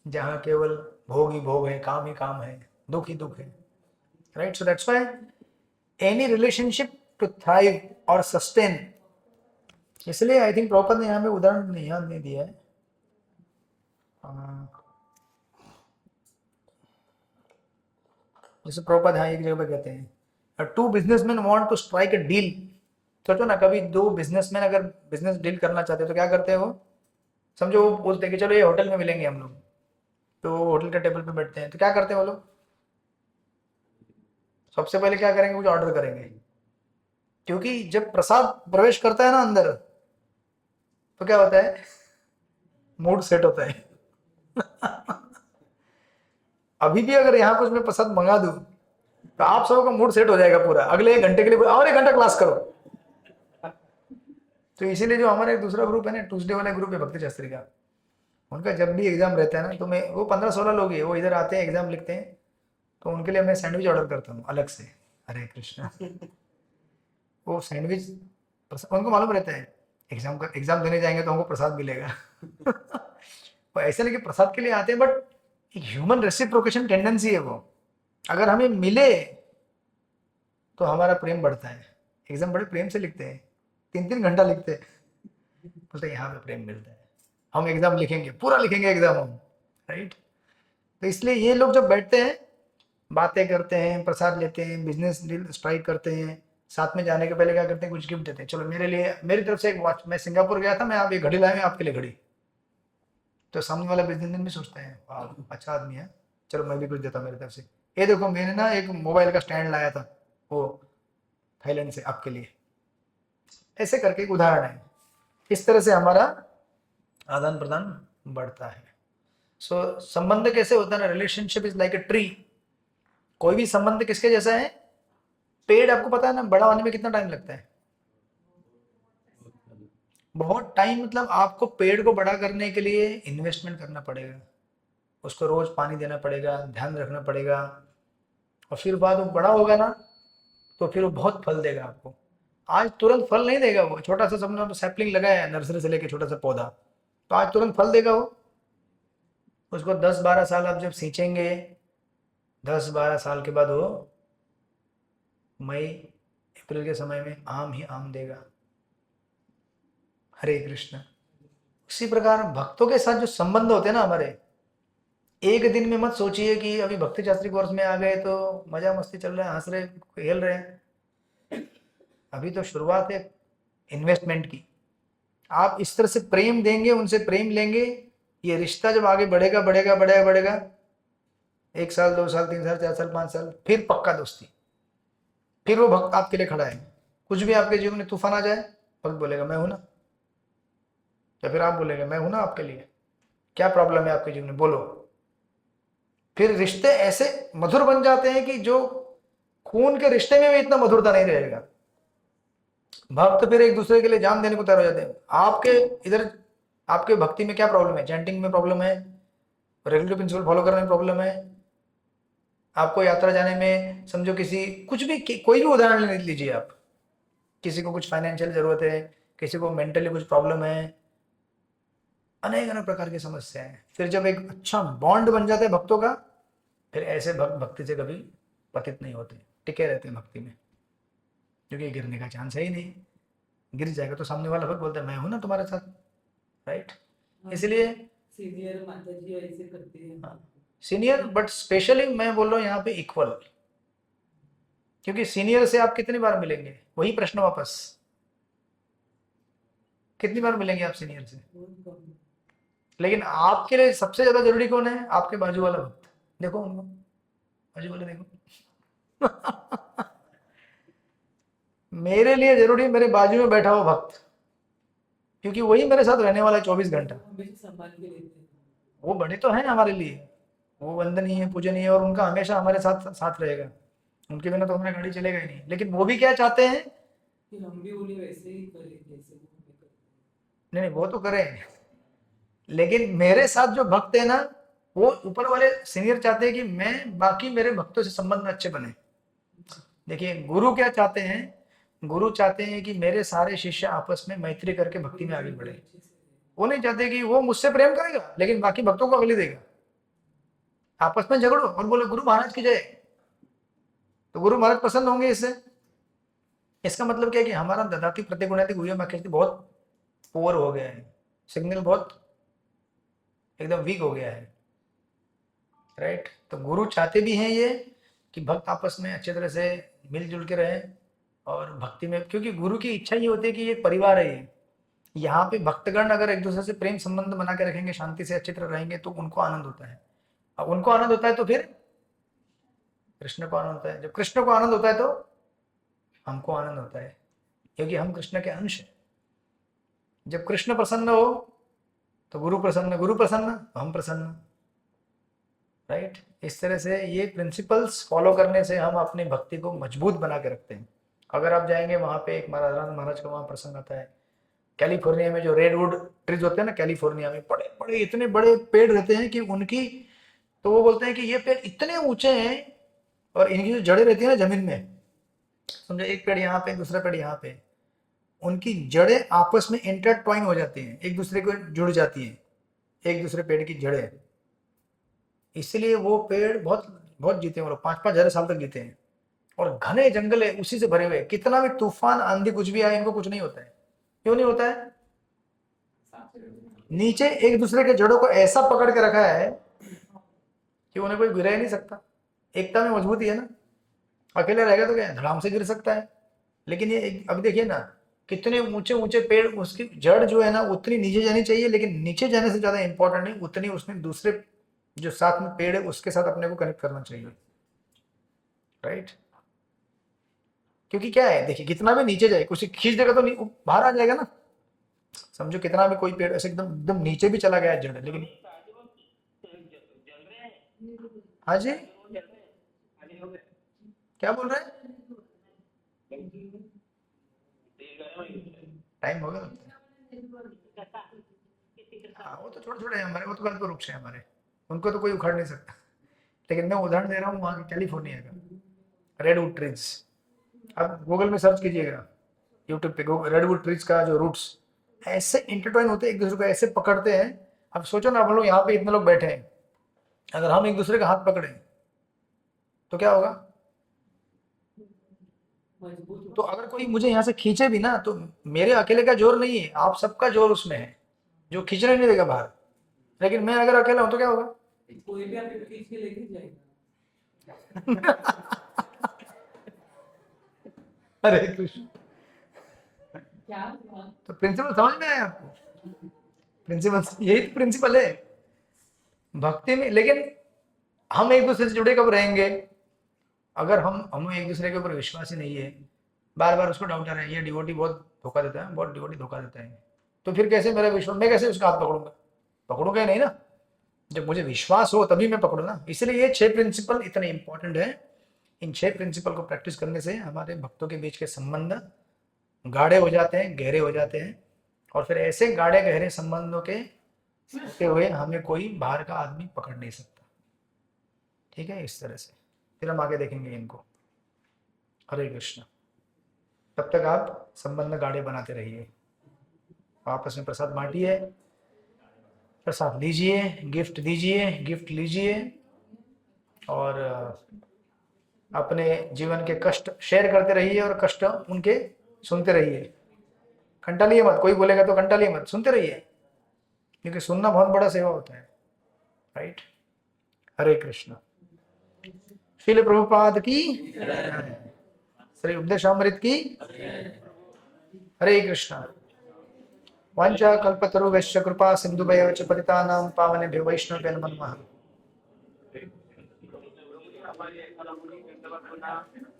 जहाँ केवल भोग ही भोग है, काम ही काम है, दुख ही दुख है। Right, so that's why any relationship to thrive और सस्टेन, इसलिए आई थिंक प्रॉपर ने यहाँ पे उदाहरण नहीं दिया है। जैसे प्रॉपर हाँ एक जगह पे कहते हैं two businessman want to strike a deal. सोचो ना, कभी दो बिजनेसमैन अगर बिजनेस डील करना चाहते हैं तो क्या करते हैं वो? समझो वो बोलते हैं कि चलो ये होटल में मिलेंगे हम लोग, तो होटल के टेबल पे बैठते हैं, तो क्या करते हैं वो लोग? सबसे पहले क्या करेंगे? कुछ ऑर्डर करेंगे, क्योंकि जब प्रसाद प्रवेश करता है ना अंदर तो क्या होता है? मूड सेट होता है। अभी भी अगर यहाँ कुछ मैं प्रसाद मंगा दूं तो आप सबका मूड सेट हो जाएगा पूरा, अगले 1 घंटे के लिए और 1 घंटा क्लास करो। तो इसीलिए जो हमारा एक दूसरा ग्रुप है ना, ट्यूसडे वाला ग्रुप है भक्ति शास्त्री का, उनका जब भी एग्जाम रहता है ना तो मैं, वो 15-16 लोग हैं, वो इधर आते हैं एग्जाम लिखते हैं, तो उनके लिए मैं सैंडविच ऑर्डर करता हूँ अलग से। हरे कृष्णा। वो सैंडविच उनको मालूम रहता है एग्जाम देने जाएंगे तो हमको प्रसाद मिलेगा। वो ऐसे नहीं कि प्रसाद के लिए आते हैं, बट एक ह्यूमन रेसिप्रोकेशन टेंडेंसी है वो, अगर हमें मिले तो हमारा प्रेम बढ़ता है। एग्जाम बड़े प्रेम से लिखते हैं, 3-3 घंटा लिखते हैं, बोलते हैं यहाँ पे प्रेम मिलता है, हम एग्जाम लिखेंगे, पूरा लिखेंगे एग्जाम हम, राइट। तो इसलिए ये लोग जब बैठते हैं, बातें करते हैं, प्रसाद लेते हैं, बिजनेस डील स्ट्राइक करते हैं, साथ में जाने के पहले क्या करते हैं? कुछ गिफ्ट देते हैं, चलो मेरे लिए, मेरी तरफ से एक वॉच, मैं सिंगापुर गया था, मैं आप ये घड़ी लाए, मैं आपके लिए घड़ी। तो सामने वाला बिजनेसमैन भी सोचता है वाह अच्छा आदमी है, चलो मैं भी कुछ देता हूँ मेरी तरफ से। ये देखो मैंने ना एक मोबाइल का स्टैंड लाया था, वो थाईलैंड से आपके लिए। ऐसे करके एक उदाहरण है। इस तरह से हमारा आदान प्रदान बढ़ता है। सो संबंध कैसे होता है ना, relationship is like a tree. कोई भी संबंध किसके जैसा है? पेड़, आपको पता है ना बड़ा होने में कितना टाइम लगता है? बहुत टाइम, मतलब आपको पेड़ को बड़ा करने के लिए इन्वेस्टमेंट करना पड़ेगा, उसको रोज पानी देना पड़ेगा, ध्यान रखना पड़ेगा, और फिर बाद वो बड़ा होगा ना तो फिर वो बहुत फल देगा आपको। आज तुरंत फल नहीं देगा वो, छोटा सा सबने सैपलिंग लगाया है नर्सरी से लेके छोटा सा पौधा, तो आज तुरंत फल देगा वो? उसको 10-12 साल आप जब सींचेंगे, 10-12 साल के बाद वो मई अप्रैल के समय में आम ही आम देगा। हरे कृष्ण। उसी प्रकार भक्तों के साथ जो संबंध होते हैं ना हमारे, एक दिन में मत सोचिए कि अभी भक्ति शास्त्री कोर्स में आ गए तो मजा मस्ती चल रहा है, हंस रहे खेल रहे हैं। अभी तो शुरुआत है इन्वेस्टमेंट की। आप इस तरह से प्रेम देंगे, उनसे प्रेम लेंगे, ये रिश्ता जब आगे बढ़ेगा बढ़ेगा बढ़ेगा बढ़ेगा, 1 साल 2 साल 3 साल 4 साल 5 साल, फिर पक्का दोस्ती, फिर वो भक्त आपके लिए खड़ा है। कुछ भी आपके जीवन में तूफान आ जाए, भक्त बोलेगा मैं हूं ना, या फिर आप बोलेंगे मैं हूं ना आपके लिए, क्या प्रॉब्लम है आपके जीवन में बोलो। फिर रिश्ते ऐसे मधुर बन जाते हैं कि जो खून के रिश्ते में भी इतना मधुरता नहीं रहेगा। भक्त फिर एक दूसरे के लिए जान देने को तैयार हो जाते हैं। आपके इधर आपके भक्ति में क्या प्रॉब्लम है, चैंटिंग में प्रॉब्लम है, रेगुलर प्रिंसिपल फॉलो करने में प्रॉब्लम है, आपको यात्रा जाने में, समझो किसी कुछ भी कोई भी उदाहरण ले लीजिए आप, किसी को कुछ फाइनेंशियल जरूरत है, किसी को मेंटली कुछ प्रॉब्लम है, अनेक अनेक प्रकार की समस्या है। फिर जब एक अच्छा बॉन्ड बन जाता है भक्तों का, फिर ऐसे भक्त भक्ति से कभी पतित नहीं होते, टिके रहते हैं भक्ति में, क्योंकि गिरने का चांस है ही नहीं। गिर जाएगा तो सामने वाला भक्त बोलता है मैं हूं ना तुम्हारे साथ, राइट। इसलिए सीनियर माता जी ऐसे करते हैं। सीनियर, बट स्पेशली मैं बोल रहा हूँ यहाँ पे इक्वल, क्योंकि सीनियर से आप कितनी बार मिलेंगे, वही प्रश्न वापस, कितनी बार मिलेंगे आप सीनियर से। बहुत कम। लेकिन आपके लिए सबसे ज्यादा जरूरी कौन है, आपके बाजू वाला भक्त। देखो उनको, बाजू वाले देखो मेरे लिए जरूरी मेरे बाजू में बैठा हुआ भक्त, क्योंकि वही मेरे साथ रहने वाला है 24 घंटा। हमेशा संभाल के लेते हैं। वो बड़े तो हैं हमारे लिए, वो वंदनीय है, पूजनीय है, और उनका हमेशा हमारे साथ साथ रहेगा, उनके बिना तो हमारा गाड़ी चलेगा ही नहीं। लेकिन वो भी क्या चाहते हैं कि हम भी उन्हें वैसे ही करें जैसे वो हमें करते हैं। नहीं नहीं वो तो करें, लेकिन मेरे साथ जो भक्त है ना, वो ऊपर वाले सीनियर चाहते हैं कि मैं बाकी मेरे भक्तों से संबंध अच्छे बने। देखिए गुरु क्या चाहते हैं, गुरु चाहते हैं कि मेरे सारे शिष्य आपस में मैत्री करके भक्ति में आगे बढ़े। वो नहीं चाहते कि वो मुझसे प्रेम करेगा लेकिन बाकी भक्तों को अगली देगा। आपस में झगड़ो और बोलो गुरु महाराज की जय, तो गुरु महाराज पसंद होंगे इससे। इसका मतलब क्या है कि हमारा ददाति प्रतिगुणाति गुह्यम आकृति बहुत पुअर हो गया है, सिग्नल बहुत एकदम वीक हो गया है, राइट। तो गुरु चाहते भी हैं ये कि भक्त आपस में अच्छे तरह से मिलजुल के रहे और भक्ति में, क्योंकि गुरु की इच्छा ये होती है कि ये परिवार है, ये यहाँ पे भक्तगण अगर एक दूसरे से प्रेम संबंध बना के रखेंगे, शांति से अच्छी तरह रहेंगे, तो उनको आनंद होता है। अब उनको आनंद होता है तो फिर कृष्ण को आनंद होता है, जब कृष्ण को आनंद होता है तो हमको आनंद होता है, क्योंकि हम कृष्ण के अंश हैं। जब कृष्ण प्रसन्न हो तो गुरु प्रसन्न, गुरु प्रसन्न तो हम प्रसन्न, राइट। इस तरह से ये प्रिंसिपल्स फॉलो करने से हम अपनी भक्ति को मजबूत बना के रखते हैं। अगर आप जाएंगे वहां पे, एक महाराज का वहां प्रसंग आता है, कैलिफोर्निया में जो रेडवुड ट्रीज होते हैं ना, कैलिफोर्निया में बड़े बड़े इतने बड़े पेड़ रहते हैं कि उनकी, तो वो बोलते हैं कि ये पेड़ इतने ऊंचे हैं और इनकी जो जड़ें रहती है ना जमीन में, समझो एक पेड़ यहाँ पे दूसरा पेड़ यहाँ पे, उनकी जड़ें आपस में इंटरट्वाइन हो जाती हैं, एक दूसरे को जुड़ जाती हैं, एक दूसरे पेड़ की जड़ें। इसलिए वो पेड़ बहुत बहुत जीते हैं, वो लोग 5-5 हजार साल तक जीते हैं, और घने जंगल है उसी से भरे हुए, कितना भी तूफान आंधी कुछ भी आए इनको कुछ नहीं होता है। क्यों नहीं होता है? नीचे एक दूसरे के जड़ों को ऐसा पकड़ के रखा है कि उन्हें कोई गिरा ही नहीं सकता। एकता में मजबूती है ना, अकेले रहेगा तो क्या धड़ाम से गिर सकता है। लेकिन ये अभी देखिए ना, कितने ऊंचे ऊंचे पेड़, उसकी जड़ जो है ना उतनी नीचे जानी चाहिए, लेकिन नीचे जाने से ज्यादा इंपॉर्टेंट नहीं, उतनी उसने दूसरे जो साथ में पेड़ है उसके साथ अपने को कनेक्ट करना चाहिए, राइट। क्योंकि क्या है, देखिए कितना भी नीचे जाए, कुछ खींच देगा तो बाहर आ जाएगा ना। समझो कितना भी कोई पेड़ ऐसे एकदम एकदम नीचे भी चला गया जड़, लेकिन हाँ जी क्या बोल रहे हैं, टाइम हो गया। हाँ वो तो छोटे छोटे हैं हमारे, वो तो कल्प वृक्ष है हमारे, उनको तो कोई उखाड़ नहीं सकता। लेकिन मैं उदाहरण दे रहा हूँ वहाँ की कैलिफोर्निया का रेडवुड ट्रीज। आप गूगल में सर्च कीजिएगा, यूट्यूब पे रेडवुड ट्रीज का जो रूट्स ऐसे इंटरट्वाइन होते हैं, एक दूसरे को ऐसे पकड़ते हैं। अब सोचो ना, हम लोग यहाँ पे इतने लोग बैठे हैं, अगर हम एक दूसरे का हाथ पकड़े तो क्या होगा? मजबूत तो अगर कोई मुझे यहाँ से खींचे भी ना, तो मेरे अकेले का जोर नहीं है, आप सबका जोर उसमें है जो खींचने नहीं देगा बाहर। लेकिन मैं अगर अकेला हूं तो क्या होगा? कोई भी आपको खींच के लेके जाएगा। हरे कृष्ण। क्या हुआ? तो प्रिंसिपल समझ में आया आपको? प्रिंसिपल, यही तो प्रिंसिपल है भक्ति में। लेकिन हम एक दूसरे से जुड़े कब रहेंगे? अगर हम एक दूसरे के ऊपर विश्वास ही नहीं है, बार बार उसको डाउट आ रहा है, ये डिवोटी बहुत धोखा देता है, बहुत डिवोटी धोखा देता है, तो फिर कैसे मेरा विश्वास, मैं कैसे उसका हाथ पकड़ूंगा? पकड़ूंगा ही नहीं ना। जब मुझे विश्वास हो तभी मैं पकड़ू ना। इसलिए ये 6 प्रिंसिपल इतने इंपॉर्टेंट है। इन 6 प्रिंसिपल को प्रैक्टिस करने से हमारे भक्तों के बीच के संबंध गाढ़े हो जाते हैं, गहरे हो जाते हैं, और फिर ऐसे गाढ़े गहरे संबंधों के होते हुए हमें कोई बाहर का आदमी पकड़ नहीं सकता। ठीक है, इस तरह से फिर हम आगे देखेंगे इनको। हरे कृष्ण। तब तक आप संबंध गाढ़े बनाते रहिए, आपस में प्रसाद बांटिए, प्रसाद लीजिए, गिफ्ट दीजिए, गिफ्ट लीजिए, और अपने जीवन के कष्ट शेयर करते रहिए और कष्ट उनके सुनते रहिए। कंटालिए मत, कोई बोलेगा तो कंटालिए मत, सुनते रहिए, क्योंकि सुनना बहुत बड़ा सेवा होता है। राइट। हरे कृष्ण। श्रील प्रभुपाद की, श्री उपदेशामृत की। हरे कृष्ण। वांछा कल्पतरुभ्यश्च कृपा सिन्धुभ्यः च पतितानां पावनेभ्यो वैष्णवेभ्यो नमो नमः।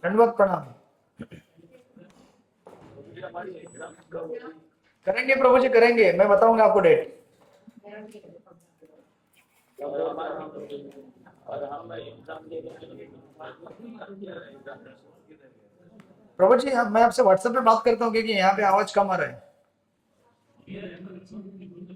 दंडवत प्रणाम। करेंगे प्रभु जी, करेंगे, मैं बताऊंगा आपको डेट। प्रभु जी मैं आपसे व्हाट्सएप पे बात करता हूँ, क्योंकि यहाँ पे आवाज कम आ रहा है।